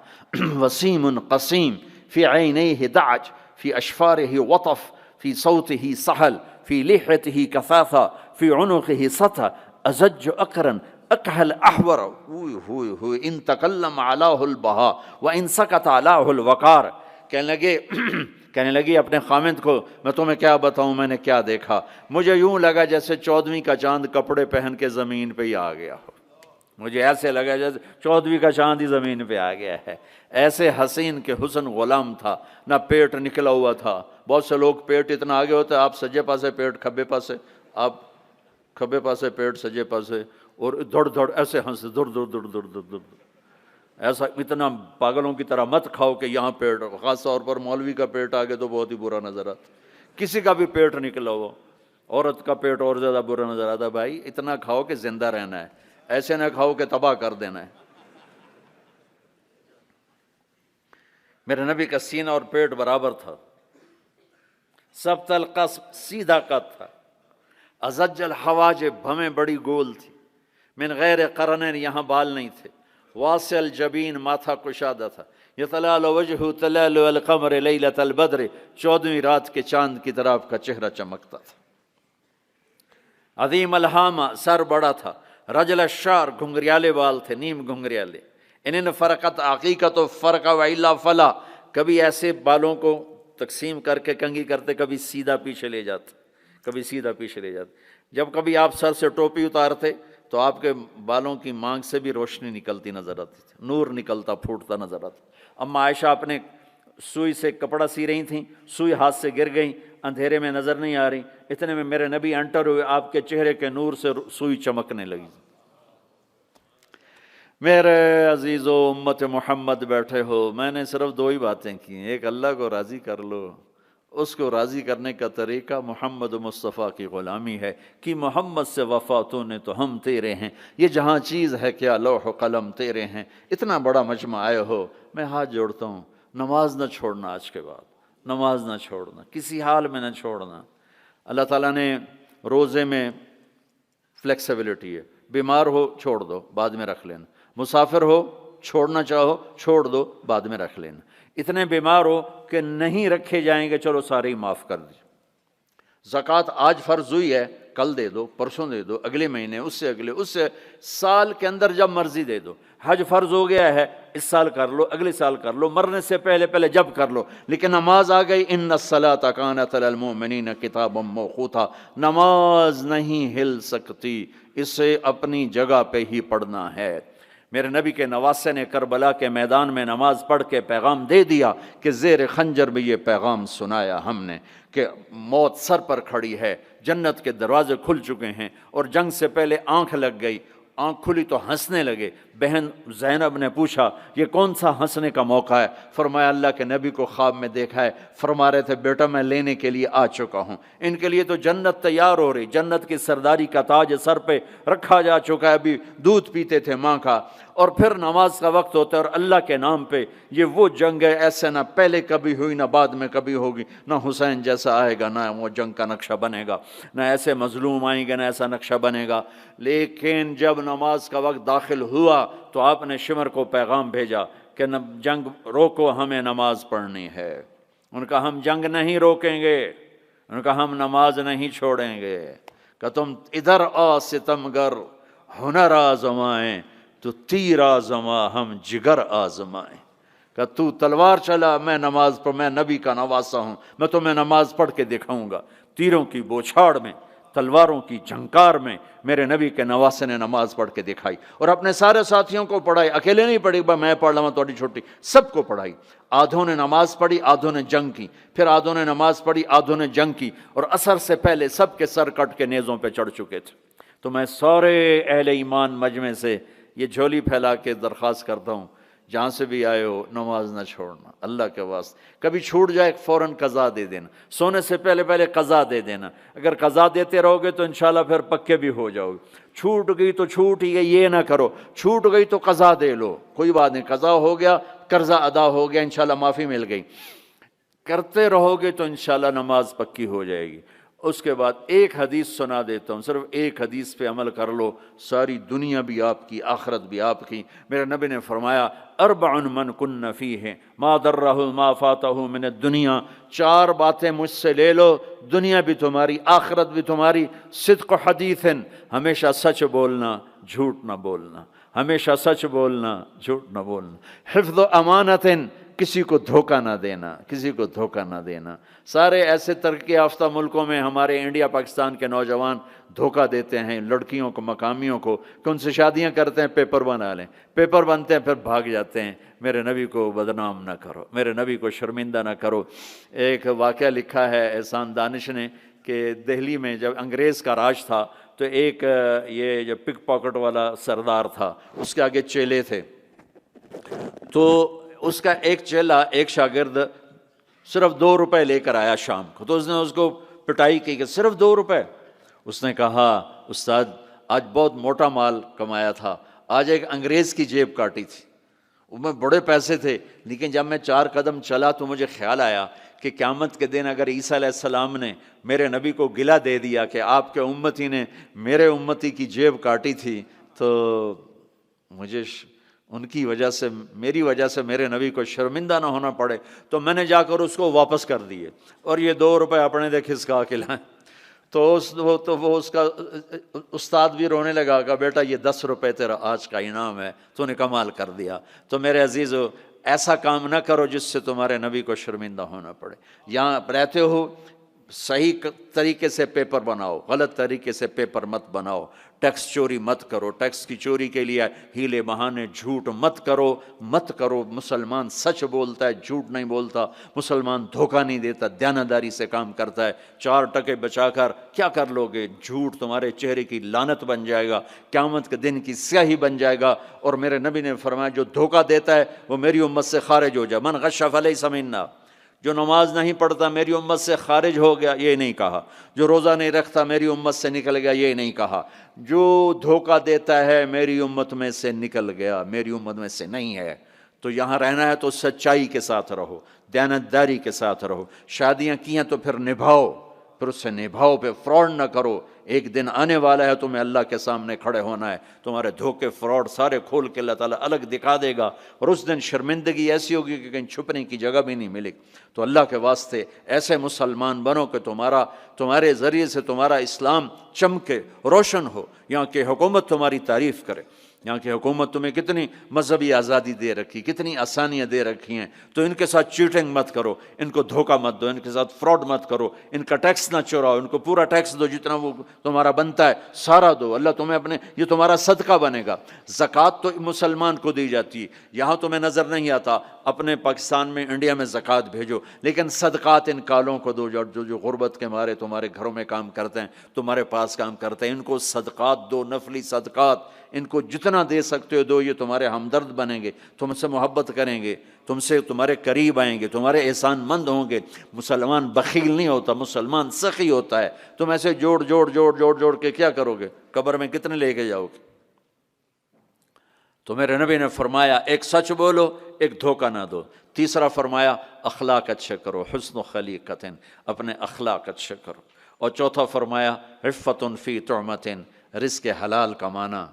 وسيم قسيم في عينيه دعج في أشفاره وطف في صوته سهل في لحيته كثافة في عنقه سطى أزج أقرا أكحل أحور إن تكلم علاه البهاء وإن سكت علاه الوقار۔ کہنے لگی اپنے خامند کو، میں تمہیں کیا بتاؤں میں نے کیا دیکھا، مجھے یوں لگا جیسے 14ویں کا چاند کپڑے پہن کے زمین پہ ہی آ گیا ہو، مجھے ایسے لگا جیسے 14ویں کا چاند ہی زمین پہ آ گیا ہے۔ ایسے حسین کے حسن غلام تھا، نہ پیٹ نکلا ہوا تھا۔ بہت سے لوگ پیٹ اتنا آگے ہوتا ہے، آپ سجے پاسے پیٹ کھبے پاسے، آپ کھبے پاسے پیٹ سجے پاسے، اور دھڑ دھڑ ایسے ہنس دھڑ دھڑ دھڑ دھڑ دھڑ دھڑ، ایسا اتنا پاگلوں کی طرح مت کھاؤ کہ یہاں پیٹ، خاص طور پر مولوی کا پیٹ آگے تو بہت ہی برا نظر آتا، کسی کا بھی پیٹ نکلا ہو، عورت کا پیٹ اور زیادہ برا نظر آتا. بھائی اتنا کھاؤ کہ زندہ رہنا ہے، ایسے نہ کھاؤ کہ تباہ کر دینا ہے. میرے نبی کا سینہ اور پیٹ برابر تھا، سبط القصب سیدھا قد تھا، ازج الحواجب بھویں بڑی گول تھی، من غیر قرنین یہاں بال نہیں تھے، واسع الجبین ماتھا کشادہ تھا، یتلال وجہ تلال القمر لیلۃ البدر 14ویں رات کے چاند کی طرح آپ کا چہرہ چمکتا تھا. عظیم الہامہ سر بڑا تھا، رجل الشعر گھنگریالے بال تھے، نیم گھنگریالے. ان فرقت عقیقت و فرق و الا فلا، کبھی ایسے بالوں کو تقسیم کر کے کنگھی کرتے، کبھی سیدھا پیچھے لے جاتے، کبھی سیدھا پیچھے لے جاتے. جب کبھی آپ سر سے ٹوپی اتارتے تو آپ کے بالوں کی مانگ سے بھی روشنی نکلتی نظر آتی تھی، نور نکلتا پھوٹتا نظر آتا. اما عائشہ اپنے سوئی سے کپڑا سی رہی تھیں، سوئی ہاتھ سے گر گئی، اندھیرے میں نظر نہیں آ رہی، اتنے میں میرے نبی انٹر ہوئے، آپ کے چہرے کے نور سے سوئی چمکنے لگی. میرے عزیزو امت محمد بیٹھے ہو، میں نے صرف 2 ہی باتیں کی ہیں. ایک اللہ کو راضی کر لو، اس کو راضی کرنے کا طریقہ محمد مصطفیٰ کی غلامی ہے کہ محمد سے وفا تو نے تو ہم تیرے ہیں، یہ جہاں چیز ہے کیا لوح و قلم تیرے ہیں. اتنا بڑا مجمع آئے ہو، میں ہاتھ جوڑتا ہوں، نماز نہ چھوڑنا، آج کے بعد نماز نہ چھوڑنا، کسی حال میں نہ چھوڑنا. اللہ تعالیٰ نے روزے میں فلیکسیبلٹی ہے، بیمار ہو چھوڑ دو بعد میں رکھ لینا، مسافر ہو چھوڑنا چاہو چھوڑ دو بعد میں رکھ لینا. اتنے بیمار ہو کہ نہیں رکھے جائیں گے، چلو سارے ہی معاف کر دی. زکوٰۃ آج فرض ہوئی ہے، کل دے دو، پرسوں دے دو، اگلے مہینے، اس سے اگلے، اس سے سال کے اندر جب مرضی دے دو. حج فرض ہو گیا ہے، اس سال کر لو، اگلے سال کر لو، مرنے سے پہلے پہلے جب کر لو. لیکن نماز آ گئی، ان الصلاۃ کانت علی المؤمنین کتابا موقوتا، نماز نہیں ہل سکتی، اسے اپنی جگہ پہ ہی پڑھنا ہے. میرے نبی کے نواسے نے کربلا کے میدان میں نماز پڑھ کے پیغام دے دیا کہ زیر خنجر بھی یہ پیغام سنایا ہم نے کہ موت سر پر کھڑی ہے، جنت کے دروازے کھل چکے ہیں. اور جنگ سے پہلے آنکھ لگ گئی، آنکھ کھلی تو ہنسنے لگے. بہن زینب نے پوچھا یہ کون سا ہنسنے کا موقع ہے؟ فرمایا اللہ کے نبی کو خواب میں دیکھا ہے، فرما رہے تھے بیٹا میں لینے کے لیے آ چکا ہوں. ان کے لیے تو جنت تیار ہو رہی، جنت کی سرداری کا تاج سر پہ رکھا جا چکا ہے، ابھی دودھ پیتے تھے ماں کا. اور پھر نماز کا وقت ہوتا ہے اور اللہ کے نام پہ یہ وہ جنگ ہے، ایسے نہ پہلے کبھی ہوئی نہ بعد میں کبھی ہوگی، نہ حسین جیسا آئے گا، نہ وہ جنگ کا نقشہ بنے گا، نہ ایسے مظلوم آئیں گے، نہ ایسا نقشہ بنے گا. لیکن جب نماز کا وقت داخل ہوا تو آپ نے شمر کو پیغام بھیجا کہ جنگ روکو، ہمیں نماز پڑھنی ہے. ان کا ہم جنگ نہیں روکیں گے، ان کا ہم نماز نہیں چھوڑیں گے. کہ تم ادھر آ ستمگر ہنر آزمائیں، تو تیر آزما ہم جگر آزمائیں. کہ تو تلوار چلا، میں نماز پڑھ، میں نبی کا نواسا ہوں، میں تمہیں نماز پڑھ کے دکھاؤں گا. تیروں کی بوچھاڑ میں، تلواروں کی جھنکار میں میرے نبی کے نواسے نے نماز پڑھ کے دکھائی. اور اپنے سارے ساتھیوں کو پڑھائی، اکیلے نہیں پڑھی میں پڑھ لوں تھوڑی چھوٹی، سب کو پڑھائی. آدھوں نے نماز پڑھی، آدھوں نے جنگ کی، پھر آدھوں نے نماز پڑھی، آدھوں نے جنگ کی. اور عصر سے پہلے سب کے سر کٹ کے نیزوں پہ چڑھ چکے تھے. تو میں سارے اہل ایمان مجمع سے یہ جھولی پھیلا کے درخواست کرتا ہوں، جہاں سے بھی آئے ہو نماز نہ چھوڑنا اللہ کے واسطے. کبھی چھوٹ جائے فوراً قضا دے دینا، سونے سے پہلے پہلے قضا دے دینا. اگر قضا دیتے رہو گے تو انشاءاللہ پھر پکے بھی ہو جاؤ گے. چھوٹ گئی تو چھوٹ ہی گئی، یہ نہ کرو. چھوٹ گئی تو قضا دے لو، کوئی بات نہیں، قضا ہو گیا، قرضہ ادا ہو گیا، انشاءاللہ معافی مل گئی. کرتے رہو گے تو انشاءاللہ نماز پکی ہو جائے گی. اس کے بعد ایک حدیث سنا دیتا ہوں، صرف ایک حدیث پہ عمل کر لو، ساری دنیا بھی آپ کی، آخرت بھی آپ کی. میرے نبی نے فرمایا اربع من کن فیہ ما ضرہ ما فاتہ من الدنیا، 4 باتیں مجھ سے لے لو، دنیا بھی تمہاری، آخرت بھی تمہاری. صدق حدیث، ہمیشہ سچ بولنا، جھوٹ نہ بولنا، ہمیشہ سچ بولنا، جھوٹ نہ بولنا. حفظ امانت، کسی کو دھوکہ نہ دینا، کسی کو دھوکہ نہ دینا. سارے ایسے ترقی یافتہ ملکوں میں ہمارے انڈیا پاکستان کے نوجوان دھوکہ دیتے ہیں لڑکیوں کو، مقامیوں کو، کہ ان سے شادیاں کرتے ہیں پیپر بنا لیں، پیپر بنتے ہیں پھر بھاگ جاتے ہیں. میرے نبی کو بدنام نہ کرو، میرے نبی کو شرمندہ نہ کرو. ایک واقعہ لکھا ہے احسان دانش نے کہ دہلی میں جب انگریز کا راج تھا تو ایک یہ جو پک پاکٹ والا سردار تھا اس کے آگے چیلے تھے، تو اس کا ایک چیلا، ایک شاگرد صرف 2 روپے لے کر آیا شام کو، تو اس نے اس کو پٹائی کی کہ صرف 2 روپے۔ اس نے کہا استاد آج بہت موٹا مال کمایا تھا، آج ایک انگریز کی جیب کاٹی تھی، ان میں بڑے پیسے تھے، لیکن جب میں 4 قدم چلا تو مجھے خیال آیا کہ قیامت کے دن اگر عیسیٰ علیہ السلام نے میرے نبی کو گلہ دے دیا کہ آپ کے امتی نے میرے امتی کی جیب کاٹی تھی، تو مجھے ان کی وجہ سے، میری وجہ سے میرے نبی کو شرمندہ نہ ہونا پڑے، تو میں نے جا کر اس کو واپس کر دیے اور یہ 2 روپے اپنے دے کھسکا کے لائیں۔ تو وہ اس کا استاد بھی رونے لگا کہ بیٹا یہ 10 روپے تیرا آج کا انعام ہے، تو نے کمال کر دیا۔ تو میرے عزیزو، ایسا کام نہ کرو جس سے تمہارے نبی کو شرمندہ ہونا پڑے۔ یہاں رہتے ہو صحیح طریقے سے پیپر بناؤ، غلط طریقے سے پیپر مت بناؤ، ٹیکس چوری مت کرو، ٹیکس کی چوری کے لیے ہیلے بہانے جھوٹ مت کرو۔ مسلمان سچ بولتا ہے، جھوٹ نہیں بولتا، مسلمان دھوکہ نہیں دیتا، دیانتداری سے کام کرتا ہے۔ 4 ٹکے بچا کر کیا کر لو گے؟ جھوٹ تمہارے چہرے کی لعنت بن جائے گا، قیامت کے دن کی سیاہی بن جائے گا۔ اور میرے نبی نے فرمایا جو دھوکہ دیتا ہے وہ میری امت سے خارج ہو جائے، من غش فلیس منا۔ جو نماز نہیں پڑھتا میری امت سے خارج ہو گیا، یہ نہیں کہا۔ جو روزہ نہیں رکھتا میری امت سے نکل گیا، یہ نہیں کہا۔ جو دھوکہ دیتا ہے میری امت میں سے نکل گیا، میری امت میں سے نہیں ہے۔ تو یہاں رہنا ہے تو سچائی کے ساتھ رہو، دیانتداری کے ساتھ رہو۔ شادیاں کی ہیں تو پھر نبھاؤ، پھر اس سے نبھاؤ، پہ فراڈ نہ کرو۔ ایک دن آنے والا ہے تمہیں اللہ کے سامنے کھڑے ہونا ہے، تمہارے دھوکے فراڈ سارے کھول کے اللہ تعالیٰ الگ دکھا دے گا، اور اس دن شرمندگی ایسی ہوگی کہ کہیں چھپنے کی جگہ بھی نہیں ملے۔ تو اللہ کے واسطے ایسے مسلمان بنو کہ تمہارے ذریعے سے تمہارا اسلام چمکے، روشن ہو، یہاں کی حکومت تمہاری تعریف کرے۔ یہاں کی حکومت تمہیں کتنی مذہبی آزادی دے رکھی، کتنی آسانیاں دے رکھی ہیں، تو ان کے ساتھ چیٹنگ مت کرو، ان کو دھوکہ مت دو، ان کے ساتھ فراڈ مت کرو، ان کا ٹیکس نہ چوراؤ، ان کو پورا ٹیکس دو، جتنا وہ تمہارا بنتا ہے سارا دو۔ اللہ تمہیں یہ تمہارا صدقہ بنے گا۔ زکوٰۃ تو مسلمان کو دی جاتی ہے، یہاں تمہیں نظر نہیں آتا، اپنے پاکستان میں، انڈیا میں زکوٰۃ بھیجو، لیکن صدقات ان کالوں کو دو جو غربت کے مارے تمہارے گھروں میں کام کرتے ہیں، تمہارے پاس کام کرتے ہیں، ان کو صدقات دو، نفلی صدقات، ان کو جتنا دے سکتے ہو دو، یہ تمہارے ہمدرد بنیں گے، تم سے محبت کریں گے، تم سے تمہارے قریب آئیں گے، تمہارے احسان مند ہوں گے۔ مسلمان بخیل نہیں ہوتا، مسلمان سخی ہوتا ہے۔ تم ایسے جوڑ کے کیا کرو گے؟ قبر میں کتنے لے کے جاؤ گے؟ تو میرے نبی نے فرمایا ایک سچ بولو، ایک دھوکہ نہ دو۔ تیسرا فرمایا اخلاق اچھے کرو، حسن خلیقۃ، اپنے اخلاق اچھے کرو۔ اور چوتھا فرمایا عفۃ فی طعمۃ، رزق حلال کمانا،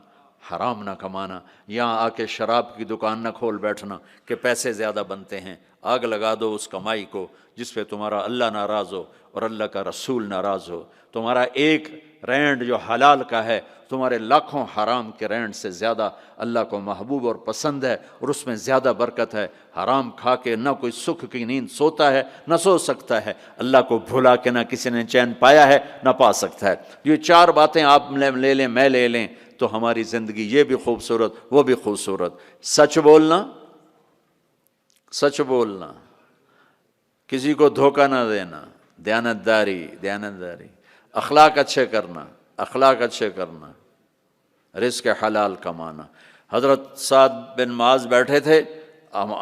حرام نہ کمانا۔ یہاں آ کے شراب کی دکان نہ کھول بیٹھنا کہ پیسے زیادہ بنتے ہیں، آگ لگا دو اس کمائی کو جس پہ تمہارا اللہ ناراض ہو اور اللہ کا رسول ناراض ہو۔ تمہارا ایک رینڈ جو حلال کا ہے تمہارے لاکھوں حرام کے رینڈ سے زیادہ اللہ کو محبوب اور پسند ہے، اور اس میں زیادہ برکت ہے۔ حرام کھا کے نہ کوئی سکھ کی نیند سوتا ہے، نہ سو سکتا ہے۔ اللہ کو بھلا کے نہ کسی نے چین پایا ہے، نہ پا سکتا ہے۔ یہ 4 باتیں آپ لے لیں، میں لے لیں، تو ہماری زندگی یہ بھی خوبصورت، وہ بھی خوبصورت۔ سچ بولنا، کسی کو دھوکہ نہ دینا، دیانتداری، اخلاق اچھے کرنا، رزق حلال کمانا۔ حضرت سعد بن معاذ بیٹھے تھے،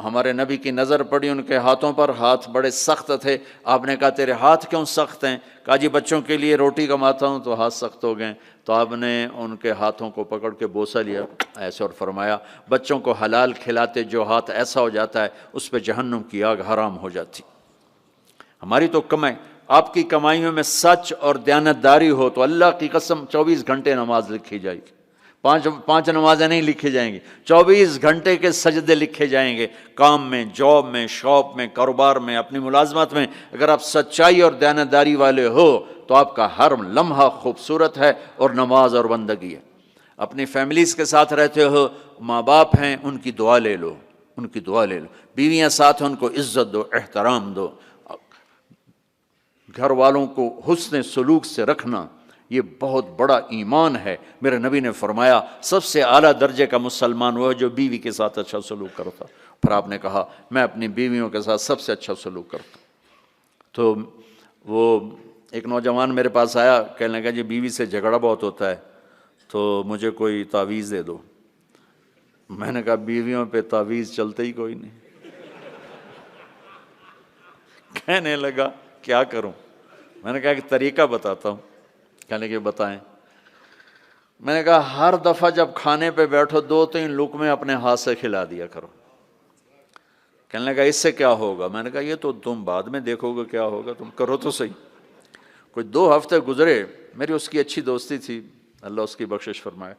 ہمارے نبی کی نظر پڑی ان کے ہاتھوں پر، ہاتھ بڑے سخت تھے۔ آپ نے کہا تیرے ہاتھ کیوں سخت ہیں؟ کہا جی بچوں کے لیے روٹی کماتا ہوں تو ہاتھ سخت ہو گئے۔ تو آپ نے ان کے ہاتھوں کو پکڑ کے بوسہ لیا ایسے اور فرمایا بچوں کو حلال کھلاتے جو ہاتھ ایسا ہو جاتا ہے اس پہ جہنم کی آگ حرام ہو جاتی۔ ہماری تو کمائی، آپ کی کمائیوں میں سچ اور دیانتداری ہو تو اللہ کی قسم 24 گھنٹے نماز لکھی جائے گی۔ 5 نمازیں نہیں لکھی جائیں گی، 24 گھنٹے کے سجدے لکھے جائیں گے۔ کام میں، جاب میں، شاپ میں، کاروبار میں، اپنی ملازمت میں اگر آپ سچائی اور دیانتداری والے ہو تو آپ کا ہر لمحہ خوبصورت ہے اور نماز اور بندگی ہے۔ اپنی فیملیز کے ساتھ رہتے ہو، ماں باپ ہیں، ان کی دعا لے لو، بیویاں ساتھ ہیں، ان کو عزت دو، احترام دو، گھر والوں کو حسن سلوک سے رکھنا، یہ بہت بڑا ایمان ہے۔ میرے نبی نے فرمایا سب سے اعلیٰ درجے کا مسلمان وہ ہے جو بیوی کے ساتھ اچھا سلوک کرتا۔ پھر آپ نے کہا میں اپنی بیویوں کے ساتھ سب سے اچھا سلوک کرتا ہوں۔ تو وہ ایک نوجوان میرے پاس آیا، کہنے لگا جی بیوی سے جھگڑا بہت ہوتا ہے تو مجھے کوئی تعویذ دے دو۔ میں نے کہا بیویوں پہ تعویذ چلتے ہی کوئی نہیں۔ کہنے لگا کیا کروں؟ میں نے کہا ایک طریقہ بتاتا ہوں۔ کہنے لگے بتائیں۔ میں نے کہا ہر دفعہ جب کھانے پہ بیٹھو 2-3 لقمے اپنے ہاتھ سے کھلا دیا کرو۔ کہنے لگا اس سے کیا ہوگا؟ میں نے کہا یہ تو تم بعد میں دیکھو گے کیا ہوگا، تم کرو تو صحیح۔ کوئی 2 ہفتے گزرے، میری اس کی اچھی دوستی تھی، اللہ اس کی بخشش فرمائے،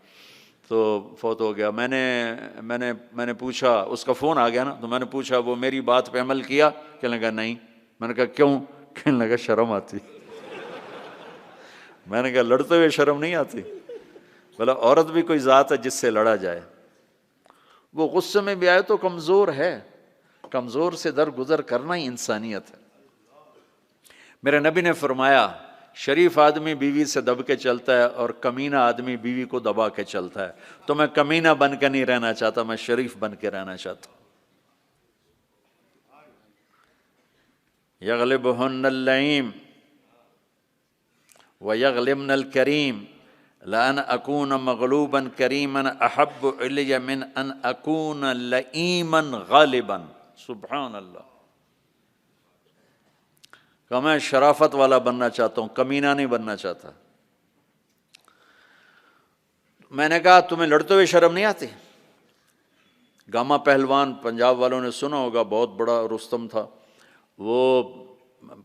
تو فوت ہو گیا۔ میں نے پوچھا، اس کا فون آ گیا نا، تو میں نے پوچھا وہ میری بات پہ عمل کیا؟ کہنے لگا نہیں۔ میں نے کہا کیوں؟ کہنے لگا شرم آتی۔ میں نے کہا لڑتے ہوئے شرم نہیں آتی؟ بولا عورت بھی کوئی ذات ہے جس سے لڑا جائے، وہ غصے میں بھی آئے تو کمزور ہے، کمزور سے درگزر کرنا ہی انسانیت ہے۔ میرے نبی نے فرمایا شریف آدمی بیوی سے دب کے چلتا ہے اور کمینہ آدمی بیوی کو دبا کے چلتا ہے، تو میں کمینہ بن کے نہیں رہنا چاہتا، میں شریف بن کے رہنا چاہتا ہوں۔ یغلبہن اللئیم ویغلبن الکریم لأن اکون مغلوبا کریما احب الی من ان اکون لئیما غالبا۔ سبحان اللہ۔ کہ میں شرافت والا بننا چاہتا ہوں، کمینہ نہیں بننا چاہتا۔ میں نے کہا تمہیں لڑتے ہوئے شرم نہیں آتی؟ گاما پہلوان پنجاب والوں نے سنا ہوگا، بہت بڑا رستم تھا، وہ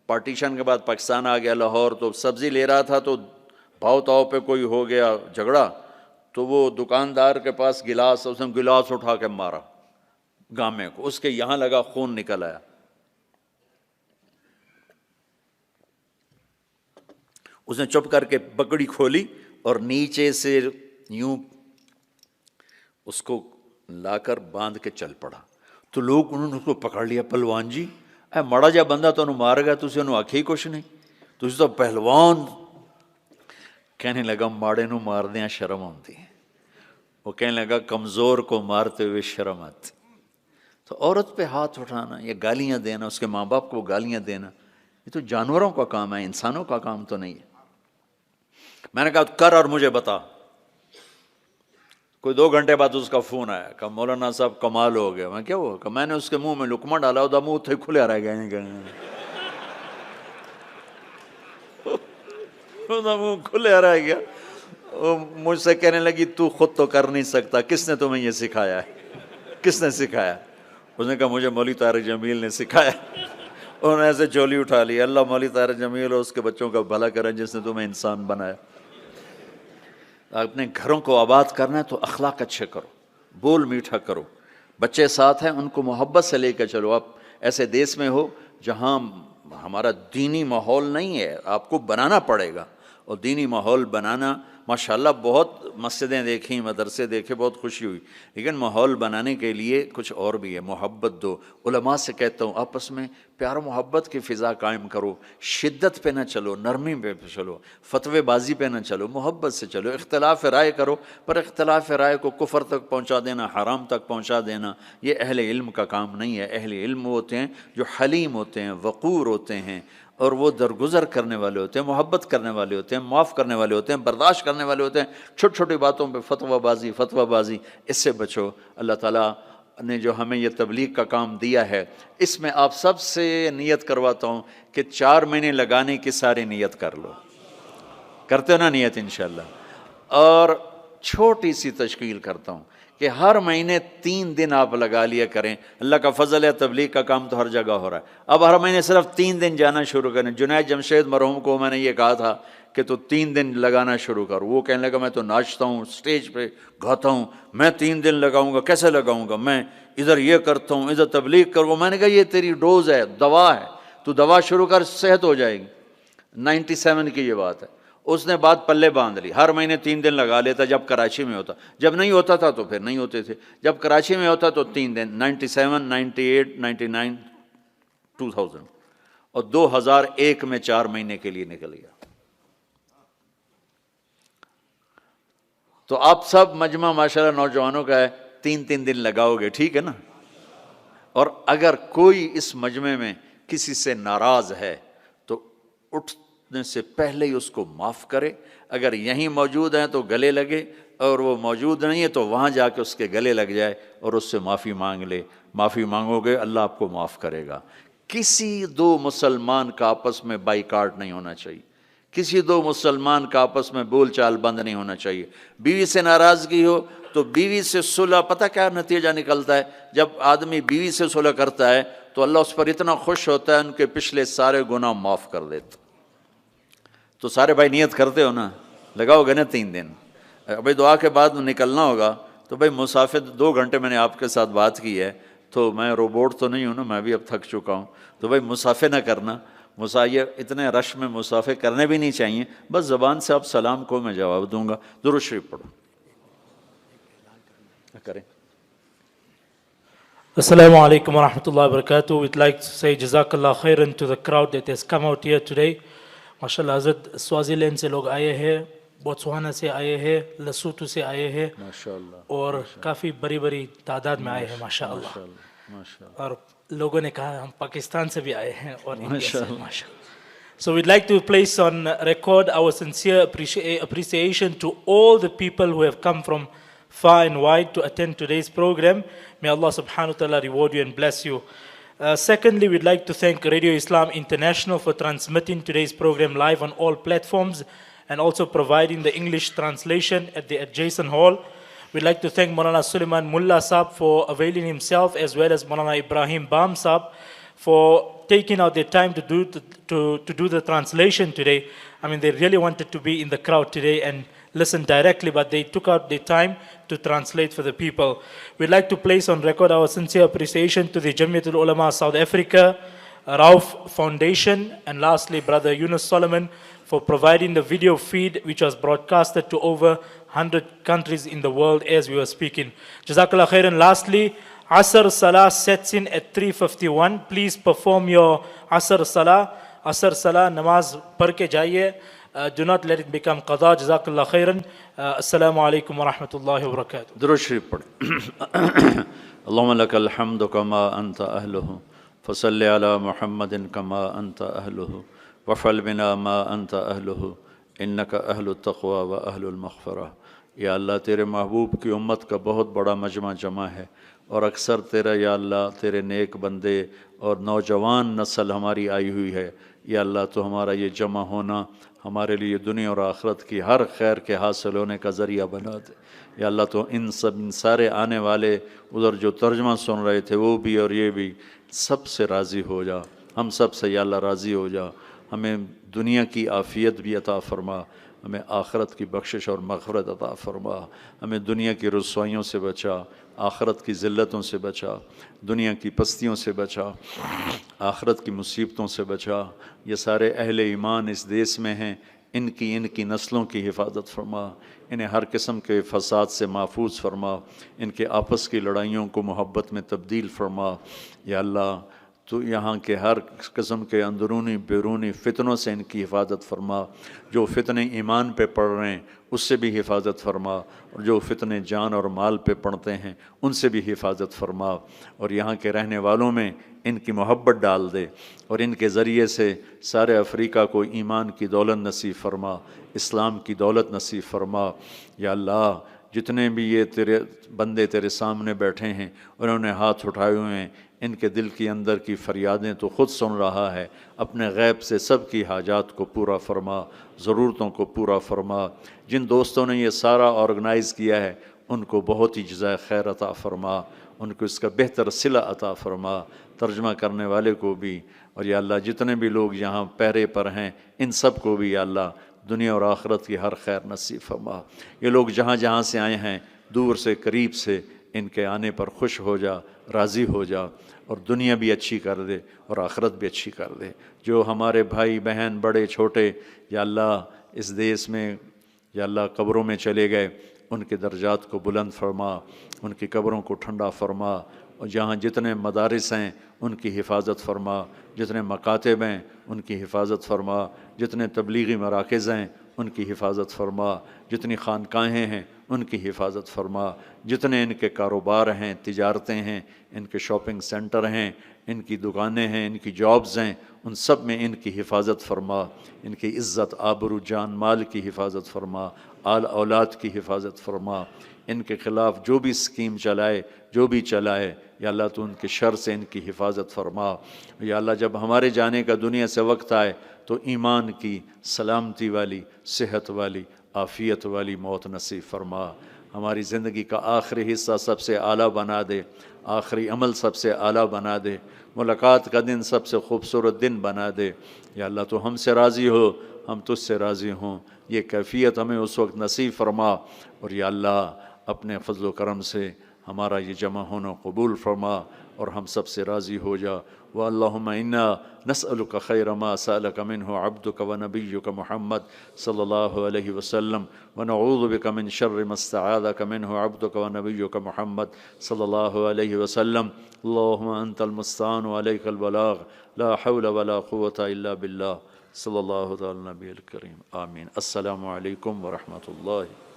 پارٹیشن کے بعد پاکستان آ گیا لاہور، تو سبزی لے رہا تھا تو بھاؤ تاؤ پہ کوئی ہو گیا جھگڑا، تو وہ دکاندار کے پاس گلاس، اس نے گلاس اٹھا کے مارا گامے کو، اس کے یہاں لگا، خون نکل آیا۔ اس نے چپ کر کے پگڑی کھولی اور نیچے سے یوں اس کو لا کر باندھ کے چل پڑا، تو لوگ انہوں نے اس کو پکڑ لیا، پہلوان جی اے ماڑا جا بندہ تو انہوں مار گیا، تسی انہوں آکھے ہی کچھ نہیں، تسی تو پہلوان۔ کہنے لگا ماڑے نو مار دیاں شرم آتی ہے۔ وہ کہنے لگا کمزور کو مارتے ہوئے شرم آتی۔ تو عورت پہ ہاتھ اٹھانا یا گالیاں دینا، اس کے ماں باپ کو گالیاں دینا، یہ تو جانوروں کا کام ہے، انسانوں کا کام تو نہیں ہے۔ میں نے کہا کر اور مجھے بتا۔ کوئی 2 گھنٹے بعد اس کا فون آیا کہ مولانا صاحب کمال ہو گیا۔ میں کیا ہوا؟ کہ میں نے اس کے منہ میں لقمہ ڈالا، وہ منہ تھے کھلے رہ گئے، منہ کھلے رہ گیا۔ مجھ سے کہنے لگی تو خود تو کر نہیں سکتا، کس نے تمہیں یہ سکھایا ہے؟ کس نے سکھایا؟ اس نے کہا مجھے مولوی طارق جمیل نے سکھایا۔ انہوں نے ایسے چولی اٹھا لی، اللہ مولوی طارق جمیل اور اس کے بچوں کا بھلا کرے جس نے تمہیں انسان بنایا۔ اپنے گھروں کو آباد کرنا ہے تو اخلاق اچھے کرو، بول میٹھا کرو، بچے ساتھ ہیں ان کو محبت سے لے کے چلو۔ آپ ایسے دیس میں ہو جہاں ہمارا دینی ماحول نہیں ہے، آپ کو بنانا پڑے گا، اور دینی ماحول بنانا ماشاءاللہ بہت مسجدیں دیکھیں، مدرسے دیکھے، بہت خوشی ہوئی، لیکن ماحول بنانے کے لیے کچھ اور بھی ہے، محبت دو۔ علماء سے کہتا ہوں آپس میں پیار و محبت کی فضا قائم کرو، شدت پہ نہ چلو، نرمی پہ چلو، فتوے بازی پہ نہ چلو، محبت سے چلو، اختلاف رائے کرو، پر اختلاف رائے کو کفر تک پہنچا دینا، حرام تک پہنچا دینا، یہ اہل علم کا کام نہیں ہے۔ اہل علم ہوتے ہیں جو حلیم ہوتے ہیں، وقور ہوتے ہیں، اور وہ درگزر کرنے والے ہوتے ہیں، محبت کرنے والے ہوتے ہیں، معاف کرنے والے ہوتے ہیں، برداشت کرنے والے ہوتے ہیں۔ چھوٹی چھوٹی باتوں پہ فتویٰ بازی اس سے بچو۔ اللہ تعالیٰ نے جو ہمیں یہ تبلیغ کا کام دیا ہے، اس میں آپ سب سے نیت کرواتا ہوں کہ 4 مہینے لگانے کی ساری نیت کر لو۔ کرتے ہو نا نیت انشاءاللہ؟ اور چھوٹی سی تشکیل کرتا ہوں کہ ہر مہینے 3 دن آپ لگا لیا کریں۔ اللہ کا فضل ہے، تبلیغ کا کام تو ہر جگہ ہو رہا ہے، اب ہر مہینے صرف 3 دن جانا شروع کریں۔ جنید جمشید مرحوم کو میں نے یہ کہا تھا کہ تو 3 دن لگانا شروع کر، وہ کہنے لگا میں تو ناچتا ہوں، اسٹیج پہ گاتا ہوں، میں 3 دن لگاؤں گا، کیسے لگاؤں گا؟ میں ادھر یہ کرتا ہوں، ادھر تبلیغ کروں۔ میں نے کہا یہ تیری ڈوز ہے، دوا ہے، تو دوا شروع کر، صحت ہو جائے گی۔ 97 کی یہ بات ہے۔ اس نے بات پلے باندھ لی، ہر مہینے 3 دن لگا لیتا جب کراچی میں ہوتا، جب نہیں ہوتا تھا تو پھر نہیں ہوتے تھے، جب کراچی میں ہوتا تو 3 دن، 97 98 99 2000، اور 2001 میں 4 مہینے کے لیے نکل گیا۔ تو آپ سب مجمع ماشاءاللہ نوجوانوں کا ہے، 3 دن لگاؤ گے، ٹھیک ہے نا؟ اور اگر کوئی اس مجمع میں کسی سے ناراض ہے تو مرنے سے پہلے ہی اس کو معاف کرے. اگر یہیں موجود ہیں تو گلے لگے، اور وہ موجود نہیں ہے تو وہاں جا کے اس کے گلے لگ جائے اور اس سے معافی مانگ لے. معافی مانگو گے اللہ آپ کو معاف کرے گا. کسی دو مسلمان کا آپس میں بائیکاٹ نہیں ہونا چاہیے، کسی دو مسلمان کا آپس میں بول چال بند نہیں ہونا چاہیے. بیوی سے ناراضگی ہو تو بیوی سے صلح، پتہ کیا نتیجہ نکلتا ہے؟ جب آدمی بیوی سے صلح کرتا ہے تو اللہ اس پر اتنا خوش ہوتا ہے، ان کے پچھلے سارے گناہ معاف کر دیتا. تو سارے بھائی نیت کرتے ہو نا، لگاؤ گے نا 3 دن. ابھی دعا کے بعد نکلنا ہوگا تو بھائی مسافر 2 گھنٹے میں نے آپ کے ساتھ بات کی ہے، تو میں روبوٹ تو نہیں ہوں نا، میں بھی اب تھک چکا ہوں. تو بھائی مسافر نہ کرنا، یہ اتنے رش میں مسافر کرنے بھی نہیں چاہیے. بس زبان سے آپ سلام کو میں جواب دوں گا. درود شریف پڑھو کریں. Assalamu alaikum wa rahmatullahi wa barakatuh. We'd like to say Jazakallah khairan to the crowd that has come out here today. MashaAllah, Hazrat Swaziland se log aaye hain, Botswana se aaye hain, Lesotho se aaye hain, MashaAllah, اور کافی بڑی بڑی تعداد میں آئے ہیں ماشاءاللہ. اور لوگوں نے کہا ہم پاکستان سے بھی آئے ہیں اور انڈیا سے ماشاءاللہ. So we'd like to place on record our sincere appreciation to all the people who have come from far and wide to attend today's program. May Allah subhanahu wa ta'ala reward you and bless you. Secondly, we'd like to thank Radio Islam International for transmitting today's program live on all platforms and also providing the English translation at the adjacent hall. We'd like to thank Maulana Suleiman Mullah Saab for availing himself, as well as Maulana Ibrahim Bam Saab for taking out their time to do the translation today. I mean, they really wanted to be in the crowd today and listen directly, but they took out their time to translate for the people. We'd like to place on record our sincere appreciation to the Jamiatul Ulama South Africa, Rauf Foundation, and lastly, Brother Yunus Solomon for providing the video feed which was broadcasted to over 100 countries in the world as we were speaking. Jazakallah khairan. Lastly, Asr Salah sets in at 3:51. Please perform your Asr Salah. Asr Salah, namaz padh ke jaiye. Do not let it become qada. Jazakallah khairan. Assalamu alaikum wa rahmatullahi wa barakatuh. درود شریف پڑھ. اللهم لك الحمد كما أنت أهله فصل على محمد كما أنت أهله وفعل بنا ما أنت أهله إنك أهل التقوى وأهل المغفرة. یا اللہ تیرے محبوب کی امت کا بہت بڑا مجمع جمع ہے، اور اکثر تیرا یا اللہ تیرے نیک بندے اور نوجوان نسل ہماری آئی ہوئی ہے. یا اللہ تو ہمارا یہ جمع ہونا ہمارے لیے دنیا اور آخرت کی ہر خیر کے حاصل ہونے کا ذریعہ بنا دے. یا اللہ تو ان سارے آنے والے ادھر جو ترجمہ سن رہے تھے وہ بھی اور یہ بھی، سب سے راضی ہو جا. ہم سب سے یا اللہ راضی ہو جا. ہمیں دنیا کی عافیت بھی عطا فرما، ہمیں آخرت کی بخشش اور مغفرت عطا فرما. ہمیں دنیا کی رسوائیوں سے بچا، آخرت کی ذلتوں سے بچا، دنیا کی پستیوں سے بچا، آخرت کی مصیبتوں سے بچا. یہ سارے اہل ایمان اس دیس میں ہیں، ان کی نسلوں کی حفاظت فرما. انہیں ہر قسم کے فساد سے محفوظ فرما. ان کے آپس کی لڑائیوں کو محبت میں تبدیل فرما. یا اللہ تو یہاں کے ہر قسم کے اندرونی بیرونی فتنوں سے ان کی حفاظت فرما. جو فتنے ایمان پہ پڑھ رہے ہیں اس سے بھی حفاظت فرما، اور جو فتنے جان اور مال پہ پڑھتے ہیں ان سے بھی حفاظت فرما. اور یہاں کے رہنے والوں میں ان کی محبت ڈال دے، اور ان کے ذریعے سے سارے افریقہ کو ایمان کی دولت نصیب فرما، اسلام کی دولت نصیب فرما. یا اللہ جتنے بھی یہ تیرے بندے تیرے سامنے بیٹھے ہیں انہوں نے ہاتھ اٹھائے ہوئے ہیں، ان کے دل کی اندر کی فریادیں تو خود سن رہا ہے. اپنے غیب سے سب کی حاجات کو پورا فرما، ضرورتوں کو پورا فرما. جن دوستوں نے یہ سارا آرگنائز کیا ہے ان کو بہت ہی جزائے خیر عطا فرما، ان کو اس کا بہتر صلہ عطا فرما، ترجمہ کرنے والے کو بھی. اور یا اللہ جتنے بھی لوگ یہاں پہرے پر ہیں ان سب کو بھی یا اللہ دنیا اور آخرت کی ہر خیر نصیب فرما. یہ لوگ جہاں جہاں سے آئے ہیں دور سے قریب سے، ان کے آنے پر خوش ہو جا، راضی ہو جا، اور دنیا بھی اچھی کر دے اور آخرت بھی اچھی کر دے. جو ہمارے بھائی بہن بڑے چھوٹے یا اللہ اس دیس میں یا اللہ قبروں میں چلے گئے ان کے درجات کو بلند فرما، ان کی قبروں کو ٹھنڈا فرما. اور جہاں جتنے مدارس ہیں ان کی حفاظت فرما، جتنے مکاتب ہیں ان کی حفاظت فرما، جتنے تبلیغی مراکز ہیں ان کی حفاظت فرما، جتنی خانقاہیں ہیں ان کی حفاظت فرما، جتنے ان کے کاروبار ہیں، تجارتیں ہیں، ان کے شاپنگ سینٹر ہیں، ان کی دکانیں ہیں، ان کی جابز ہیں، ان سب میں ان کی حفاظت فرما، ان کی عزت، آبرو، جان مال کی حفاظت فرما، آل اولاد کی حفاظت فرما، ان کے خلاف جو بھی اسکیم چلائے، جو بھی چلائے، یا اللہ تو ان کے شر سے ان کی حفاظت فرما۔ یا اللہ جب ہمارے جانے کا دنیا سے وقت آئے تو ایمان کی سلامتی والی، صحت والی، عافیت والی موت نصیب فرما۔ ہماری زندگی کا آخری حصہ سب سے اعلیٰ بنا دے، آخری عمل سب سے اعلیٰ بنا دے، ملاقات کا دن سب سے خوبصورت دن بنا دے۔ یا اللہ تو ہم سے راضی ہو، ہم تجھ سے راضی ہوں، یہ کیفیت ہمیں اس وقت نصیب فرما۔ اور یا اللہ اپنے فضل و کرم سے ہمارا یہ جمع ہونا قبول فرما اور ہم سب سے راضی ہو جا۔ وَاللَّهُمَّ إِنَّا نَسْأَلُكَ خَيْرَ مَا سَأَلَكَ مِنْهُ عَبْدُكَ وَنَبِيُّكَ محمد صلی اللہ علیہ وسلم، وَنَعُوذُ بِكَ مِنْ شَرِّ مَا اسْتَعَاذَكَ مِنْهُ عَبْدُكَ وَنَبِيُّكَ محمد صلی اللہ علیہ وسلم۔ اللهم أنت المستعان وعليك البلاغ، لا حول ولا قوة إلا بالله، صلی اللہ تعالی نبی الکریم، آمین۔ السلام علیکم ورحمۃ اللہ۔